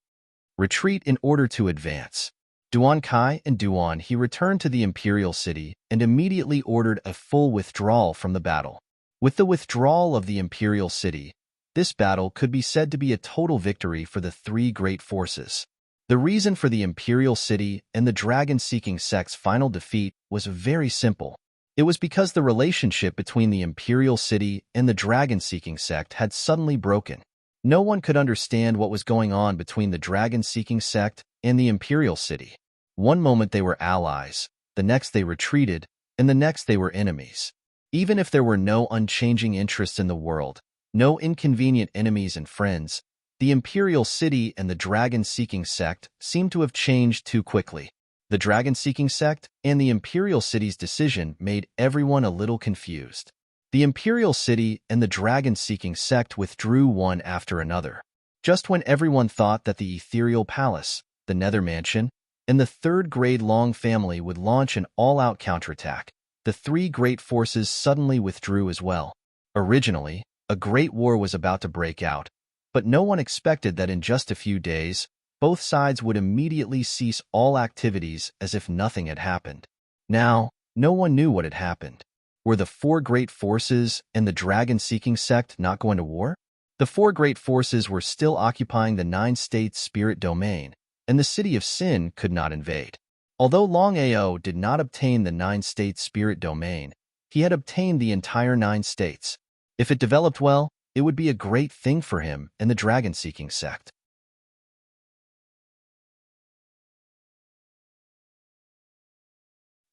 Retreat in order to advance. Duan Kai and Duan returned to the Imperial City and immediately ordered a full withdrawal from the battle. With the withdrawal of the Imperial City, this battle could be said to be a total victory for the three great forces. The reason for the Imperial City and the dragon-seeking sect's final defeat was very simple. It was because the relationship between the Imperial City and the dragon-seeking sect had suddenly broken. No one could understand what was going on between the dragon-seeking sect and the Imperial City. One moment they were allies, the next they retreated, and the next they were enemies. Even if there were no unchanging interests in the world, no inconvenient enemies and friends, the Imperial City and the dragon-seeking sect seemed to have changed too quickly. The dragon-seeking sect and the Imperial City's decision made everyone a little confused. The Imperial City and the dragon-seeking sect withdrew one after another. Just when everyone thought that the Ethereal Palace, the Nether Mansion, and the third-grade Long family would launch an all-out counterattack, the three great forces suddenly withdrew as well. Originally, a great war was about to break out, but no one expected that in just a few days, both sides would immediately cease all activities as if nothing had happened. Now, no one knew what had happened. Were the four great forces and the dragon-seeking sect not going to war? The four great forces were still occupying the nine-state spirit domain, and the city of Sin could not invade. Although Longao did not obtain the nine-state spirit domain, he had obtained the entire 9 states. If it developed well, it would be a great thing for him and the dragon-seeking sect.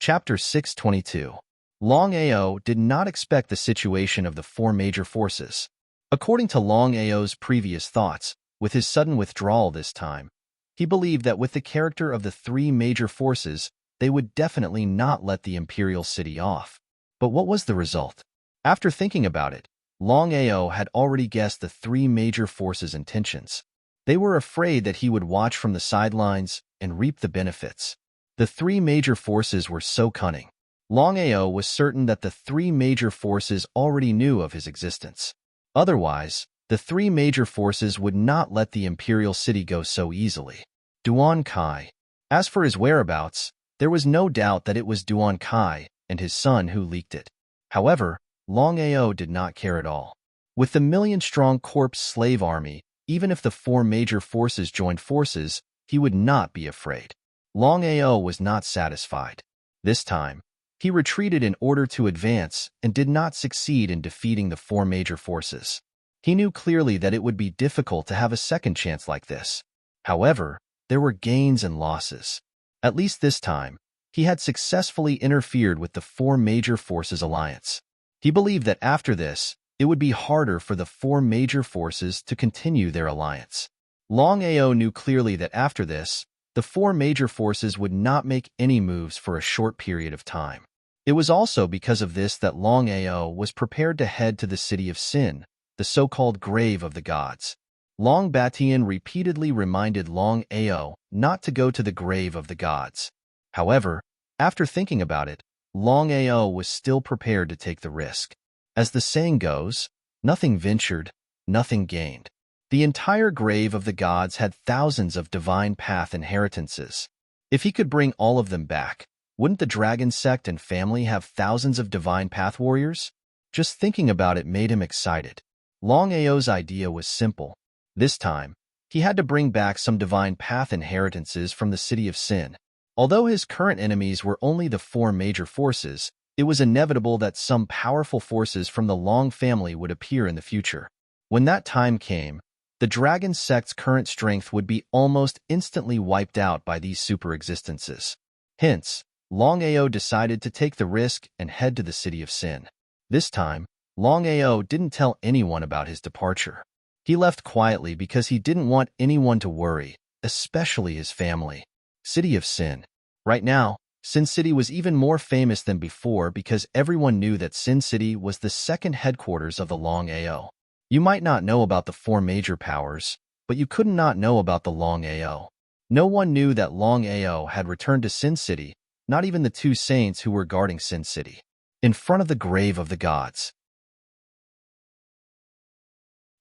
Chapter 622. Longao did not expect the situation of the four major forces. According to Longao's previous thoughts, with his sudden withdrawal this time, he believed that with the character of the three major forces, they would definitely not let the Imperial City off. But what was the result? After thinking about it, Longao had already guessed the three major forces' intentions. They were afraid that he would watch from the sidelines and reap the benefits. The three major forces were so cunning. Longao was certain that the three major forces already knew of his existence. Otherwise, the three major forces would not let the Imperial City go so easily. Duan Kai. As for his whereabouts, there was no doubt that it was Duan Kai and his son who leaked it. However, Longao did not care at all. With the million-strong corpse slave army, even if the four major forces joined forces, he would not be afraid. Longao was not satisfied. This time, he retreated in order to advance and did not succeed in defeating the four major forces. He knew clearly that it would be difficult to have a second chance like this. However, there were gains and losses. At least this time, he had successfully interfered with the four major forces alliance. He believed that after this, it would be harder for the four major forces to continue their alliance. Longao knew clearly that after this, the four major forces would not make any moves for a short period of time. It was also because of this that Longao was prepared to head to the city of Sin, the so-called grave of the gods. Long Batian repeatedly reminded Longao not to go to the grave of the gods. However, after thinking about it, Longao was still prepared to take the risk. As the saying goes, nothing ventured, nothing gained. The entire grave of the gods had thousands of divine path inheritances. If he could bring all of them back, wouldn't the dragon sect and family have thousands of divine path warriors? Just thinking about it made him excited. Longao's idea was simple. This time, he had to bring back some divine path inheritances from the city of Sin. Although his current enemies were only the 4 major forces, it was inevitable that some powerful forces from the Long family would appear in the future. When that time came, the dragon sect's current strength would be almost instantly wiped out by these super-existences. Hence, Longao decided to take the risk and head to the city of Sin. This time, Longao didn't tell anyone about his departure. He left quietly because he didn't want anyone to worry, especially his family. City of Sin. Right now, Sin City was even more famous than before because everyone knew that Sin City was the second headquarters of the Longao. You might not know about the 4 major powers, but you couldn't not know about the Longao. No one knew that Longao had returned to Sin City, not even the 2 saints who were guarding Sin City. In front of the grave of the gods,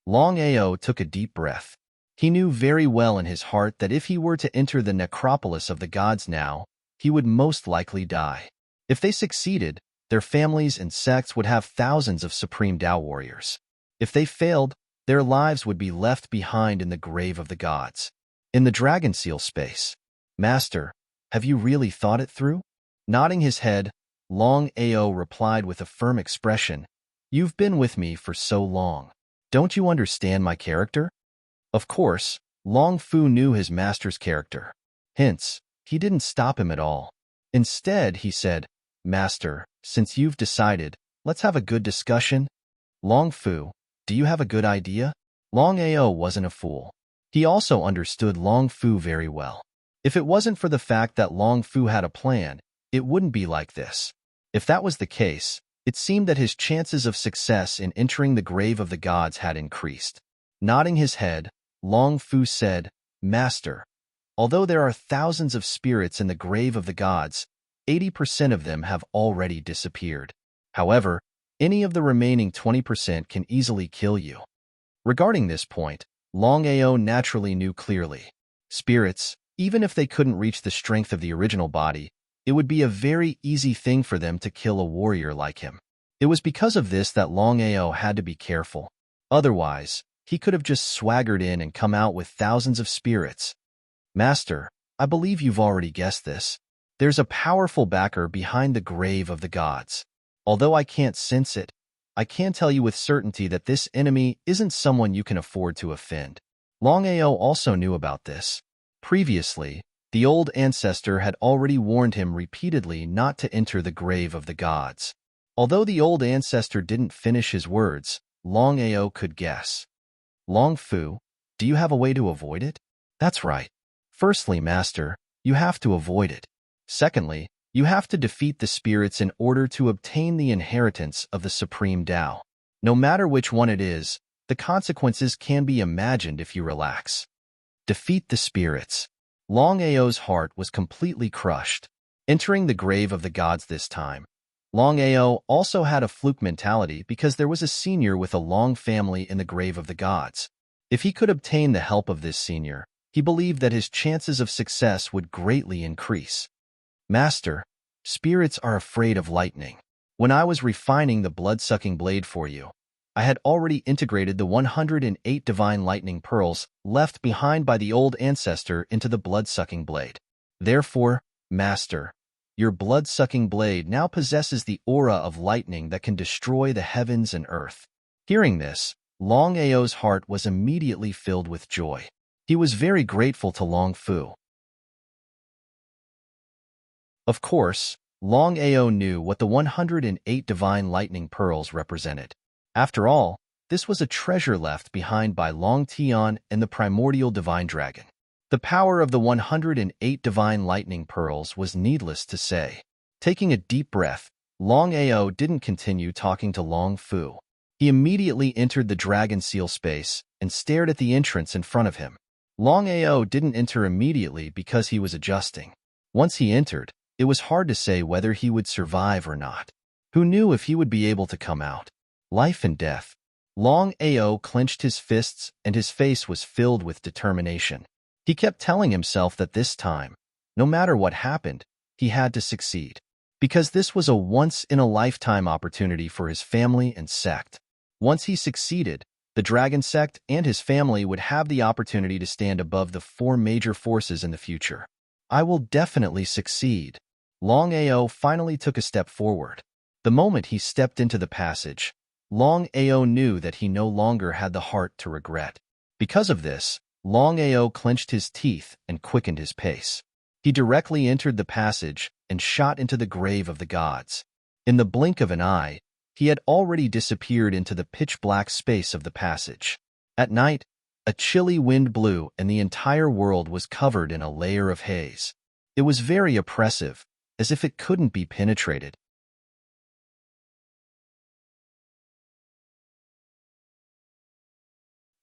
Longao took a deep breath. He knew very well in his heart that if he were to enter the necropolis of the gods now, he would most likely die. If they succeeded, their families and sects would have thousands of supreme Tao warriors. If they failed, their lives would be left behind in the grave of the gods. In the dragon seal space, Master, have you really thought it through? Nodding his head, Longao replied with a firm expression, "You've been with me for so long. Don't you understand my character?" Of course, Long Fu knew his master's character. Hence, he didn't stop him at all. Instead, he said, "Master, since you've decided, let's have a good discussion." Long Fu, do you have a good idea? Longao wasn't a fool. He also understood Long Fu very well. If it wasn't for the fact that Long Fu had a plan, it wouldn't be like this. If that was the case, it seemed that his chances of success in entering the grave of the gods had increased. Nodding his head, Long Fu said, "Master, although there are thousands of spirits in the grave of the gods, 80% of them have already disappeared. However, any of the remaining 20% can easily kill you." Regarding this point, Longao naturally knew clearly. Spirits, even if they couldn't reach the strength of the original body, it would be a very easy thing for them to kill a warrior like him. It was because of this that Longao had to be careful. Otherwise, he could have just swaggered in and come out with thousands of spirits. "Master, I believe you've already guessed this. There's a powerful backer behind the grave of the gods. Although I can't sense it, I can tell you with certainty that this enemy isn't someone you can afford to offend." Longao also knew about this. Previously, the old ancestor had already warned him repeatedly not to enter the grave of the gods. Although the old ancestor didn't finish his words, Longao could guess. "Long Fu, do you have a way to avoid it?" "That's right. Firstly, Master, you have to avoid it. Secondly, you have to defeat the spirits in order to obtain the inheritance of the Supreme Tao. No matter which one it is, the consequences can be imagined if you relax." Defeat the spirits. Longao's heart was completely crushed. Entering the grave of the gods this time, Longao also had a fluke mentality because there was a senior with a Long family in the grave of the gods. If he could obtain the help of this senior, he believed that his chances of success would greatly increase. "Master, spirits are afraid of lightning. When I was refining the blood-sucking blade for you, I had already integrated the 108 divine lightning pearls left behind by the old ancestor into the blood-sucking blade. Therefore, Master, your blood-sucking blade now possesses the aura of lightning that can destroy the heavens and earth." Hearing this, Longao's heart was immediately filled with joy. He was very grateful to Long Fu. Of course, Longao knew what the 108 divine lightning pearls represented. After all, this was a treasure left behind by Long Tian and the primordial divine dragon. The power of the 108 divine lightning pearls was needless to say. Taking a deep breath, Longao didn't continue talking to Long Fu. He immediately entered the dragon seal space and stared at the entrance in front of him. Longao didn't enter immediately because he was adjusting. Once he entered, it was hard to say whether he would survive or not. Who knew if he would be able to come out? life and death. Longao clenched his fists and his face was filled with determination. He kept telling himself that this time, no matter what happened, he had to succeed. Because this was a once-in-a-lifetime opportunity for his family and sect. Once he succeeded, the dragon sect and his family would have the opportunity to stand above the four major forces in the future. I will definitely succeed. Longao finally took a step forward. The moment he stepped into the passage, Longao knew that he no longer had the heart to regret. Because of this, Longao clenched his teeth and quickened his pace. He directly entered the passage and shot into the grave of the gods. In the blink of an eye, he had already disappeared into the pitch-black space of the passage. At night, a chilly wind blew and the entire world was covered in a layer of haze. It was very oppressive, as if it couldn't be penetrated.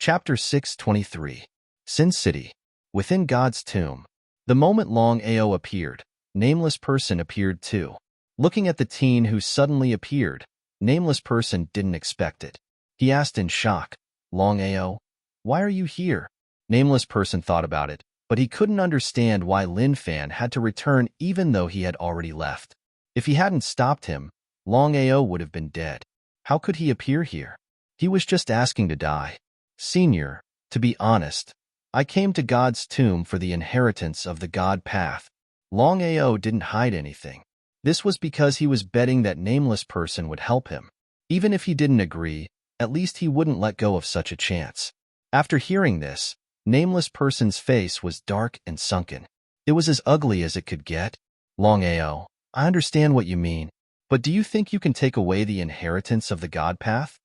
Chapter 623. Sin City. Within God's tomb. The moment Longao appeared, Nameless Person appeared too. Looking at the teen who suddenly appeared, Nameless Person didn't expect it. He asked in shock, Longao, why are you here? Nameless Person thought about it, but he couldn't understand why Lin Fan had to return even though he had already left. If he hadn't stopped him, Longao would have been dead. How could he appear here? He was just asking to die. Senior, to be honest, I came to God's tomb for the inheritance of the God path. Longao didn't hide anything. This was because he was betting that Nameless Person would help him. Even if he didn't agree, at least he wouldn't let go of such a chance. After hearing this, Nameless Person's face was dark and sunken. It was as ugly as it could get. Longao, I understand what you mean, but do you think you can take away the inheritance of the God path?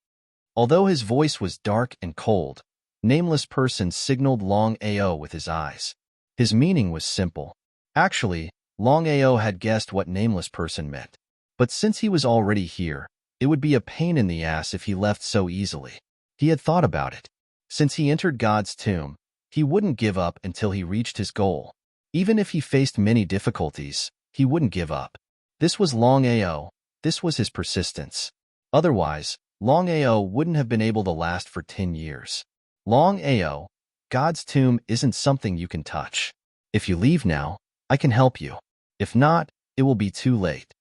Although his voice was dark and cold, Nameless Person signaled Longao with his eyes. His meaning was simple. Actually, Longao had guessed what Nameless Person meant. But since he was already here, it would be a pain in the ass if he left so easily. He had thought about it. Since he entered God's tomb, he wouldn't give up until he reached his goal. Even if he faced many difficulties, he wouldn't give up. This was Longao. This was his persistence. Otherwise, Longao wouldn't have been able to last for 10 years. Longao, God's tomb isn't something you can touch. If you leave now, I can help you. If not, it will be too late.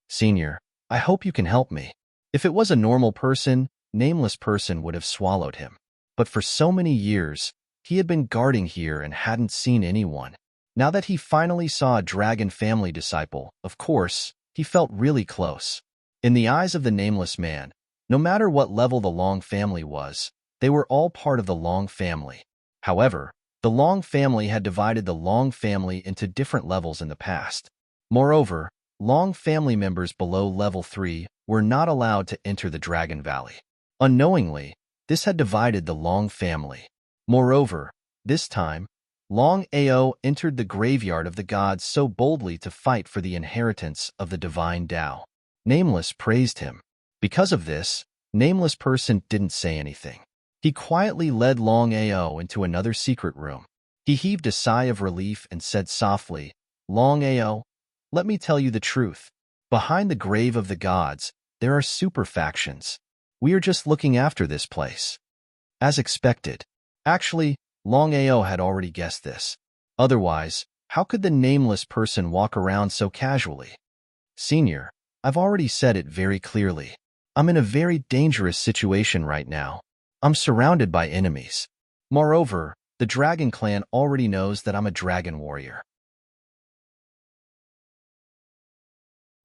Senior, I hope you can help me. If it was a normal person, Nameless Person would have swallowed him. But for so many years, he had been guarding here and hadn't seen anyone. Now that he finally saw a dragon family disciple, of course, he felt really close. In the eyes of the Nameless Man, no matter what level the Long family was, they were all part of the Long family. However, the Long family had divided the Long family into different levels in the past. Moreover, Long family members below level 3 were not allowed to enter the Dragon Valley. Unknowingly, this had divided the Long family. Moreover, this time, Longao entered the graveyard of the gods so boldly to fight for the inheritance of the divine Tao. Nameless praised him. Because of this, Nameless Person didn't say anything. He quietly led Longao into another secret room. He heaved a sigh of relief and said softly, Longao, let me tell you the truth. Behind the grave of the gods, there are super factions. We are just looking after this place. As expected. Actually, Longao had already guessed this. Otherwise, how could the Nameless Person walk around so casually? Senior, I've already said it very clearly. I'm in a very dangerous situation right now. I'm surrounded by enemies. Moreover, the Dragon Clan already knows that I'm a dragon warrior.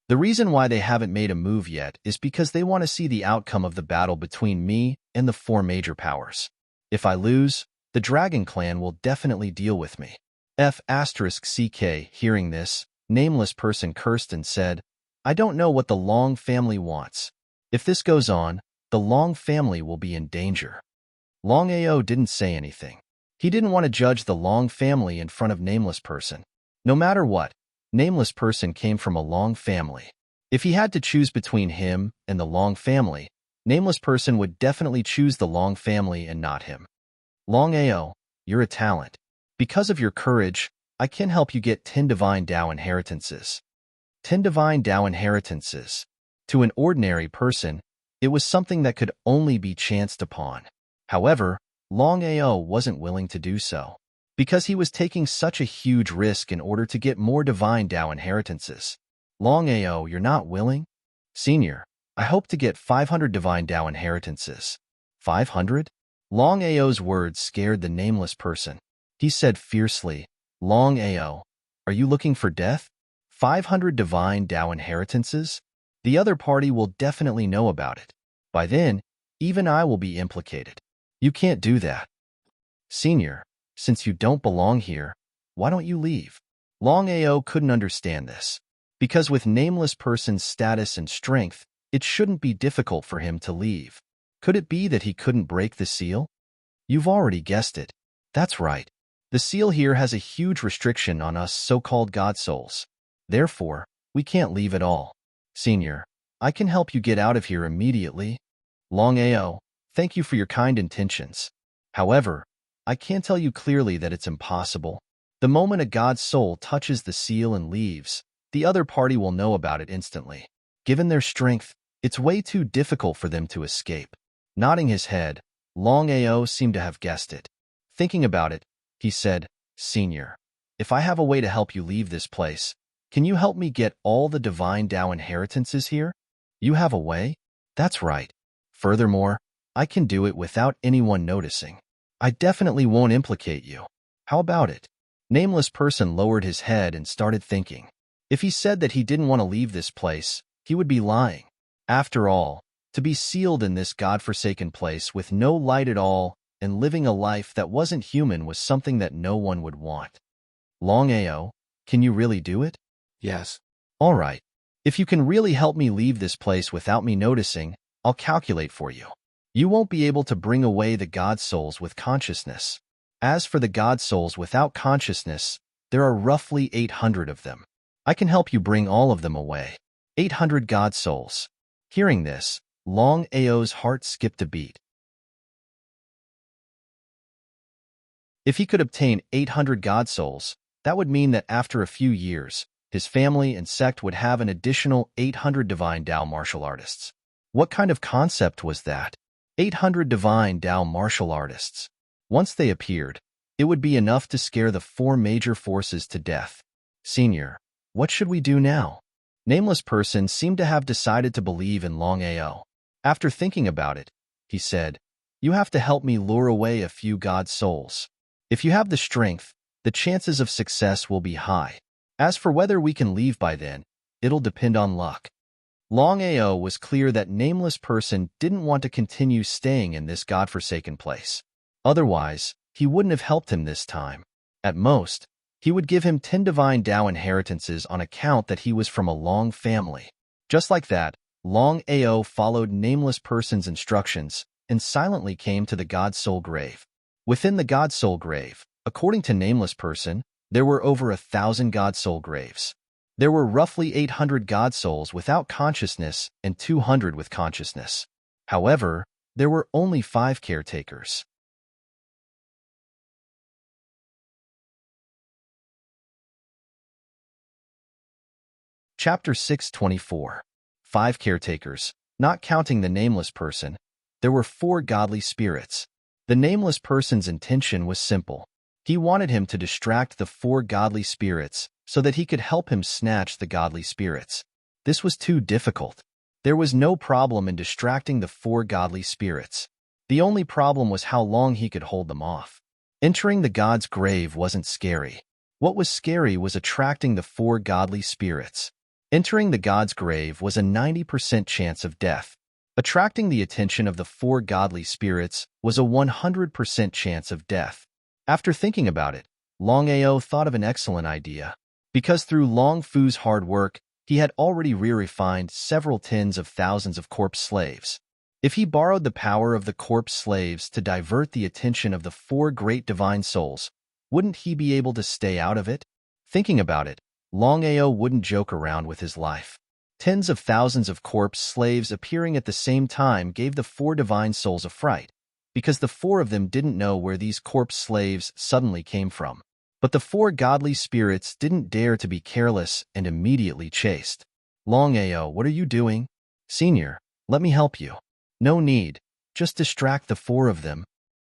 The reason why they haven't made a move yet is because they want to see the outcome of the battle between me and the four major powers. If I lose, the Dragon Clan will definitely deal with me. F***CK, hearing this, Nameless Person cursed and said, I don't know what the Long family wants. If this goes on, the Long family will be in danger. Longao didn't say anything. He didn't want to judge the Long family in front of Nameless Person. No matter what, Nameless Person came from a Long family. If he had to choose between him and the Long family, Nameless Person would definitely choose the Long family and not him. Longao, you're a talent. Because of your courage, I can help you get 10 Divine Tao inheritances. 10 Divine Tao inheritances. To an ordinary person, It was something that could only be chanced upon. However, Longao wasn't willing to do so, because he was taking such a huge risk in order to get more divine Dao inheritances. Longao, you're not willing? Senior, I hope to get 500 divine Dao inheritances. 500? Longao's words scared the nameless person. He said fiercely, Longao, are you looking for death? 500 divine Dao inheritances? The other party will definitely know about it. By then, even I will be implicated. You can't do that. Senior, since you don't belong here, why don't you leave? Longao couldn't understand this, because with nameless person's status and strength, it shouldn't be difficult for him to leave. Could it be that he couldn't break the seal? You've already guessed it. That's right. The seal here has a huge restriction on us so-called God souls. Therefore, we can't leave at all. Senior, I can help you get out of here immediately. Longao, thank you for your kind intentions. However, I can tell you clearly that it's impossible. The moment a God soul touches the seal and leaves, the other party will know about it instantly. Given their strength, it's way too difficult for them to escape. Nodding his head, Longao seemed to have guessed it. Thinking about it, he said, Senior, if I have a way to help you leave this place, can you help me get all the divine Dao inheritances here? You have a way? That's right. Furthermore, I can do it without anyone noticing. I definitely won't implicate you. How about it? Nameless person lowered his head and started thinking. If he said that he didn't want to leave this place, he would be lying. After all, to be sealed in this godforsaken place with no light at all and living a life that wasn't human was something that no one would want. Longao, can you really do it? Yes. All right. If you can really help me leave this place without me noticing, I'll calculate for you. You won't be able to bring away the God souls with consciousness. As for the God souls without consciousness, there are roughly 800 of them. I can help you bring all of them away. 800 God souls. Hearing this, Longao's heart skipped a beat. If he could obtain 800 God souls, that would mean that after a few years, his family and sect would have an additional 800 divine Dao martial artists. What kind of concept was that? 800 divine Dao martial artists. Once they appeared, it would be enough to scare the 4 major forces to death. Senior, what should we do now? Nameless person seemed to have decided to believe in Longao. After thinking about it, he said, You have to help me lure away a few God souls. If you have the strength, the chances of success will be high. As for whether we can leave by then, it'll depend on luck. Longao was clear that nameless person didn't want to continue staying in this godforsaken place. Otherwise, he wouldn't have helped him this time. At most, he would give him 10 divine Dao inheritances on account that he was from a Long family. Just like that, Longao followed nameless person's instructions and silently came to the God soul grave. Within the God soul grave, according to nameless person, there were over 1,000 God soul graves. There were roughly 800 God souls without consciousness and 200 with consciousness. However, there were only 5 caretakers. Chapter 624. 5 caretakers. Not counting the nameless person, there were 4 godly spirits. The nameless person's intention was simple. He wanted him to distract the 4 godly spirits so that he could help him snatch the godly spirits. This was too difficult. There was no problem in distracting the 4 godly spirits. The only problem was how long he could hold them off. Entering the god's grave wasn't scary. What was scary was attracting the 4 godly spirits. Entering the god's grave was a 90% chance of death. Attracting the attention of the 4 godly spirits was a 100% chance of death. After thinking about it, Longao thought of an excellent idea. Because through Long Fu's hard work, he had already re-refined several tens of thousands of corpse slaves. If he borrowed the power of the corpse slaves to divert the attention of the 4 great divine souls, wouldn't he be able to stay out of it? Thinking about it, Longao wouldn't joke around with his life. Tens of thousands of corpse slaves appearing at the same time gave the 4 divine souls a fright, because the 4 of them didn't know where these corpse slaves suddenly came from. But the 4 godly spirits didn't dare to be careless and immediately chased. Longao, what are you doing? Senior, let me help you. No need. Just distract the four of them.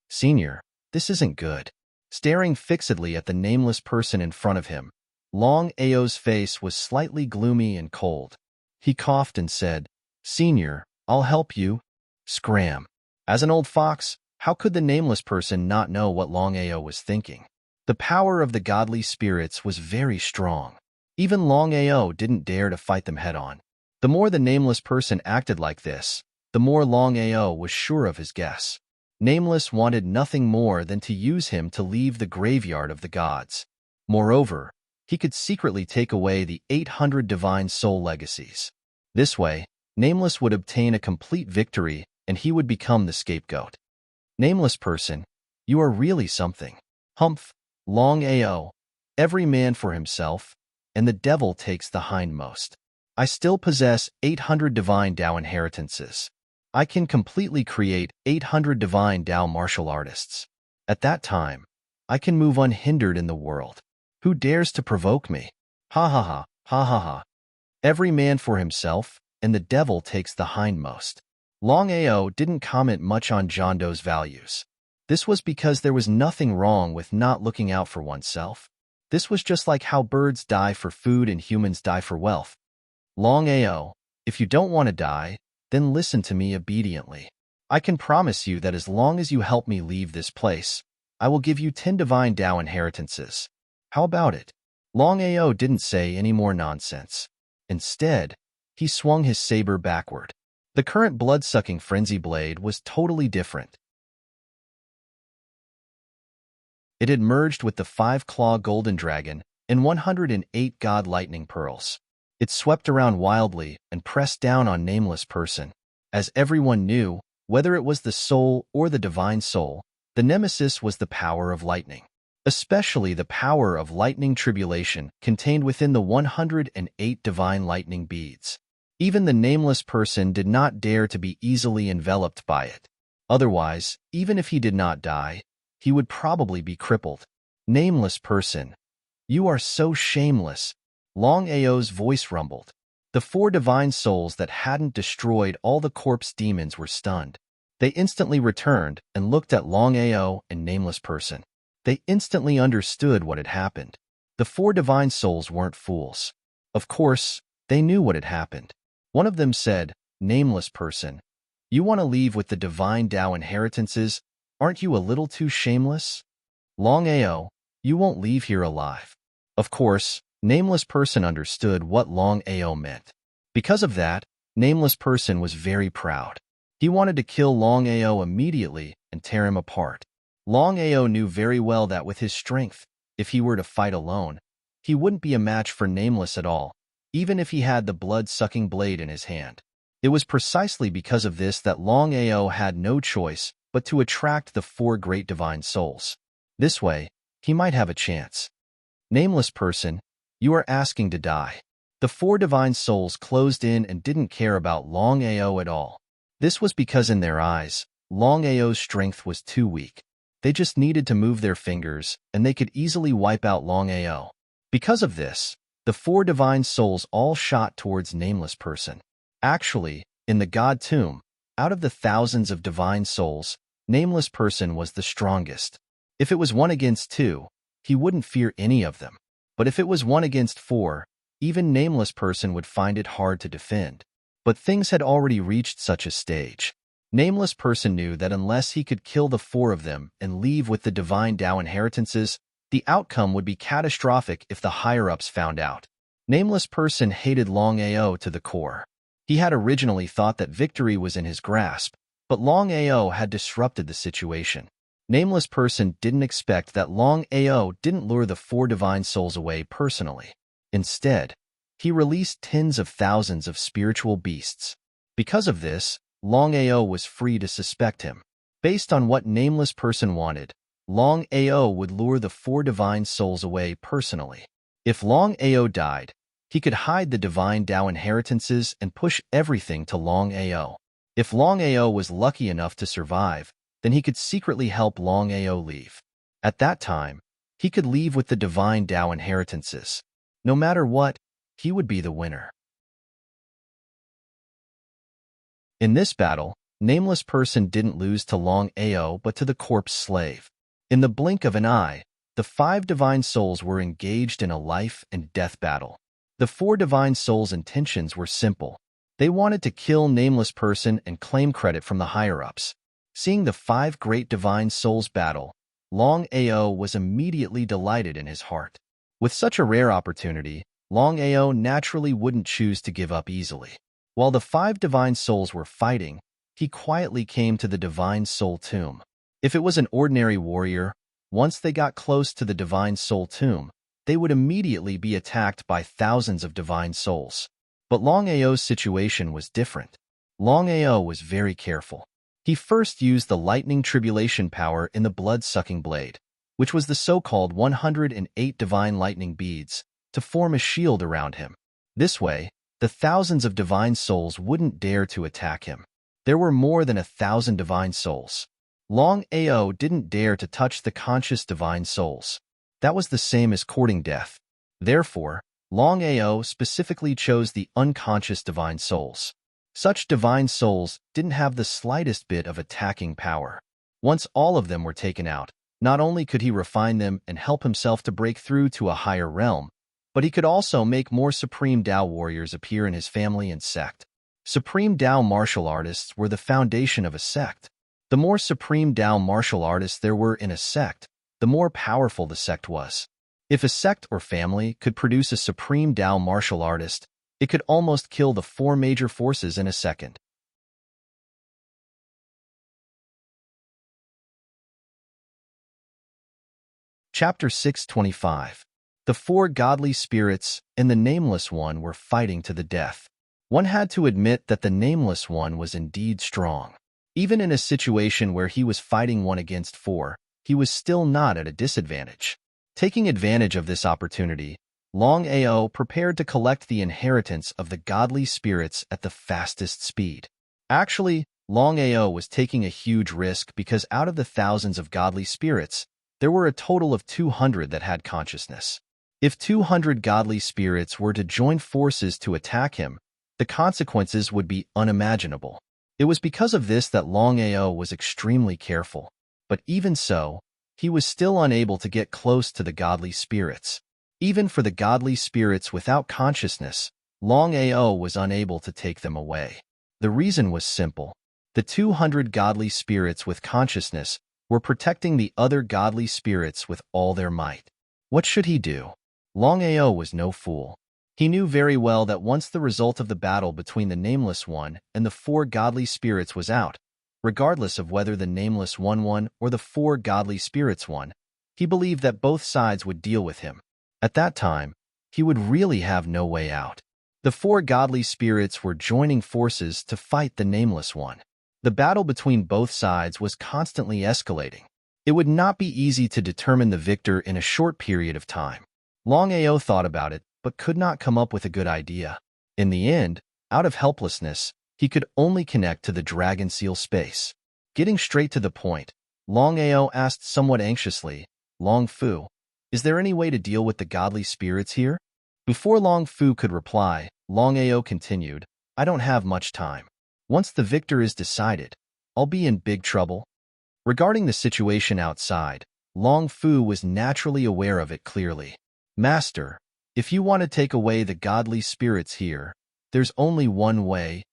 Senior, this isn't good. Staring fixedly at the nameless person in front of him, Longao's face was slightly gloomy and cold. He coughed and said, Senior, I'll help you. Scram. As an old fox, how could the nameless person not know what Longao was thinking? The power of the godly spirits was very strong. Even Longao didn't dare to fight them head-on. The more the nameless person acted like this, the more Longao was sure of his guess. Nameless wanted nothing more than to use him to leave the graveyard of the gods. Moreover, he could secretly take away the 800 divine soul legacies. This way, Nameless would obtain a complete victory and he would become the scapegoat. Nameless person, you are really something. Humph, Longao, every man for himself, and the devil takes the hindmost. I still possess 800 divine Tao inheritances. I can completely create 800 divine Tao martial artists. At that time, I can move unhindered in the world. Who dares to provoke me? Ha ha ha, ha ha ha. Every man for himself, and the devil takes the hindmost. Longao didn't comment much on Jondo's values. This was because there was nothing wrong with not looking out for oneself. This was just like how birds die for food and humans die for wealth. Longao, if you don't want to die, then listen to me obediently. I can promise you that as long as you help me leave this place, I will give you 10 divine Tao inheritances. How about it? Longao didn't say any more nonsense. Instead, he swung his saber backward. The current blood-sucking frenzy blade was totally different. It had merged with the 5-claw golden dragon and 108 god lightning pearls. It swept around wildly and pressed down on Nameless person. As everyone knew, whether it was the soul or the divine soul, the nemesis was the power of lightning. Especially the power of lightning tribulation contained within the 108 divine lightning beads. Even the Nameless person did not dare to be easily enveloped by it. Otherwise, even if he did not die, he would probably be crippled. Nameless person, you are so shameless. Longao's voice rumbled. The 4 divine souls that hadn't destroyed all the corpse demons were stunned. They instantly returned and looked at Longao and Nameless person. They instantly understood what had happened. The 4 divine souls weren't fools. Of course, they knew what had happened. One of them said, Nameless person, you want to leave with the divine Tao inheritances? Aren't you a little too shameless? Longao, you won't leave here alive. Of course, Nameless person understood what Longao meant. Because of that, Nameless person was very proud. He wanted to kill Longao immediately and tear him apart. Longao knew very well that with his strength, if he were to fight alone, he wouldn't be a match for Nameless at all, even if he had the blood-sucking blade in his hand. It was precisely because of this that Longao had no choice but to attract the 4 great divine souls. This way, he might have a chance. Nameless person, you are asking to die. The 4 divine souls closed in and didn't care about Longao at all. This was because in their eyes, Longao's strength was too weak. They just needed to move their fingers, and they could easily wipe out Longao. Because of this, the 4 divine souls all shot towards Nameless person. Actually, in the God Tomb, out of the thousands of divine souls, Nameless person was the strongest. If it was 1 against 2, he wouldn't fear any of them. But if it was 1 against 4, even Nameless person would find it hard to defend. But things had already reached such a stage. Nameless person knew that unless he could kill the 4 of them and leave with the divine Tao inheritances, the outcome would be catastrophic if the higher-ups found out. Nameless person hated Longao to the core. He had originally thought that victory was in his grasp, but Longao had disrupted the situation. Nameless person didn't expect that Longao didn't lure the 4 divine souls away personally. Instead, he released tens of thousands of spiritual beasts. Because of this, Longao was free to suspect him. Based on what Nameless person wanted, Longao would lure the 4 divine souls away personally. If Longao died, he could hide the divine Tao inheritances and push everything to Longao. If Longao was lucky enough to survive, then he could secretly help Longao leave. At that time, he could leave with the divine Tao inheritances. No matter what, he would be the winner. In this battle, Nameless Person didn't lose to Longao but to the corpse slave. In the blink of an eye, the 5 divine souls were engaged in a life and death battle. The 4 divine souls' intentions were simple. They wanted to kill Nameless Person and claim credit from the higher-ups. Seeing the 5 great divine souls battle, Longao was immediately delighted in his heart. With such a rare opportunity, Longao naturally wouldn't choose to give up easily. While the 5 divine souls were fighting, he quietly came to the divine soul tomb. If it was an ordinary warrior, once they got close to the divine soul tomb, they would immediately be attacked by thousands of divine souls. But Longao's situation was different. Longao was very careful. He first used the lightning tribulation power in the blood-sucking blade, which was the so-called 108 divine lightning beads, to form a shield around him. This way, the thousands of divine souls wouldn't dare to attack him. There were more than 1,000 divine souls. Longao didn't dare to touch the conscious divine souls. That was the same as courting death. Therefore, Longao specifically chose the unconscious divine souls. Such divine souls didn't have the slightest bit of attacking power. Once all of them were taken out, not only could he refine them and help himself to break through to a higher realm, but he could also make more Supreme Tao warriors appear in his family and sect. Supreme Tao martial artists were the foundation of a sect. The more Supreme Tao martial artists there were in a sect, the more powerful the sect was. If a sect or family could produce a Supreme Tao martial artist, it could almost kill the 4 major forces in a second. Chapter 625. The 4 godly spirits and the Nameless One were fighting to the death. One had to admit that the Nameless One was indeed strong. Even in a situation where he was fighting 1 against 4, he was still not at a disadvantage. Taking advantage of this opportunity, Longao prepared to collect the inheritance of the godly spirits at the fastest speed. Actually, Longao was taking a huge risk because out of the thousands of godly spirits, there were a total of 200 that had consciousness. If 200 godly spirits were to join forces to attack him, the consequences would be unimaginable. It was because of this that Longao was extremely careful. But even so, he was still unable to get close to the godly spirits. Even for the godly spirits without consciousness, Longao was unable to take them away. The reason was simple. The 200 godly spirits with consciousness were protecting the other godly spirits with all their might. What should he do? Longao was no fool. He knew very well that once the result of the battle between the Nameless One and the 4 godly spirits was out, regardless of whether the Nameless One won or the 4 godly spirits won, he believed that both sides would deal with him. At that time, he would really have no way out. The 4 godly spirits were joining forces to fight the Nameless One. The battle between both sides was constantly escalating. It would not be easy to determine the victor in a short period of time. Longao thought about it, but could not come up with a good idea. In the end, out of helplessness, he could only connect to the dragon seal space. Getting straight to the point, Longao asked somewhat anxiously, "Long Fu, is there any way to deal with the godly spirits here?" Before Long Fu could reply, Longao continued, "I don't have much time. Once the victor is decided, I'll be in big trouble." Regarding the situation outside, Long Fu was naturally aware of it clearly. "Master, if you want to take away the godly spirits here, there's only one way."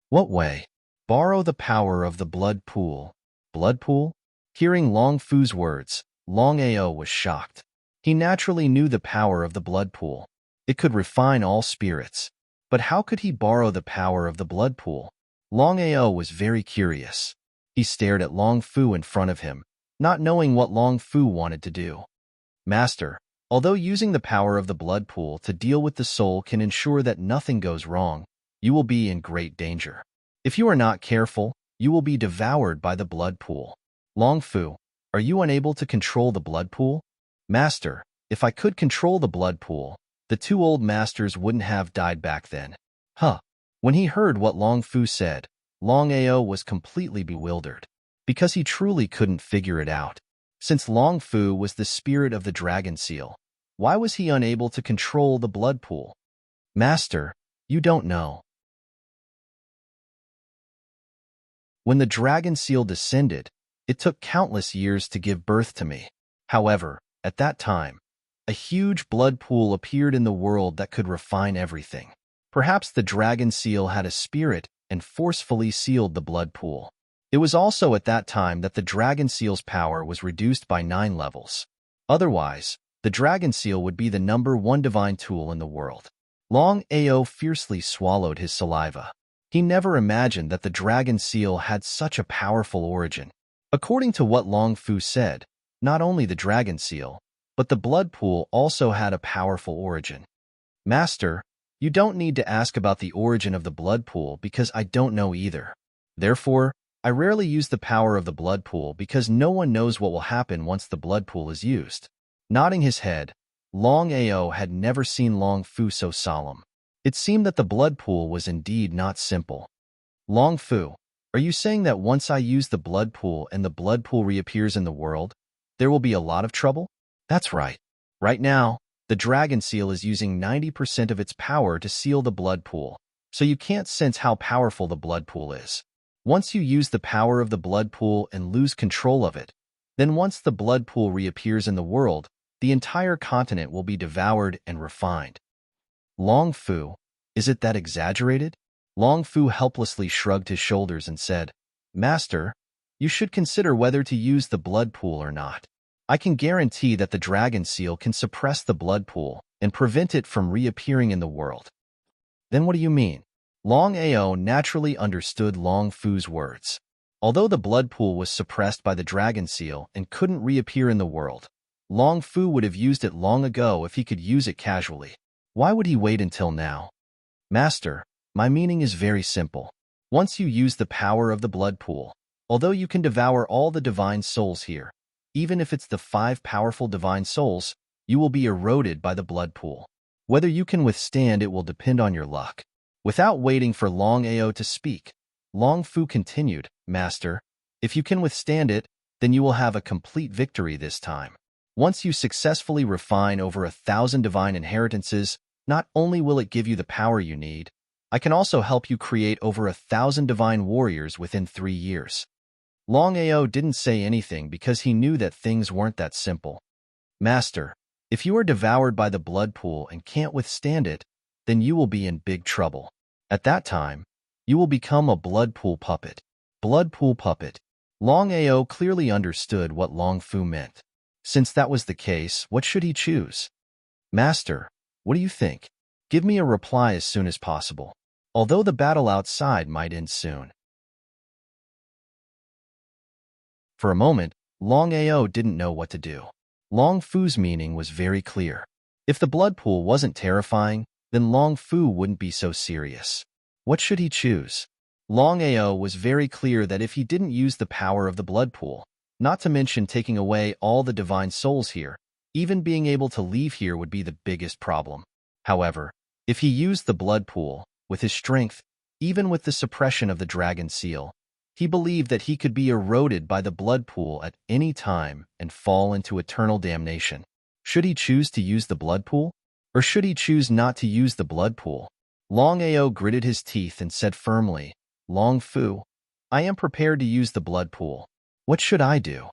"What way?" "Borrow the power of the blood pool." "Blood pool?" Hearing Long Fu's words, Longao was shocked. He naturally knew the power of the blood pool. It could refine all spirits. But how could he borrow the power of the blood pool? Longao was very curious. He stared at Long Fu in front of him, not knowing what Long Fu wanted to do. "Master, although using the power of the blood pool to deal with the soul can ensure that nothing goes wrong, you will be in great danger. If you are not careful, you will be devoured by the blood pool." "Long Fu, are you unable to control the blood pool?" "Master, if I could control the blood pool, the 2 old masters wouldn't have died back then." "Huh." When he heard what Long Fu said, Longao was completely bewildered, because he truly couldn't figure it out. Since Long Fu was the spirit of the dragon seal, why was he unable to control the blood pool? "Master, you don't know." When the dragon seal descended, it took countless years to give birth to me. However, at that time, a huge blood pool appeared in the world that could refine everything. Perhaps the dragon seal had a spirit and forcefully sealed the blood pool. It was also at that time that the dragon seal's power was reduced by 9 levels. Otherwise, the dragon seal would be the #1 divine tool in the world. Longao fiercely swallowed his saliva. He never imagined that the dragon seal had such a powerful origin. According to what Long Fu said, not only the dragon seal, but the blood pool also had a powerful origin. Master, you don't need to ask about the origin of the blood pool because I don't know either. Therefore, I rarely use the power of the blood pool because no one knows what will happen once the blood pool is used. Nodding his head, Longao had never seen Long Fu so solemn. It seemed that the blood pool was indeed not simple. Long Fu, are you saying that once I use the blood pool and the blood pool reappears in the world, there will be a lot of trouble? That's right. Right now, the dragon seal is using 90% of its power to seal the blood pool, so you can't sense how powerful the blood pool is. Once you use the power of the blood pool and lose control of it, then once the blood pool reappears in the world, the entire continent will be devoured and refined. Long Fu, is it that exaggerated? Long Fu helplessly shrugged his shoulders and said, Master, you should consider whether to use the blood pool or not. I can guarantee that the dragon seal can suppress the blood pool and prevent it from reappearing in the world. Then what do you mean? Longao naturally understood Long Fu's words. Although the blood pool was suppressed by the dragon seal and couldn't reappear in the world, Long Fu would have used it long ago if he could use it casually. Why would he wait until now? Master, my meaning is very simple. Once you use the power of the blood pool, although you can devour all the divine souls here, even if it's the 5 powerful divine souls, you will be eroded by the blood pool. Whether you can withstand it will depend on your luck. Without waiting for Longao to speak, Long Fu continued, Master, if you can withstand it, then you will have a complete victory this time. Once you successfully refine over 1,000 divine inheritances, not only will it give you the power you need, I can also help you create over 1,000 divine warriors within 3 years. Longao didn't say anything because he knew that things weren't that simple. Master, if you are devoured by the blood pool and can't withstand it, then you will be in big trouble. At that time, you will become a blood pool puppet. Blood pool puppet. Longao clearly understood what Long Fu meant. Since that was the case, what should he choose? Master, what do you think? Give me a reply as soon as possible, although the battle outside might end soon. For a moment, Longao didn't know what to do. Long Fu's meaning was very clear. If the blood pool wasn't terrifying, then Long Fu wouldn't be so serious. What should he choose? Longao was very clear that if he didn't use the power of the blood pool, not to mention taking away all the divine souls here, even being able to leave here would be the biggest problem. However, if he used the blood pool, with his strength, even with the suppression of the dragon seal, he believed that he could be eroded by the blood pool at any time and fall into eternal damnation. Should he choose to use the blood pool? Or should he choose not to use the blood pool? Longao gritted his teeth and said firmly, Long Fu, I am prepared to use the blood pool. What should I do?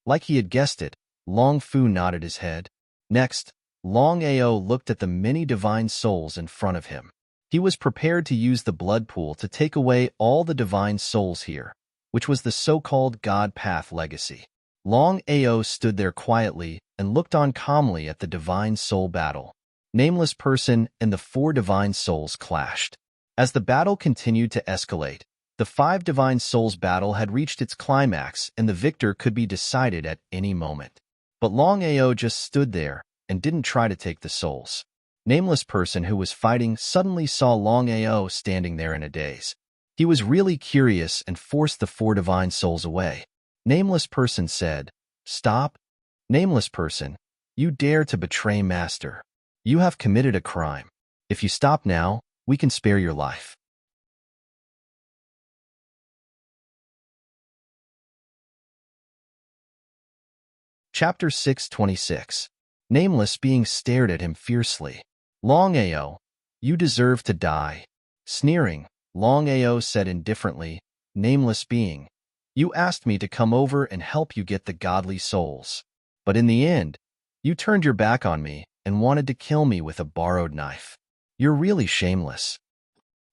Like he had guessed it, Long Fu nodded his head. Next, Longao looked at the many divine souls in front of him. He was prepared to use the blood pool to take away all the divine souls here, which was the so-called God Path legacy. Longao stood there quietly and looked on calmly at the divine soul battle. Nameless Person and the 4 divine souls clashed. As the battle continued to escalate, the 5 divine souls battle had reached its climax and the victor could be decided at any moment. But Longao just stood there and didn't try to take the souls. Nameless Person, who was fighting, suddenly saw Longao standing there in a daze. He was really curious and forced the 4 divine souls away. Nameless Person said, Stop. Nameless Person, you dare to betray Master. You have committed a crime. If you stop now, we can spare your life. Chapter 626. Nameless being stared at him fiercely. Longao, you deserve to die. Sneering, Longao said indifferently, nameless being, you asked me to come over and help you get the godly souls. But in the end, you turned your back on me and wanted to kill me with a borrowed knife. You're really shameless.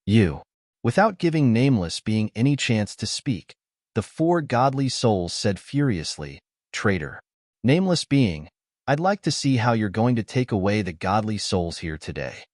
You. Without giving nameless being any chance to speak, the four godly souls said furiously, "Traitor. Nameless being, I'd like to see how you're going to take away the godly souls here today."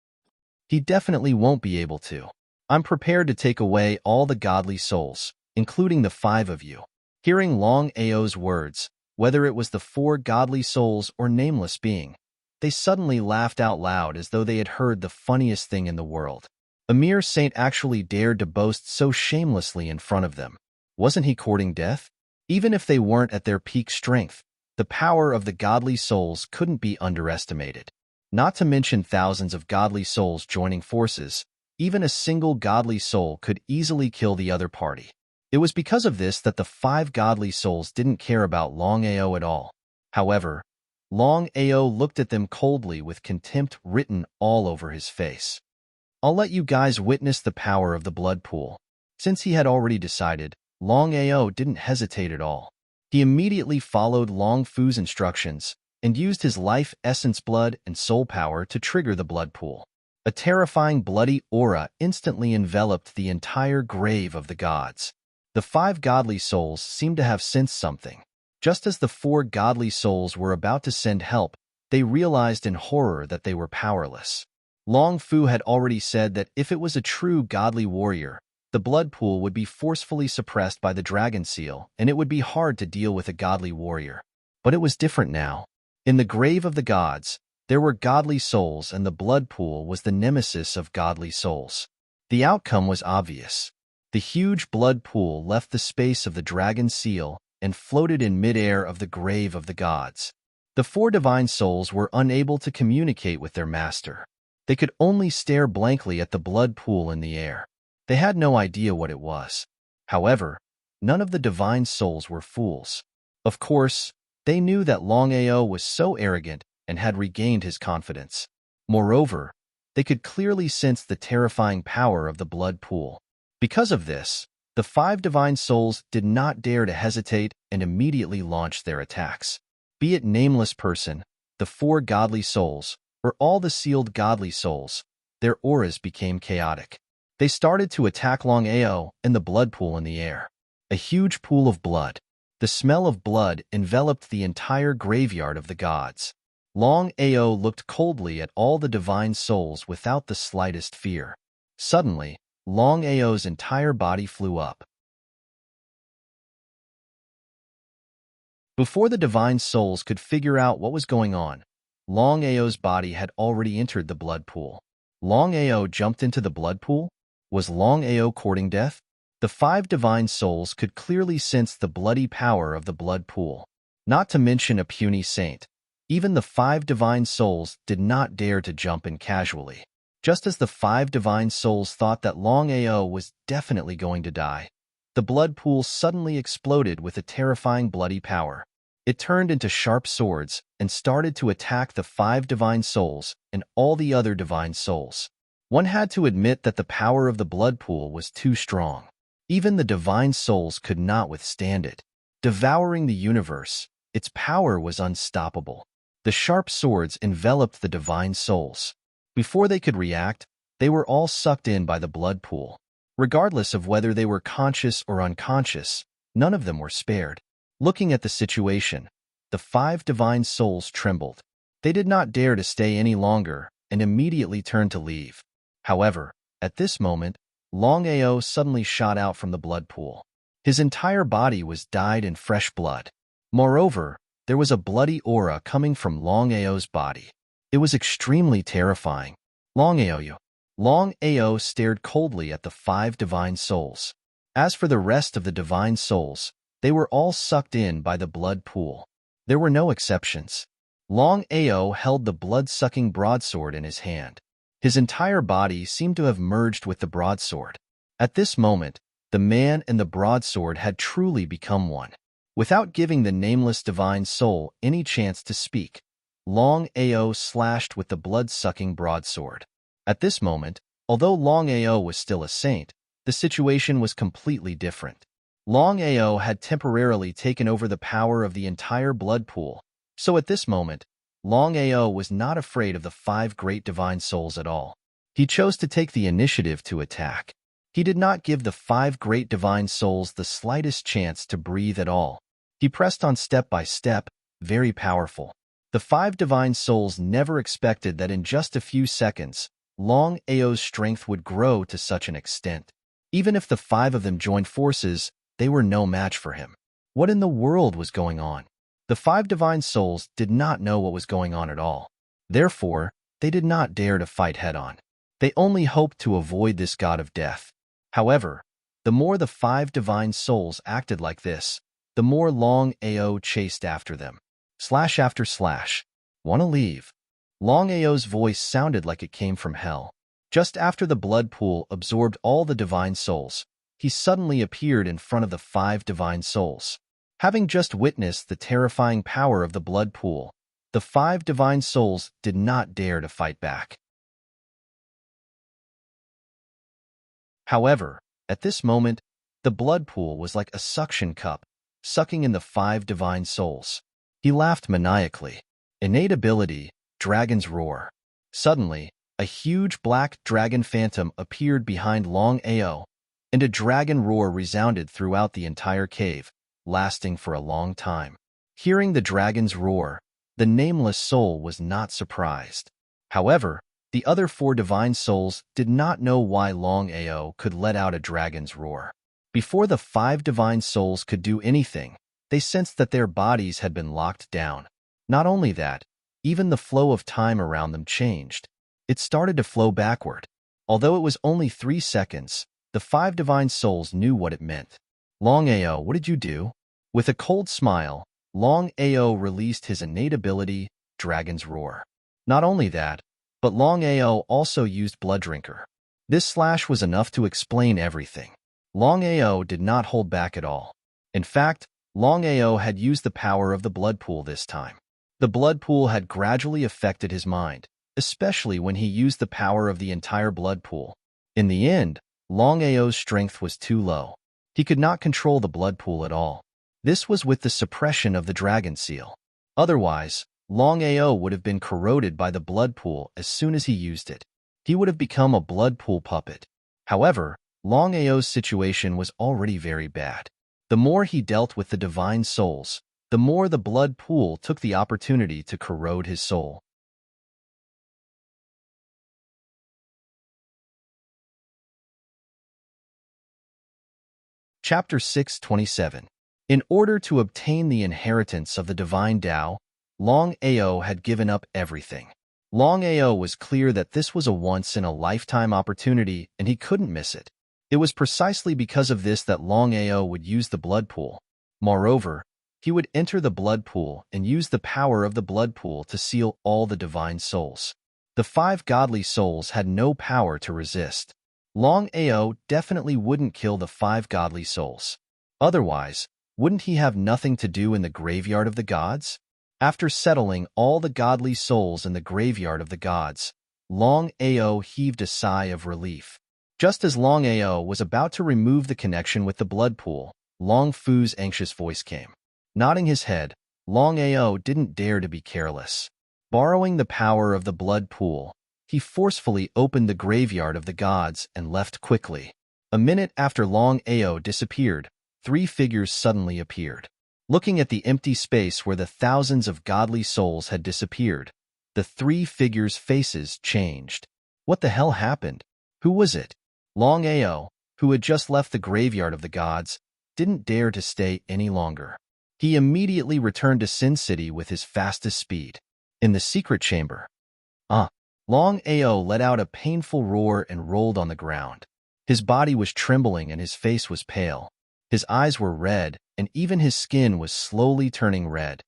He definitely won't be able to. I'm prepared to take away all the godly souls, including the 5 of you. Hearing Longao's words, whether it was the 4 godly souls or nameless being, they suddenly laughed out loud as though they had heard the funniest thing in the world. A mere saint actually dared to boast so shamelessly in front of them. Wasn't he courting death? Even if they weren't at their peak strength, the power of the godly souls couldn't be underestimated. Not to mention thousands of godly souls joining forces, even a single godly soul could easily kill the other party. It was because of this that the 5 godly souls didn't care about Longao at all. However, Longao looked at them coldly with contempt written all over his face. I'll let you guys witness the power of the blood pool. Since he had already decided, Longao didn't hesitate at all. He immediately followed Long Fu's instructions and used his life essence blood and soul power to trigger the blood pool. A terrifying bloody aura instantly enveloped the entire grave of the gods. The 5 godly souls seemed to have sensed something. Just as the 4 godly souls were about to send help, they realized in horror that they were powerless. Long Fu had already said that if it was a true godly warrior, the blood pool would be forcefully suppressed by the dragon seal, and it would be hard to deal with a godly warrior. But it was different now. In the grave of the gods, there were godly souls, and the blood pool was the nemesis of godly souls. The outcome was obvious. The huge blood pool left the space of the dragon seal and floated in midair of the grave of the gods. The 4 divine souls were unable to communicate with their master. They could only stare blankly at the blood pool in the air. They had no idea what it was. However, none of the divine souls were fools. Of course, they knew that Longao was so arrogant and had regained his confidence. Moreover, they could clearly sense the terrifying power of the blood pool. Because of this, the 5 divine souls did not dare to hesitate and immediately launched their attacks. Be it nameless person, the 4 godly souls, or all the sealed godly souls, their auras became chaotic. They started to attack Longao and the blood pool in the air. A huge pool of blood. The smell of blood enveloped the entire graveyard of the gods. Longao looked coldly at all the divine souls without the slightest fear. Suddenly, Longao's entire body flew up. Before the divine souls could figure out what was going on, Longao's body had already entered the blood pool. Longao jumped into the blood pool? Was Longao courting death? The 5 divine souls could clearly sense the bloody power of the blood pool. Not to mention a puny saint, even the 5 divine souls did not dare to jump in casually. Just as the 5 divine souls thought that Longao was definitely going to die, the blood pool suddenly exploded with a terrifying bloody power. It turned into sharp swords and started to attack the 5 divine souls and all the other divine souls. One had to admit that the power of the blood pool was too strong. Even the divine souls could not withstand it. Devouring the universe, its power was unstoppable. The sharp swords enveloped the divine souls. Before they could react, they were all sucked in by the blood pool. Regardless of whether they were conscious or unconscious, none of them were spared. Looking at the situation, the 5 divine souls trembled. They did not dare to stay any longer and immediately turned to leave. However, at this moment, Longao suddenly shot out from the blood pool. His entire body was dyed in fresh blood. Moreover, there was a bloody aura coming from Longao's body. It was extremely terrifying. Longao stared coldly at the 5 divine souls. As for the rest of the divine souls, they were all sucked in by the blood pool. There were no exceptions. Longao held the blood-sucking broadsword in his hand. His entire body seemed to have merged with the broadsword. At this moment, the man and the broadsword had truly become one. Without giving the nameless divine soul any chance to speak, Longao slashed with the blood-sucking broadsword. At this moment, although Longao was still a saint, the situation was completely different. Longao had temporarily taken over the power of the entire blood pool, so at this moment, Longao was not afraid of the 5 great divine souls at all. He chose to take the initiative to attack. He did not give the 5 great divine souls the slightest chance to breathe at all. He pressed on step by step, very powerful. The 5 divine souls never expected that in just a few seconds, Longao's strength would grow to such an extent. Even if the 5 of them joined forces, they were no match for him. What in the world was going on? The 5 divine souls did not know what was going on at all. Therefore, they did not dare to fight head-on. They only hoped to avoid this god of death. However, the more the 5 divine souls acted like this, the more Longao chased after them. Slash after slash. Wanna leave? Longao's voice sounded like it came from hell. Just after the blood pool absorbed all the divine souls, he suddenly appeared in front of the 5 divine souls. Having just witnessed the terrifying power of the blood pool, the 5 divine souls did not dare to fight back. However, at this moment, the blood pool was like a suction cup, sucking in the 5 divine souls. He laughed maniacally. Innate ability, Dragon's Roar. Suddenly, a huge black dragon phantom appeared behind Longao, and a dragon roar resounded throughout the entire cave, lasting for a long time. Hearing the dragon's roar, the nameless soul was not surprised. However, the other 4 divine souls did not know why Longao could let out a dragon's roar. Before the 5 divine souls could do anything, they sensed that their bodies had been locked down. Not only that, even the flow of time around them changed. It started to flow backward. Although it was only 3 seconds, the 5 divine souls knew what it meant. Longao, what did you do? With a cold smile, Longao released his innate ability, Dragon's Roar. Not only that, but Longao also used Blood Drinker. This slash was enough to explain everything. Longao did not hold back at all. In fact, Longao had used the power of the blood pool this time. The blood pool had gradually affected his mind, especially when he used the power of the entire blood pool. In the end, Longao's strength was too low. He could not control the blood pool at all. This was with the suppression of the dragon seal. Otherwise, Longao would have been corroded by the blood pool as soon as he used it. He would have become a blood pool puppet. However, Longao's situation was already very bad. The more he dealt with the divine souls, the more the blood pool took the opportunity to corrode his soul. Chapter 627. In order to obtain the inheritance of the divine Tao, Longao had given up everything. Longao was clear that this was a once-in-a-lifetime opportunity and he couldn't miss it. It was precisely because of this that Longao would use the blood pool. Moreover, he would enter the blood pool and use the power of the blood pool to seal all the divine souls. The 5 godly souls had no power to resist. Longao definitely wouldn't kill the 5 godly souls. Otherwise, wouldn't he have nothing to do in the graveyard of the gods? After settling all the godly souls in the graveyard of the gods, Longao heaved a sigh of relief. Just as Longao was about to remove the connection with the blood pool, Long Fu's anxious voice came. Nodding his head, Longao didn't dare to be careless. Borrowing the power of the blood pool, he forcefully opened the graveyard of the gods and left quickly. A minute after Longao disappeared, 3 figures suddenly appeared. Looking at the empty space where the thousands of godly souls had disappeared, the 3 figures' faces changed. What the hell happened? Who was it? Longao, who had just left the graveyard of the gods, didn't dare to stay any longer. He immediately returned to Sin City with his fastest speed. In the secret chamber, Longao let out a painful roar and rolled on the ground. His body was trembling and his face was pale. His eyes were red, and even his skin was slowly turning red.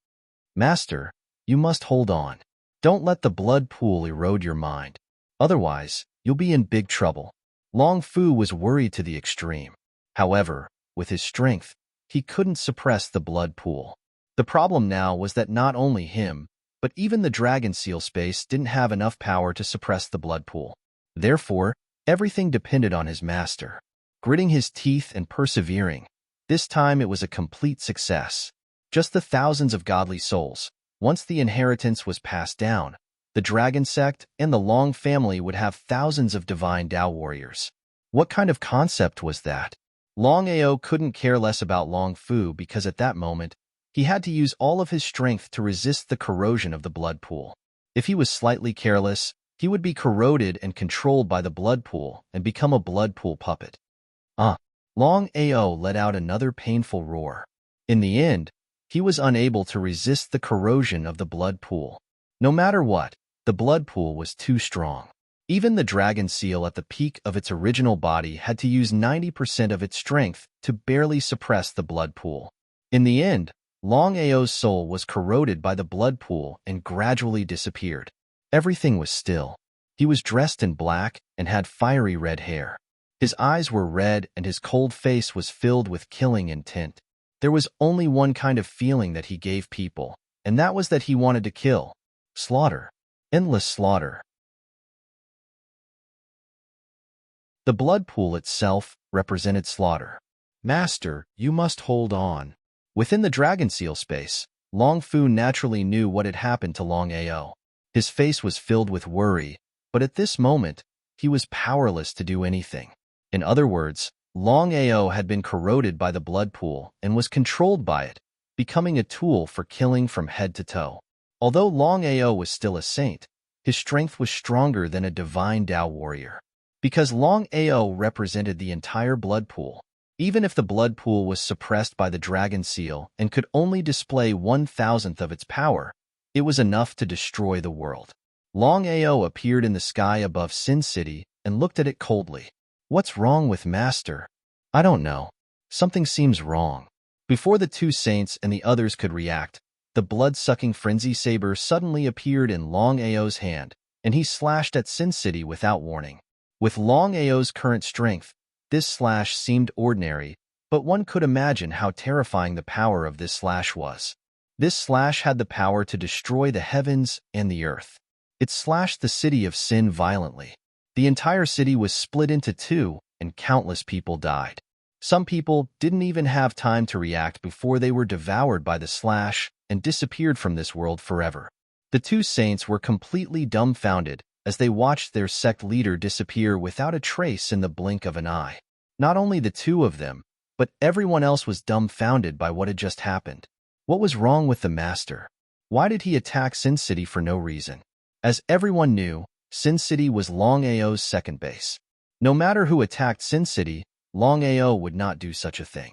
Master, you must hold on. Don't let the blood pool erode your mind. Otherwise, you'll be in big trouble. Long Fu was worried to the extreme. However, with his strength, he couldn't suppress the blood pool. The problem now was that not only him, but even the dragon seal space didn't have enough power to suppress the blood pool. Therefore, everything depended on his master. gritting his teeth and persevering. This time it was a complete success. Just the thousands of godly souls. Once the inheritance was passed down, the dragon sect and the Long family would have thousands of divine Tao warriors. What kind of concept was that? Longao couldn't care less about Long Fu because at that moment, he had to use all of his strength to resist the corrosion of the blood pool. If he was slightly careless, he would be corroded and controlled by the blood pool and become a blood pool puppet. Long Ao let out another painful roar. In the end, he was unable to resist the corrosion of the blood pool. No matter what, the blood pool was too strong. Even the dragon seal at the peak of its original body had to use 90% of its strength to barely suppress the blood pool. In the end, Long Ao's soul was corroded by the blood pool and gradually disappeared. Everything was still. He was dressed in black and had fiery red hair. His eyes were red and his cold face was filled with killing intent. There was only one kind of feeling that he gave people, and that was that he wanted to kill. Slaughter. Endless slaughter. The blood pool itself represented slaughter. Master, you must hold on. Within the dragon seal space, Long Fu naturally knew what had happened to Long Ao. His face was filled with worry, but at this moment, he was powerless to do anything. In other words, Long Ao had been corroded by the blood pool and was controlled by it, becoming a tool for killing from head to toe. Although Long Ao was still a saint, his strength was stronger than a divine Tao warrior. Because Long Ao represented the entire blood pool, even if the blood pool was suppressed by the dragon seal and could only display 1,000th of its power, it was enough to destroy the world. Long Ao appeared in the sky above Sin City and looked at it coldly. What's wrong with Master? I don't know. Something seems wrong. Before the two saints and the others could react, the blood-sucking frenzy saber suddenly appeared in Long Ao's hand, and he slashed at Sin City without warning. With Long Ao's current strength, this slash seemed ordinary, but one could imagine how terrifying the power of this slash was. This slash had the power to destroy the heavens and the earth. It slashed the city of Sin violently. The entire city was split into two, and countless people died. Some people didn't even have time to react before they were devoured by the slash and disappeared from this world forever. The two saints were completely dumbfounded as they watched their sect leader disappear without a trace in the blink of an eye. Not only the two of them, but everyone else was dumbfounded by what had just happened. What was wrong with the master? Why did he attack Sin City for no reason? As everyone knew, Sin City was Long Ao's second base. No matter who attacked Sin City, Long Ao would not do such a thing.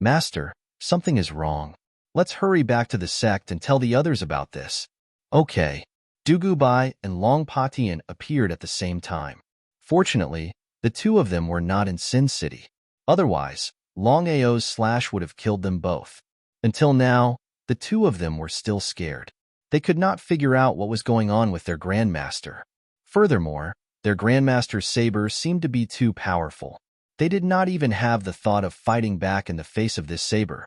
Master, something is wrong. Let's hurry back to the sect and tell the others about this. Okay. Dugu Bai and Long Patian appeared at the same time. Fortunately, the two of them were not in Sin City. Otherwise, Long Ao's slash would have killed them both. Until now, the two of them were still scared. They could not figure out what was going on with their grandmaster. Furthermore, their grandmaster's saber seemed to be too powerful. They did not even have the thought of fighting back in the face of this saber.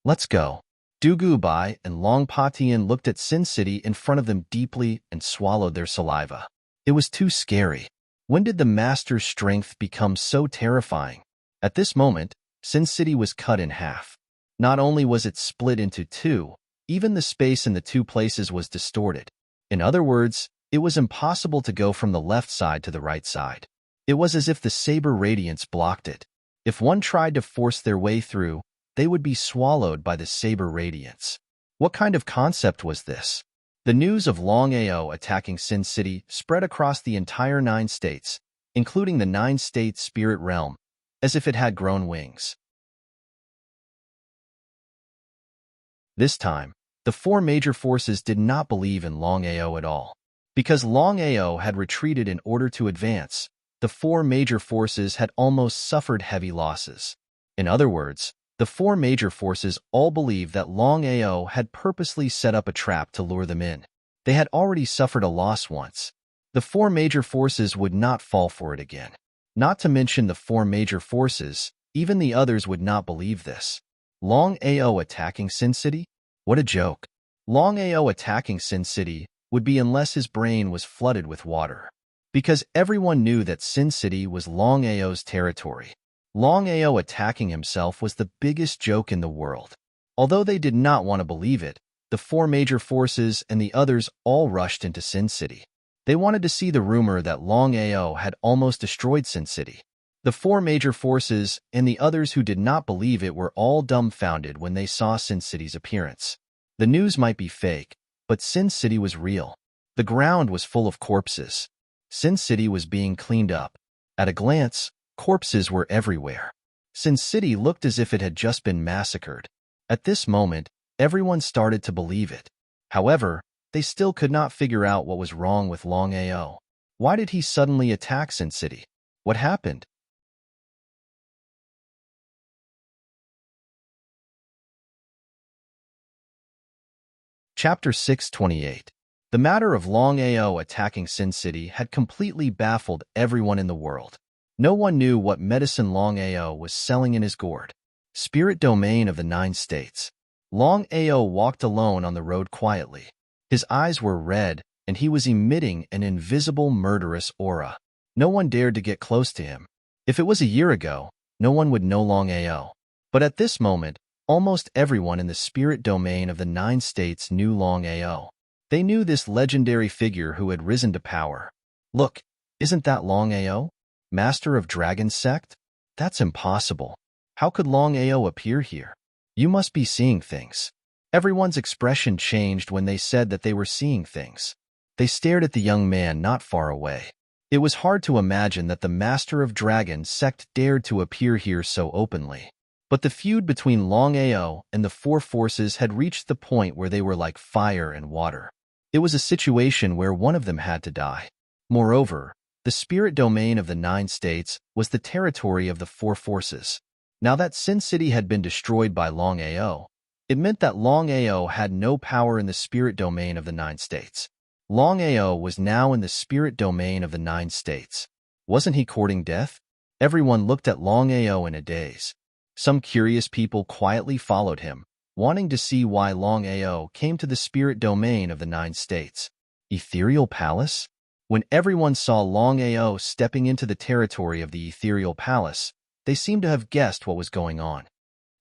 Let's go. Dugu Bai and Long Patian looked at Sin City in front of them deeply and swallowed their saliva. It was too scary. When did the master's strength become so terrifying? At this moment, Sin City was cut in half. Not only was it split into two, even the space in the two places was distorted. In other words, it was impossible to go from the left side to the right side. It was as if the saber radiance blocked it. If one tried to force their way through, they would be swallowed by the saber radiance. What kind of concept was this? The news of Long Ao attacking Sin City spread across the entire 9 states, including the 9-state spirit realm, as if it had grown wings. This time, the 4 major forces did not believe in Long Ao at all. Because Long Ao had retreated in order to advance, the 4 major forces had almost suffered heavy losses. In other words, the 4 major forces all believed that Long Ao had purposely set up a trap to lure them in. They had already suffered a loss once. The 4 major forces would not fall for it again. Not to mention the 4 major forces, even the others would not believe this. Long Ao attacking Sin City? What a joke. Long Ao attacking Sin City would be unless his brain was flooded with water. Because everyone knew that Sin City was Long Ao's territory. Longao attacking himself was the biggest joke in the world. Although they did not want to believe it, the four major forces and the others all rushed into Sin City. They wanted to see the rumor that Longao had almost destroyed Sin City. The four major forces and the others who did not believe it were all dumbfounded when they saw Sin City's appearance. The news might be fake, but Sin City was real. The ground was full of corpses. Sin City was being cleaned up. At a glance, corpses were everywhere. Sin City looked as if it had just been massacred. At this moment, everyone started to believe it. However, they still could not figure out what was wrong with Longao. Why did he suddenly attack Sin City? What happened? Chapter 628. The matter of Longao attacking Sin City had completely baffled everyone in the world. No one knew what medicine Longao was selling in his gourd. Spirit domain of the 9 states. Longao walked alone on the road quietly. His eyes were red, and he was emitting an invisible murderous aura. No one dared to get close to him. If it was a year ago, no one would know Longao. But at this moment, almost everyone in the spirit domain of the 9 states knew Longao. They knew this legendary figure who had risen to power. Look, isn't that Longao? Master of Dragon Sect? That's impossible. How could Longao appear here? You must be seeing things. Everyone's expression changed when they said that they were seeing things. They stared at the young man not far away. It was hard to imagine that the Master of Dragon Sect dared to appear here so openly. But the feud between Longao and the four forces had reached the point where they were like fire and water. It was a situation where one of them had to die. Moreover, the spirit domain of the 9 states was the territory of the four forces. Now that Sin City had been destroyed by Longao, it meant that Longao had no power in the spirit domain of the 9 states. Longao was now in the spirit domain of the 9 states. Wasn't he courting death? Everyone looked at Longao in a daze. Some curious people quietly followed him, wanting to see why Longao came to the spirit domain of the 9 states. Ethereal Palace? When everyone saw Longao stepping into the territory of the Ethereal Palace, they seemed to have guessed what was going on.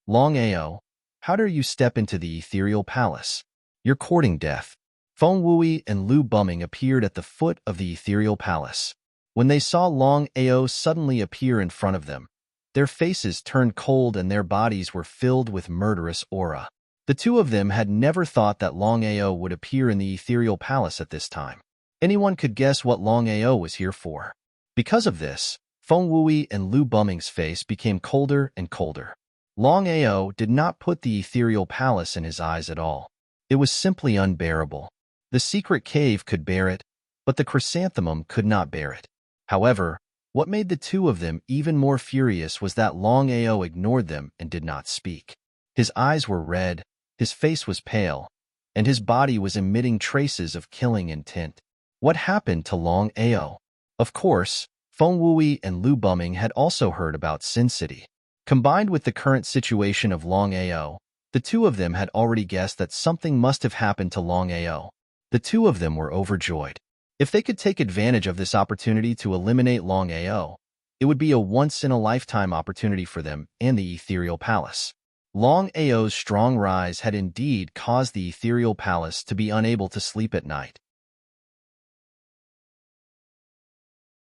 Longao, how dare you step into the Ethereal Palace? You're courting death. Feng Wui and Lu Bumming appeared at the foot of the Ethereal Palace. When they saw Longao suddenly appear in front of them, their faces turned cold and their bodies were filled with murderous aura. The two of them had never thought that Longao would appear in the Ethereal Palace at this time. Anyone could guess what Longao was here for. Because of this, Feng Wui and Lu Bumming's face became colder and colder. Longao did not put the Ethereal Palace in his eyes at all. It was simply unbearable. The secret cave could bear it, but the chrysanthemum could not bear it. However, what made the two of them even more furious was that Longao ignored them and did not speak. His eyes were red, his face was pale, and his body was emitting traces of killing intent. What happened to Longao? Of course, Feng Wui and Lu Bumming had also heard about Sin City. Combined with the current situation of Longao, the two of them had already guessed that something must have happened to Longao. The two of them were overjoyed. If they could take advantage of this opportunity to eliminate Longao, it would be a once-in-a-lifetime opportunity for them and the Ethereal Palace. Longao's strong rise had indeed caused the Ethereal Palace to be unable to sleep at night.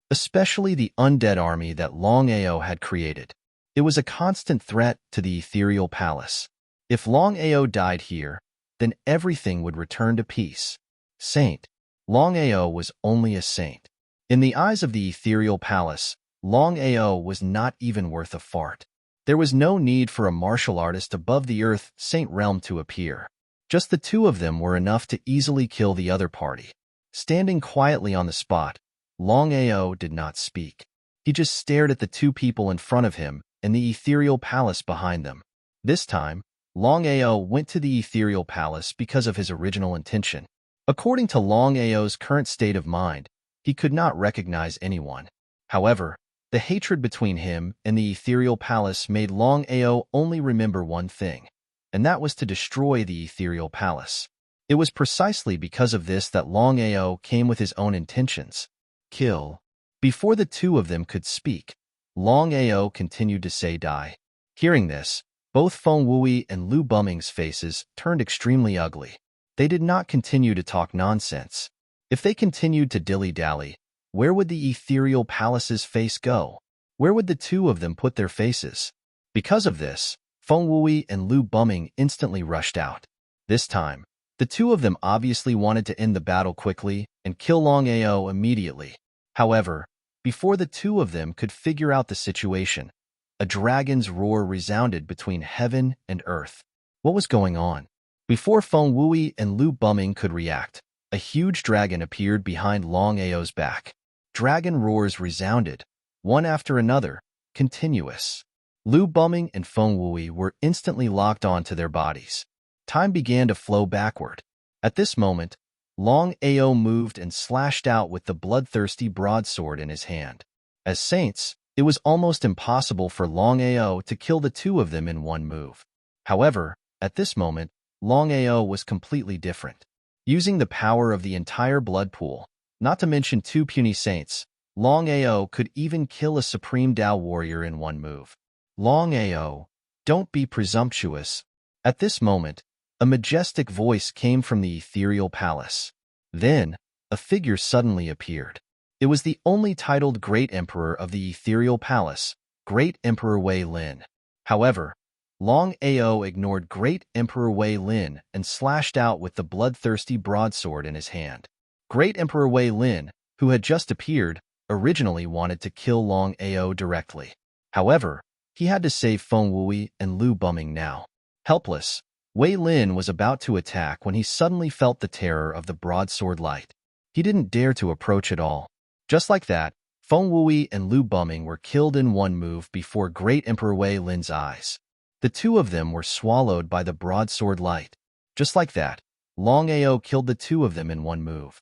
Especially the undead army that Longao had created. It was a constant threat to the Ethereal Palace. If Longao died here, then everything would return to peace. Saint. Longao was only a saint. In the eyes of the Ethereal Palace, Longao was not even worth a fart. There was no need for a martial artist above the earth saint realm to appear. Just the two of them were enough to easily kill the other party. Standing quietly on the spot, Longao did not speak. He just stared at the two people in front of him and the Ethereal Palace behind them. This time, Longao went to the Ethereal Palace because of his original intention. According to Longao's current state of mind, he could not recognize anyone. However, the hatred between him and the Ethereal Palace made Longao only remember one thing, and that was to destroy the Ethereal Palace. It was precisely because of this that Longao came with his own intentions. Kill. Before the two of them could speak, Longao continued to say die. Hearing this, both Feng Wui and Lu Buming's faces turned extremely ugly. They did not continue to talk nonsense. If they continued to dilly-dally, where would the ethereal palace's face go? Where would the two of them put their faces? Because of this, Feng Wui and Lu Buming instantly rushed out. This time, the two of them obviously wanted to end the battle quickly and kill Longao immediately. However, before the two of them could figure out the situation, a dragon's roar resounded between heaven and earth. What was going on? Before Feng Wui and Lu Buming could react, a huge dragon appeared behind Longao's back. Dragon roars resounded, one after another, continuous. Lu Buming and Feng Wui were instantly locked onto their bodies. Time began to flow backward. At this moment, Longao moved and slashed out with the bloodthirsty broadsword in his hand. As saints, it was almost impossible for Longao to kill the two of them in one move. However, at this moment, Longao was completely different. Using the power of the entire blood pool, not to mention two puny saints, Longao could even kill a supreme Dao warrior in one move. Longao, don't be presumptuous. At this moment, a majestic voice came from the ethereal palace. Then, a figure suddenly appeared. It was the only titled Great Emperor of the ethereal palace, Great Emperor Wei Lin. However, Longao ignored Great Emperor Wei Lin and slashed out with the bloodthirsty broadsword in his hand. Great Emperor Wei Lin, who had just appeared, originally wanted to kill Longao directly. However, he had to save Feng Wui and Lu Buming now. Helpless, Wei Lin was about to attack when he suddenly felt the terror of the broadsword light. He didn't dare to approach at all. Just like that, Feng Wui and Lu Buming were killed in one move before Great Emperor Wei Lin's eyes. The two of them were swallowed by the broadsword light. Just like that, Longao killed the two of them in one move.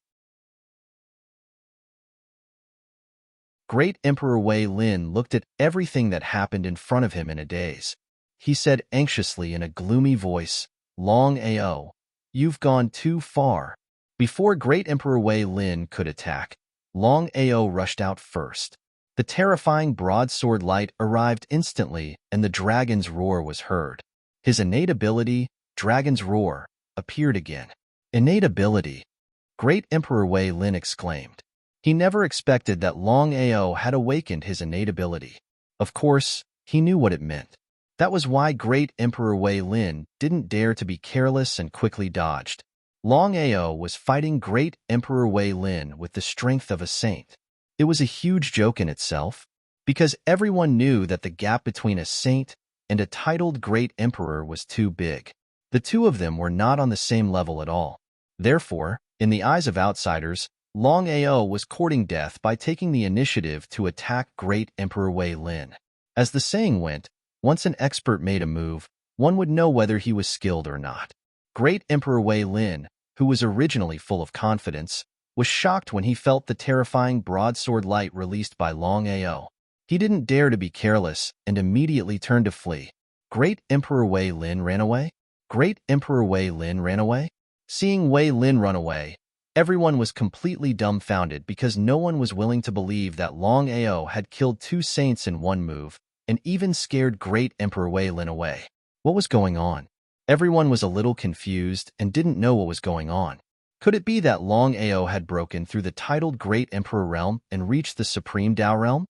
Great Emperor Wei Lin looked at everything that happened in front of him in a daze. He said anxiously in a gloomy voice, Longao, you've gone too far. Before Great Emperor Wei Lin could attack, Longao rushed out first. The terrifying broadsword light arrived instantly and the dragon's roar was heard. His innate ability, Dragon's Roar, appeared again. Innate ability, Great Emperor Wei Lin exclaimed. He never expected that Longao had awakened his innate ability. Of course, he knew what it meant. That was why Great Emperor Wei Lin didn't dare to be careless and quickly dodged. Longao was fighting Great Emperor Wei Lin with the strength of a saint. It was a huge joke in itself, because everyone knew that the gap between a saint and a titled Great Emperor was too big. The two of them were not on the same level at all. Therefore, in the eyes of outsiders, Longao was courting death by taking the initiative to attack Great Emperor Wei Lin. As the saying went, once an expert made a move, one would know whether he was skilled or not. Great Emperor Wei Lin, who was originally full of confidence, was shocked when he felt the terrifying broadsword light released by Longao. He didn't dare to be careless and immediately turned to flee. Great Emperor Wei Lin ran away? Great Emperor Wei Lin ran away? Seeing Wei Lin run away, everyone was completely dumbfounded because no one was willing to believe that Longao had killed two saints in one move and even scared Great Emperor Wei Lin away. What was going on? Everyone was a little confused and didn't know what was going on. Could it be that Longao had broken through the titled Great Emperor realm and reached the Supreme Dao realm?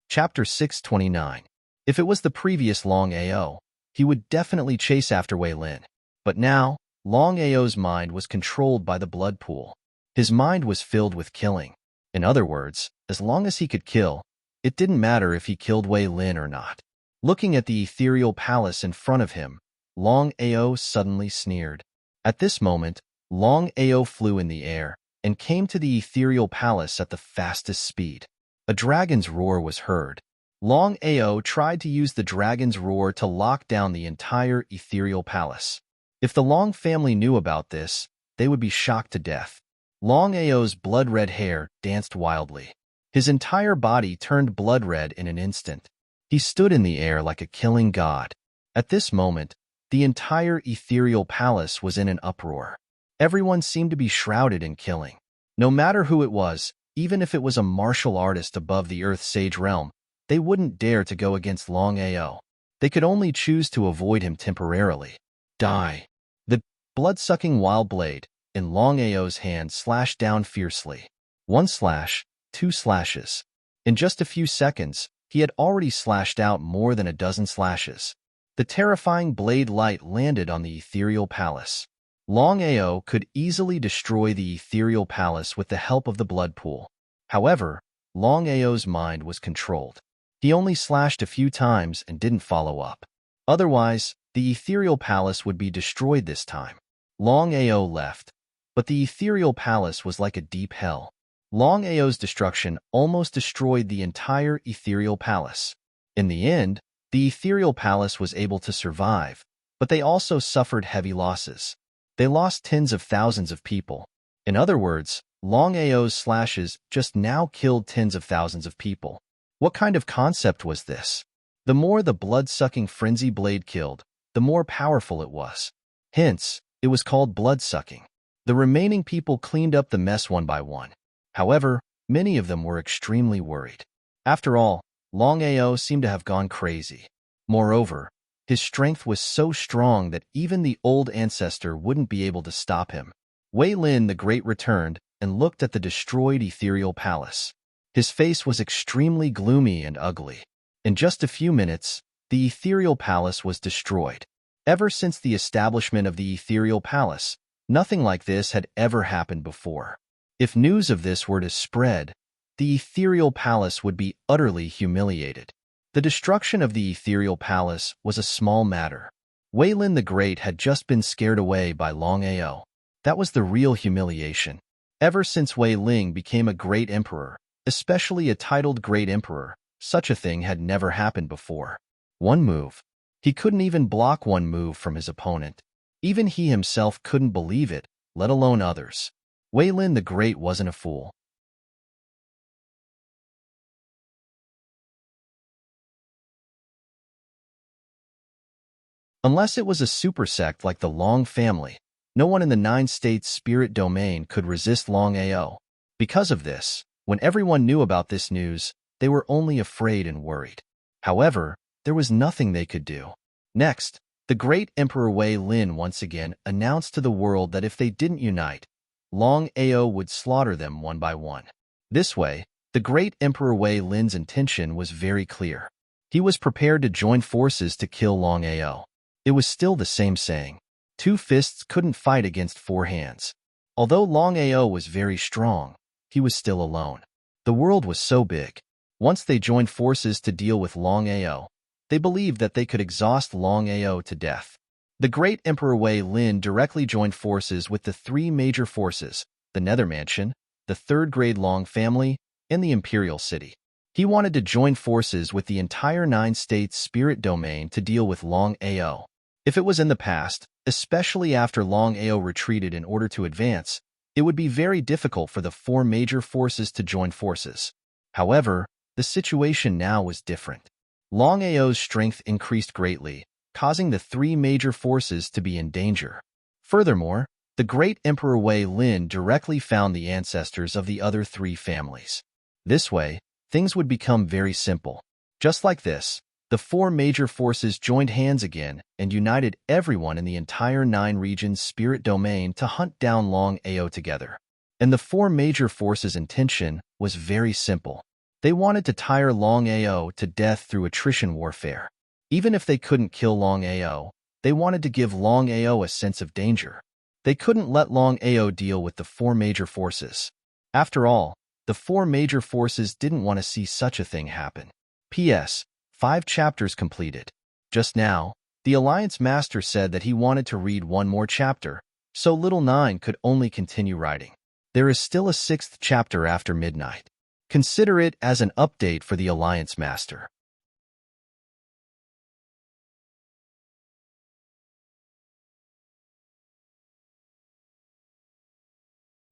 Chapter 629. If it was the previous Longao, he would definitely chase after Wei Lin. But now, Longao's mind was controlled by the blood pool. His mind was filled with killing. In other words, as long as he could kill, it didn't matter if he killed Wei Lin or not. Looking at the ethereal palace in front of him, Longao suddenly sneered. At this moment, Longao flew in the air and came to the ethereal palace at the fastest speed. A dragon's roar was heard. Longao tried to use the dragon's roar to lock down the entire ethereal palace. If the Long family knew about this, they would be shocked to death. Longao's blood-red hair danced wildly. His entire body turned blood-red in an instant. He stood in the air like a killing god. At this moment, the entire ethereal palace was in an uproar. Everyone seemed to be shrouded in killing. No matter who it was, even if it was a martial artist above the Earth Sage realm, they wouldn't dare to go against Longao. They could only choose to avoid him temporarily. Die. The blood-sucking wild blade in Longao's hand slashed down fiercely. One slash, two slashes. In just a few seconds, he had already slashed out more than a dozen slashes. The terrifying blade light landed on the ethereal palace. Longao could easily destroy the ethereal palace with the help of the blood pool. However, Longao's mind was controlled. He only slashed a few times and didn't follow up. Otherwise, the ethereal palace would be destroyed this time. Longao left, but the ethereal palace was like a deep hell. Longao's destruction almost destroyed the entire ethereal palace. In the end, the ethereal palace was able to survive, but they also suffered heavy losses. They lost tens of thousands of people. In other words, Longao's slashes just now killed tens of thousands of people. What kind of concept was this? The more the blood-sucking frenzy blade killed, the more powerful it was. Hence, it was called blood-sucking. The remaining people cleaned up the mess one by one. However, many of them were extremely worried. After all, Longao seemed to have gone crazy. Moreover, his strength was so strong that even the old ancestor wouldn't be able to stop him. Wei Lin the Great returned and looked at the destroyed ethereal palace. His face was extremely gloomy and ugly. In just a few minutes, the ethereal palace was destroyed. Ever since the establishment of the ethereal palace, nothing like this had ever happened before. If news of this were to spread, the ethereal palace would be utterly humiliated. The destruction of the ethereal palace was a small matter. Wei Lin the Great had just been scared away by Longao. That was the real humiliation. Ever since Wei Ling became a great emperor, especially a titled great emperor, such a thing had never happened before. One move. He couldn't even block one move from his opponent. Even he himself couldn't believe it, let alone others. Wei Lin the Great wasn't a fool. Unless it was a super sect like the Long family, no one in the 9-states spirit domain could resist Longao. Because of this, when everyone knew about this news, they were only afraid and worried. However, there was nothing they could do. Next, the great Emperor Wei Lin once again announced to the world that if they didn't unite, Longao would slaughter them one by one. This way, the great Emperor Wei Lin's intention was very clear. He was prepared to join forces to kill Longao. It was still the same saying. Two fists couldn't fight against four hands. Although Longao was very strong, he was still alone. The world was so big. Once they joined forces to deal with Longao, they believed that they could exhaust Longao to death. The great Emperor Wei Lin directly joined forces with the three major forces, the Nether Mansion, the third-grade Long family, and the Imperial City. He wanted to join forces with the entire 9-states spirit domain to deal with Longao. If it was in the past, especially after Longao retreated in order to advance, it would be very difficult for the four major forces to join forces. However, the situation now was different. Longao's strength increased greatly, causing the three major forces to be in danger. Furthermore, the great Emperor Wei Lin directly found the ancestors of the other three families. This way, things would become very simple. Just like this, the four major forces joined hands again and united everyone in the entire 9-region spirit domain to hunt down Longao together. And the four major forces' intention was very simple. They wanted to tire Longao to death through attrition warfare. Even if they couldn't kill Longao, they wanted to give Longao a sense of danger. They couldn't let Longao deal with the four major forces. After all, the four major forces didn't want to see such a thing happen. P.S. 5 chapters completed. Just now, the Alliance Master said that he wanted to read one more chapter, so Little 9 could only continue writing. There is still a 6th chapter after midnight. Consider it as an update for the Alliance Master.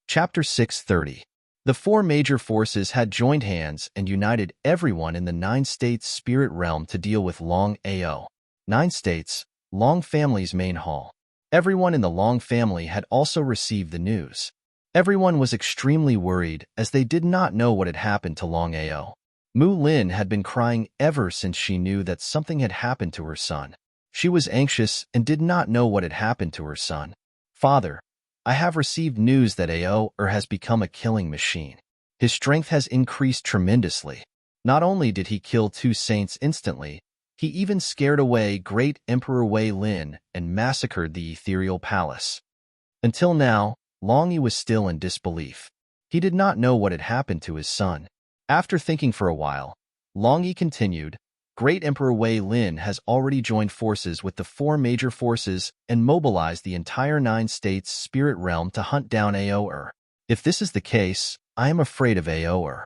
Chapter 630. The four major forces had joined hands and united everyone in the 9-states spirit realm to deal with Longao. 9 states, Long family's main hall. Everyone in the Long family had also received the news. Everyone was extremely worried as they did not know what had happened to Longao. Mu Lin had been crying ever since she knew that something had happened to her son. She was anxious and did not know what had happened to her son. Father, I have received news that Ao has become a killing machine. His strength has increased tremendously. Not only did he kill 2 saints instantly, he even scared away great Emperor Wei Lin and massacred the ethereal palace. Until now, Long Yi was still in disbelief. He did not know what had happened to his son. After thinking for a while, Long Yi continued, Great Emperor Wei Lin has already joined forces with the 4 major forces and mobilized the entire 9 states' spirit realm to hunt down Ao. If this is the case, I am afraid of Ao.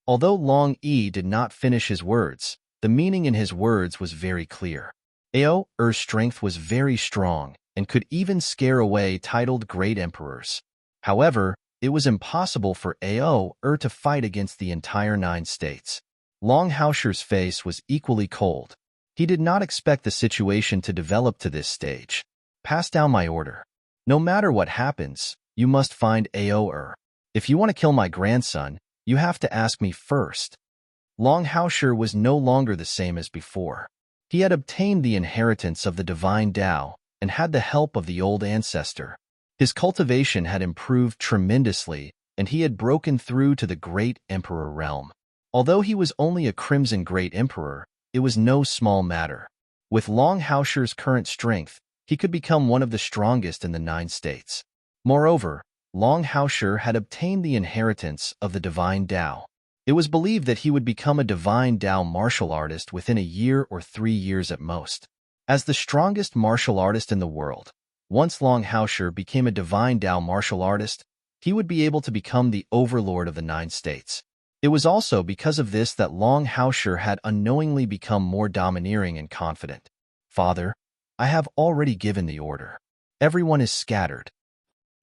Although Long Yi did not finish his words, the meaning in his words was very clear. Ao's strength was very strong and could even scare away titled great emperors. However, it was impossible for Ao to fight against the entire 9 states. Long Haosher's face was equally cold. He did not expect the situation to develop to this stage. Pass down my order. No matter what happens, you must find Ao. If you want to kill my grandson, you have to ask me first. Long Haosher was no longer the same as before. He had obtained the inheritance of the divine Tao and had the help of the old ancestor. His cultivation had improved tremendously, and he had broken through to the great emperor realm. Although he was only a crimson great emperor, it was no small matter. With Long Haosher's current strength, he could become one of the strongest in the 9 states. Moreover, Long Haosher had obtained the inheritance of the divine Tao. It was believed that he would become a divine Tao martial artist within a year or 3 years at most. As the strongest martial artist in the world, once Long Haosher became a divine Tao martial artist, he would be able to become the overlord of the 9 states. It was also because of this that Long Haosher had unknowingly become more domineering and confident. Father, I have already given the order. Everyone is scattered.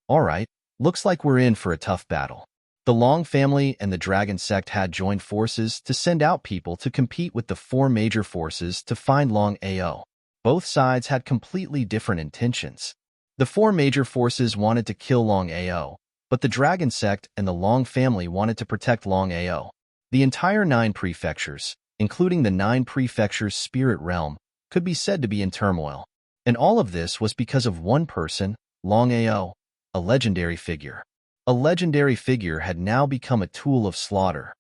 All right, looks like we're in for a tough battle. The Long family and the Dragon sect had joined forces to send out people to compete with the 4 major forces to find Long Ao. Both sides had completely different intentions. The 4 major forces wanted to kill Long Ao, but the Dragon sect and the Long family wanted to protect Long Ao. The entire 9 prefectures, including the 9 prefectures' spirit realm, could be said to be in turmoil. And all of this was because of one person, Long Ao, a legendary figure. A legendary figure had now become a tool of slaughter.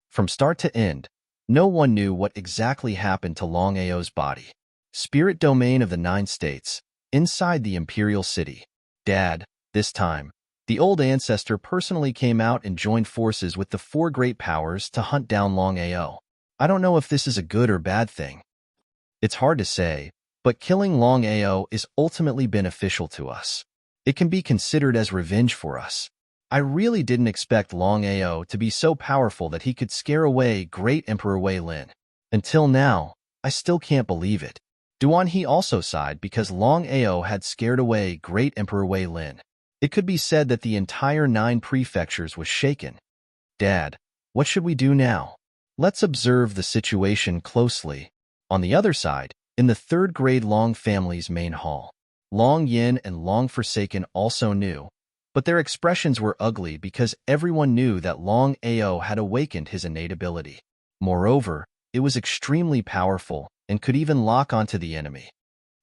From start to end, no one knew what exactly happened to Long Ao's body. Spirit domain of the 9 states, inside the imperial city. Dad, this time, the old ancestor personally came out and joined forces with the 4 great powers to hunt down Long Ao. I don't know if this is a good or bad thing. It's hard to say, but killing Long Ao is ultimately beneficial to us. It can be considered as revenge for us. I really didn't expect Long Ao to be so powerful that he could scare away great Emperor Wei Lin. Until now, I still can't believe it. Duan He also sighed because Long Ao had scared away great Emperor Wei Lin. It could be said that the entire 9 prefectures was shaken. Dad, what should we do now? Let's observe the situation closely. On the other side, in the 3rd grade Long family's main hall, Long Yin and Long Forsaken also knew, but their expressions were ugly because everyone knew that Long Ao had awakened his innate ability. Moreover, it was extremely powerful and could even lock onto the enemy.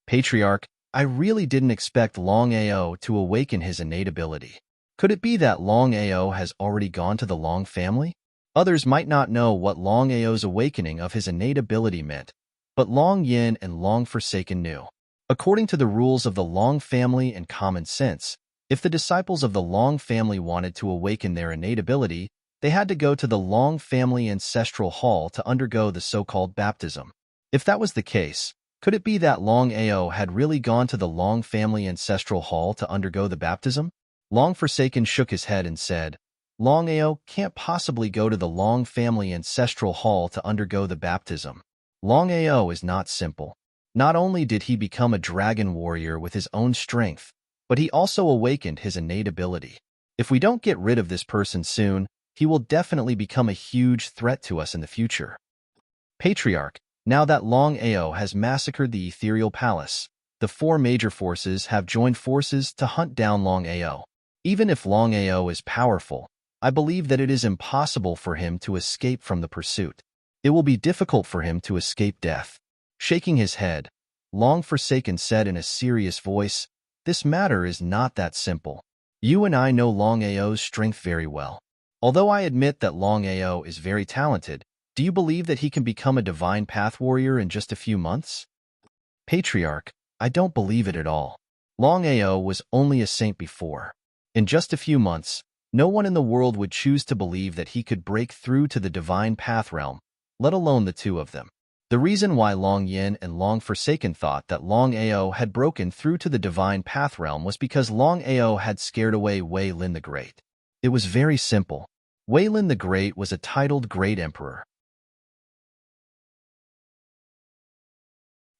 Patriarch, I really didn't expect Long Ao to awaken his innate ability. Could it be that Long Ao has already gone to the Long family? Others might not know what Long Ao's awakening of his innate ability meant, but Long Yin and Long Forsaken knew. According to the rules of the Long family and common sense, if the disciples of the Long family wanted to awaken their innate ability, they had to go to the Long family ancestral hall to undergo the so-called baptism. If that was the case, could it be that Long Ao had really gone to the Long family ancestral hall to undergo the baptism? Long Forsaken shook his head and said, Long Ao can't possibly go to the Long family ancestral hall to undergo the baptism. Long Ao is not simple. Not only did he become a dragon warrior with his own strength, but he also awakened his innate ability. If we don't get rid of this person soon, he will definitely become a huge threat to us in the future. Patriarch, Now that Longao has massacred the ethereal palace, the four major forces have joined forces to hunt down Longao. Even if Longao is powerful, I believe that it is impossible for him to escape from the pursuit. It will be difficult for him to escape death. Shaking his head, Long Forsaken said in a serious voice, "This matter is not that simple. You and I know Longao's strength very well. Although I admit that Longao is very talented, do you believe that he can become a divine path warrior in just a few months?" Patriarch, I don't believe it at all. Longao was only a saint before. In just a few months, no one in the world would choose to believe that he could break through to the divine path realm, let alone the two of them. The reason why Long Yin and Long Forsaken thought that Longao had broken through to the divine path realm was because Longao had scared away Wei Lin the Great. It was very simple. Wei Lin the Great was a titled Great Emperor.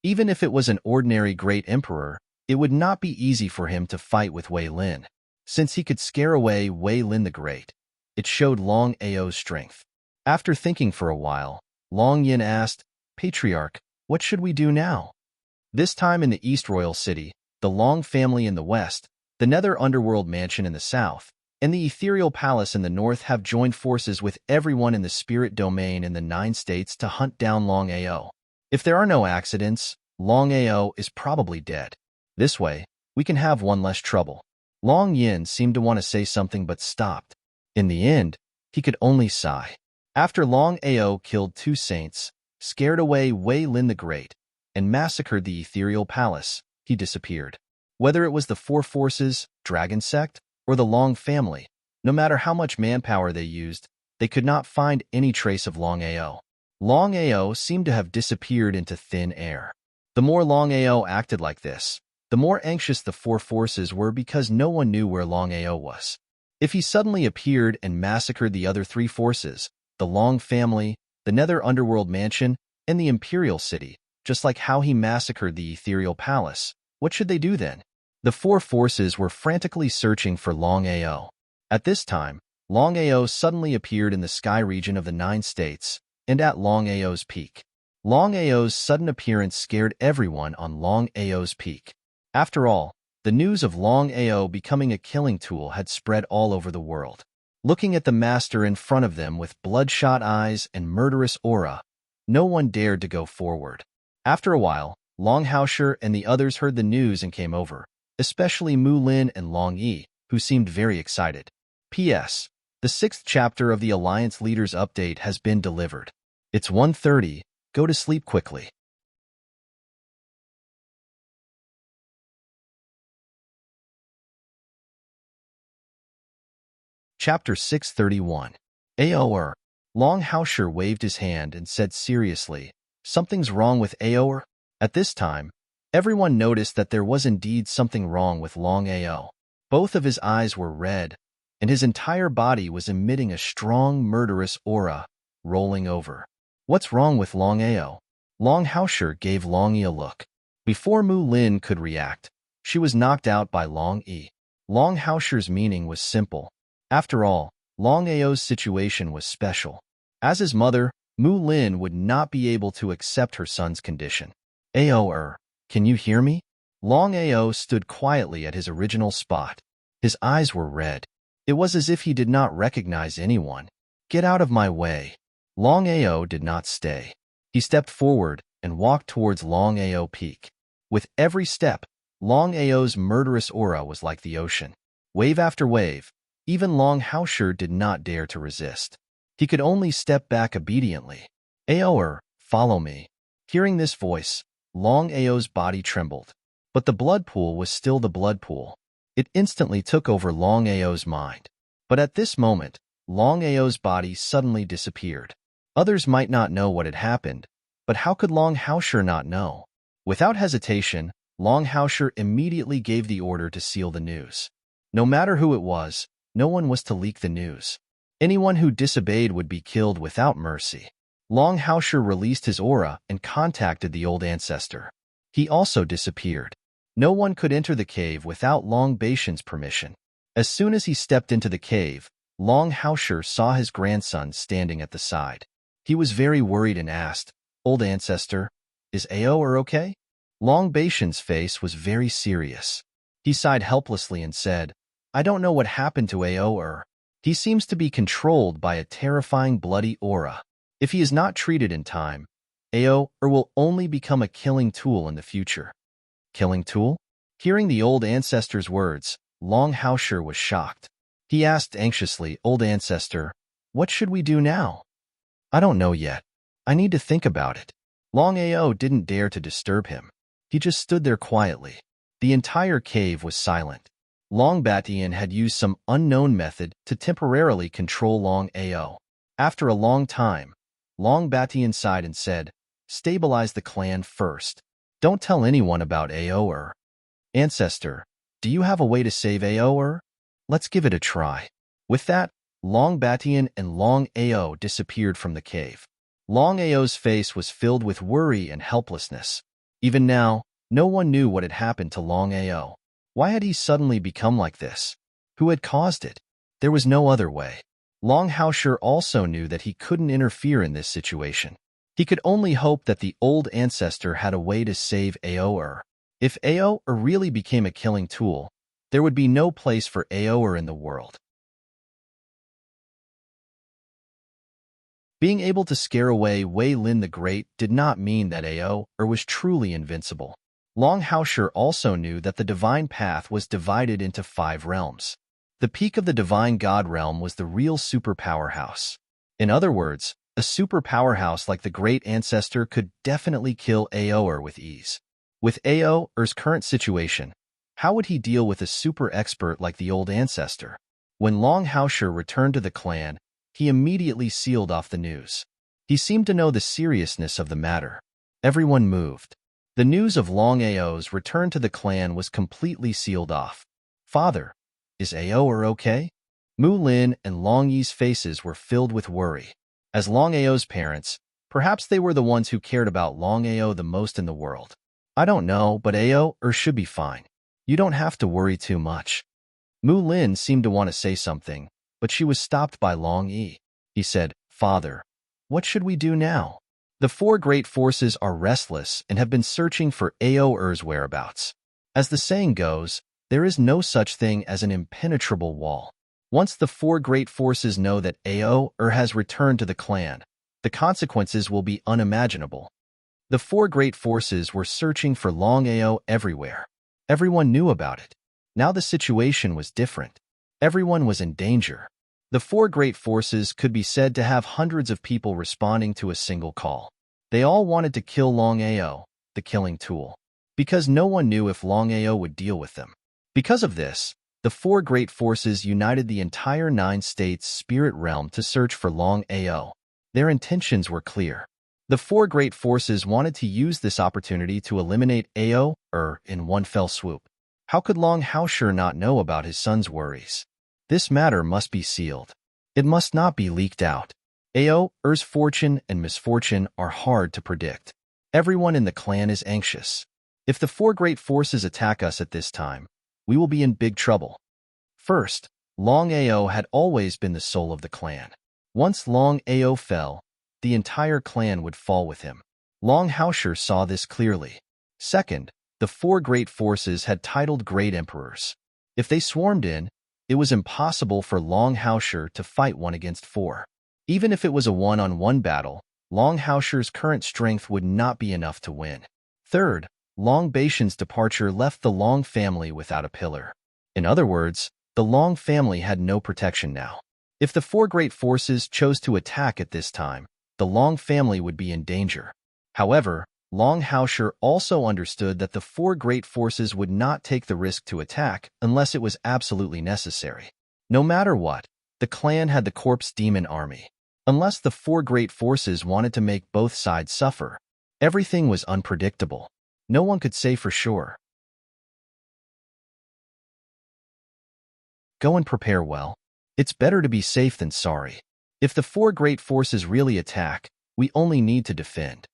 Even if it was an ordinary Great Emperor, it would not be easy for him to fight with Wei Lin. Since he could scare away Wei Lin the Great, it showed Longao's strength. After thinking for a while, Long Yin asked, "Patriarch, what should we do now?" This time in the East Royal City, the Long family in the west, the Nether Underworld Mansion in the south, and the Ethereal Palace in the north have joined forces with everyone in the Spirit Domain in the 9 states to hunt down Longao. If there are no accidents, Longao is probably dead. This way, we can have one less trouble. Long Yin seemed to want to say something but stopped. In the end, he could only sigh. After Longao killed 2 saints, scared away Wei Lin the Great, and massacred the Ethereal Palace, he disappeared. Whether it was the 4 forces, Dragon Sect, or the Long family, no matter how much manpower they used, they could not find any trace of Longao. Longao seemed to have disappeared into thin air. The more Longao acted like this, the more anxious the 4 forces were because no one knew where Longao was. If he suddenly appeared and massacred the other 3 forces, the Long family, the Nether Underworld Mansion, and the Imperial City, just like how he massacred the Ethereal Palace, what should they do then? The 4 forces were frantically searching for Longao. At this time, Longao suddenly appeared in the sky region of the 9 states, and at Longao's peak. Longao's sudden appearance scared everyone on Longao's peak. After all, the news of Longao becoming a killing tool had spread all over the world. Looking at the master in front of them with bloodshot eyes and murderous aura, no one dared to go forward. After a while, Longhaoshi and the others heard the news and came over, especially Mu Lin and Long Yi, who seemed very excited. P.S. The 6th chapter of the Alliance Leaders Update has been delivered. It's 1:30, go to sleep quickly. Chapter 631. Aoer. Longhaoshi waved his hand and said seriously, "Something's wrong with Aoer?" At this time, everyone noticed that there was indeed something wrong with Longao. Both of his eyes were red, and his entire body was emitting a strong, murderous aura, rolling over. "What's wrong with Longao?" Longhaoshi gave Long Yi a look. Before Mu Lin could react, she was knocked out by Long Yi. Longhaoshi's meaning was simple. After all, Longao's situation was special. As his mother, Mu Lin would not be able to accept her son's condition. "Aoer, can you hear me?" Longao stood quietly at his original spot. His eyes were red. It was as if he did not recognize anyone. "Get out of my way." Longao did not stay. He stepped forward and walked towards Longao Peak. With every step, Longao's murderous aura was like the ocean. Wave after wave, even Longhaoshi did not dare to resist. He could only step back obediently. "Aoer, follow me." Hearing this voice, Longao's body trembled. But the blood pool was still the blood pool. It instantly took over Longao's mind. But at this moment, Longao's body suddenly disappeared. Others might not know what had happened, but how could Longhaoshi not know? Without hesitation, Longhaoshi immediately gave the order to seal the news. No matter who it was, no one was to leak the news. Anyone who disobeyed would be killed without mercy. Longhaoshi released his aura and contacted the old ancestor. He also disappeared. No one could enter the cave without Long Baishan's permission. As soon as he stepped into the cave, Longhaoshi saw his grandson standing at the side. He was very worried and asked, Old ancestor, is Ao okay? Long Baishan's face was very serious. He sighed helplessly and said, I don't know what happened to Ao. He seems to be controlled by a terrifying bloody aura. If he is not treated in time, Ao will only become a killing tool in the future. Killing tool? Hearing the old ancestor's words, Long Haoshi was shocked. He asked anxiously, Old ancestor, what should we do now? I don't know yet. I need to think about it. Long Ao didn't dare to disturb him. He just stood there quietly. The entire cave was silent. Long Batian had used some unknown method to temporarily control Long Ao. After a long time, Long Batian sighed and said, stabilize the clan first. Don't tell anyone about Ao. Ancestor, do you have a way to save Ao? Let's give it a try. With that, Long Batian and Long Ao disappeared from the cave. Long Ao's face was filled with worry and helplessness. Even now, no one knew what had happened to Long Ao. Why had he suddenly become like this? Who had caused it? There was no other way. Long Haoshi also knew that he couldn't interfere in this situation. He could only hope that the old ancestor had a way to save Ao. If Ao really became a killing tool, there would be no place for Ao in the world. Being able to scare away Wei Lin the Great did not mean that Ao was truly invincible. Long Haoshi also knew that the divine path was divided into 5 realms. The peak of the divine god realm was the real superpower house. In other words, a superpower house like the great ancestor could definitely kill Ao with ease. With Ao's current situation, how would he deal with a super expert like the old ancestor? When Long Haoshi returned to the clan, he immediately sealed off the news. He seemed to know the seriousness of the matter. Everyone moved. The news of Long Ao's return to the clan was completely sealed off. Father, is Ao okay? Mu Lin and Long Yi's faces were filled with worry. As Long Ao's parents, perhaps they were the ones who cared about Long Ao the most in the world. I don't know, but Ao should be fine. You don't have to worry too much. Mu Lin seemed to want to say something, but she was stopped by Long Yi. He said, Father, what should we do now? The 4 great forces are restless and have been searching for Ao's whereabouts. As the saying goes, there is no such thing as an impenetrable wall. Once the 4 great forces know that Ao has returned to the clan, the consequences will be unimaginable. The 4 great forces were searching for Long Ao everywhere. Everyone knew about it. Now the situation was different. Everyone was in danger. The 4 great forces could be said to have hundreds of people responding to a single call. They all wanted to kill Long Ao, the killing tool, because no one knew if Long Ao would deal with them. Because of this, the 4 great forces united the entire 9 states' spirit realm to search for Long Ao. Their intentions were clear. The 4 great forces wanted to use this opportunity to eliminate Ao in one fell swoop. How could Long Haoshi not know about his son's worries? This matter must be sealed. It must not be leaked out. Ao's fortune and misfortune are hard to predict. Everyone in the clan is anxious. If the 4 great forces attack us at this time, we will be in big trouble. First, Long Ao had always been the soul of the clan. Once Long Ao fell, the entire clan would fall with him. Long Haoshi saw this clearly. Second, the 4 great forces had titled great emperors. If they swarmed in, it was impossible for Long Haoshi to fight 1 against 4. Even if it was a one-on-one battle, Long Haoshi's current strength would not be enough to win. Third, Long Baishan's departure left the Long family without a pillar. In other words, the Long family had no protection now. If the 4 great forces chose to attack at this time, the Long family would be in danger. However, Long Haoshi also understood that the 4 great forces would not take the risk to attack unless it was absolutely necessary. No matter what, the clan had the corpse demon army. Unless the 4 great forces wanted to make both sides suffer, everything was unpredictable. No one could say for sure. Go and prepare well. It's better to be safe than sorry. If the 4 great forces really attack, we only need to defend.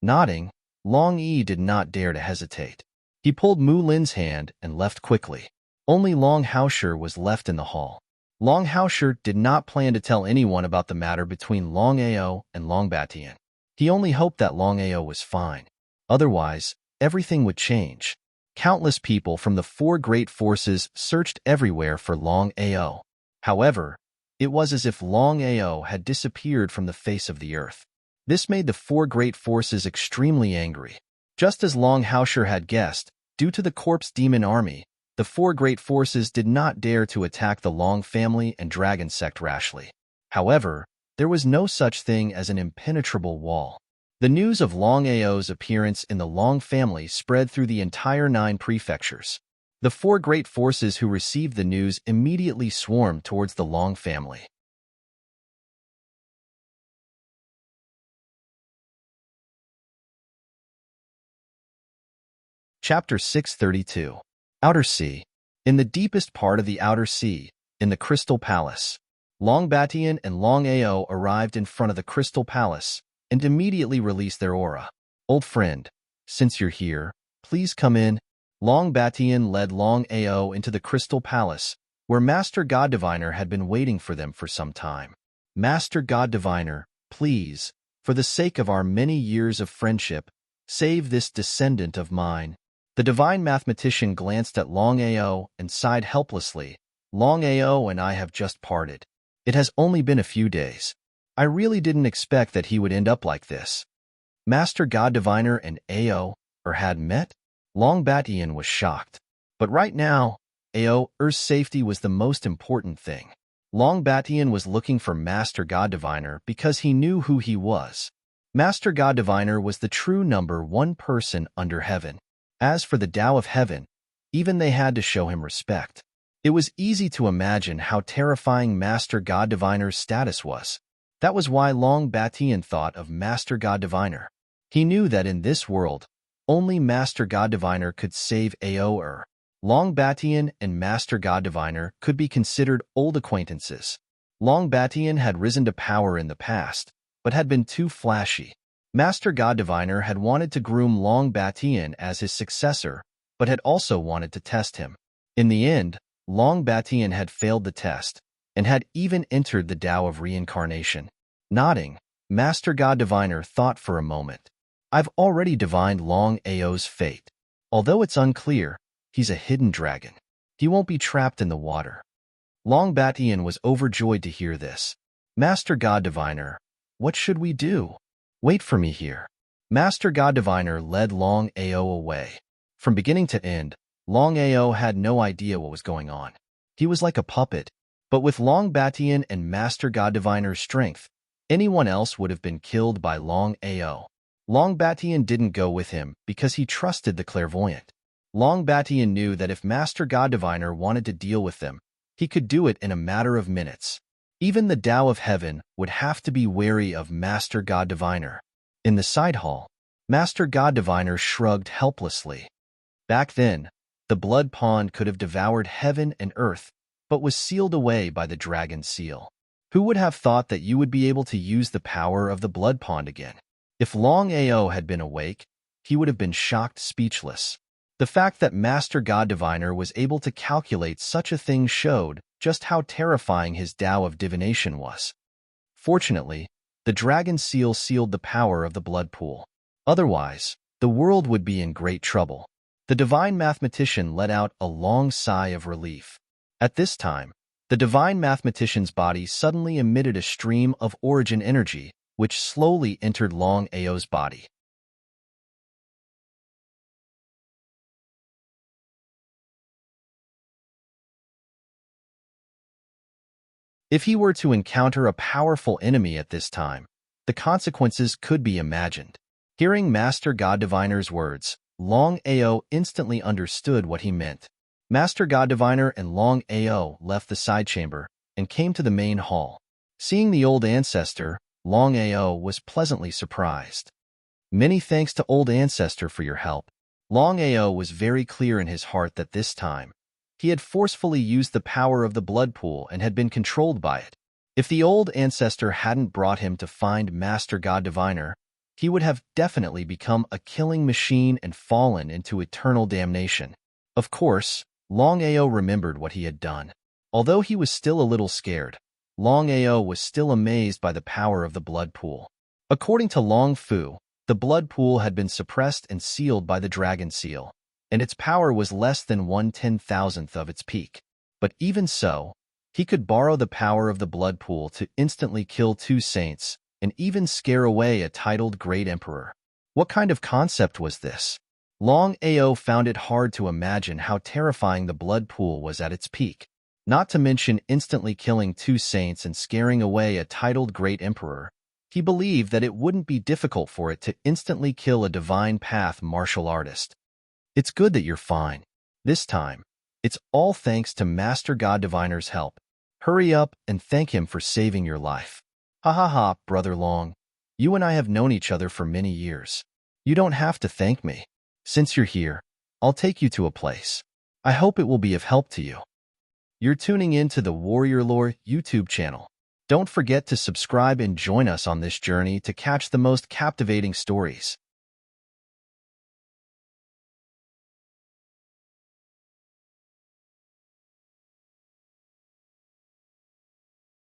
Nodding, Long Yi did not dare to hesitate. He pulled Mu Lin's hand and left quickly. Only Long Haoshi was left in the hall. Long Haoshi did not plan to tell anyone about the matter between Long Ao and Long Batian. He only hoped that Longao was fine. Otherwise, everything would change. Countless people from the four great forces searched everywhere for Longao. However, it was as if Longao had disappeared from the face of the earth. This made the four great forces extremely angry. Just as Longhausher had guessed, due to the corpse demon army, the four great forces did not dare to attack the Long family and dragon sect rashly. However, there was no such thing as an impenetrable wall. The news of Longao's appearance in the Long family spread through the entire 9 prefectures. The four great forces who received the news immediately swarmed towards the Long family. Chapter 632. Outer Sea. In the deepest part of the Outer Sea, in the Crystal Palace, Longbatian and Longao arrived in front of the Crystal Palace and immediately released their aura. Old friend, since you're here, please come in. Longbatian led Longao into the Crystal Palace, where Master God Diviner had been waiting for them for some time. Master God Diviner, please, for the sake of our many years of friendship, save this descendant of mine. The divine mathematician glanced at Longao and sighed helplessly. Longao and I have just parted. It has only been a few days. I really didn't expect that he would end up like this. Master God Diviner and had met? Longbatian was shocked. But right now, Ao's safety was the most important thing. Longbatian was looking for Master God Diviner because he knew who he was. Master God Diviner was the true number 1 person under heaven. As for the Tao of Heaven, even they had to show him respect. It was easy to imagine how terrifying Master God Diviner's status was. That was why Longbatian thought of Master God Diviner. He knew that in this world, only Master God Diviner could save Ao. Longbatian and Master God Diviner could be considered old acquaintances. Longbatian had risen to power in the past, but had been too flashy. Master God Diviner had wanted to groom Longbatian as his successor, but had also wanted to test him. In the end, Longbatian had failed the test, and had even entered the Tao of Reincarnation. Nodding, Master God Diviner thought for a moment. I've already divined Longao's fate. Although it's unclear, he's a hidden dragon. He won't be trapped in the water. Longbatian was overjoyed to hear this. Master God Diviner, what should we do? Wait for me here. Master God Diviner led Longao away. From beginning to end, Longao had no idea what was going on. He was like a puppet, but with Longbatian and Master God Diviner's strength, anyone else would have been killed by Longao. Longbatian didn't go with him because he trusted the clairvoyant. Longbatian knew that if Master God Diviner wanted to deal with them, he could do it in a matter of minutes. Even the Tao of Heaven would have to be wary of Master God Diviner. In the side hall, Master God Diviner shrugged helplessly. Back then, the blood pond could have devoured heaven and earth, but was sealed away by the dragon seal. Who would have thought that you would be able to use the power of the blood pond again? If Longao had been awake, he would have been shocked speechless. The fact that Master God Diviner was able to calculate such a thing showed just how terrifying his Tao of divination was. Fortunately, the dragon seal sealed the power of the blood pool. Otherwise, the world would be in great trouble. The divine mathematician let out a long sigh of relief. At this time, the divine mathematician's body suddenly emitted a stream of origin energy, which slowly entered Longao's body. If he were to encounter a powerful enemy at this time, the consequences could be imagined. Hearing Master God Diviner's words, Longao instantly understood what he meant. Master God Diviner and Longao left the side chamber and came to the main hall. Seeing the old ancestor, Longao was pleasantly surprised. Many thanks to old ancestor for your help. Longao was very clear in his heart that this time, he had forcefully used the power of the blood pool and had been controlled by it. If the old ancestor hadn't brought him to find Master God Diviner, he would have definitely become a killing machine and fallen into eternal damnation. Of course, Longao remembered what he had done. Although he was still a little scared, Longao was still amazed by the power of the blood pool. According to Long Fu, the blood pool had been suppressed and sealed by the dragon seal, and its power was less than 1/10,000th of its peak. But even so, he could borrow the power of the blood pool to instantly kill 2 saints and even scare away a titled Great Emperor. What kind of concept was this? Longao found it hard to imagine how terrifying the blood pool was at its peak. Not to mention instantly killing 2 saints and scaring away a titled Great Emperor. He believed that it wouldn't be difficult for it to instantly kill a divine path martial artist. It's good that you're fine. This time, it's all thanks to Master God Diviner's help. Hurry up and thank him for saving your life. Ha ha ha, Brother Long. You and I have known each other for many years. You don't have to thank me. Since you're here, I'll take you to a place. I hope it will be of help to you. You're tuning in to the Warrior Lore YouTube channel. Don't forget to subscribe and join us on this journey to catch the most captivating stories.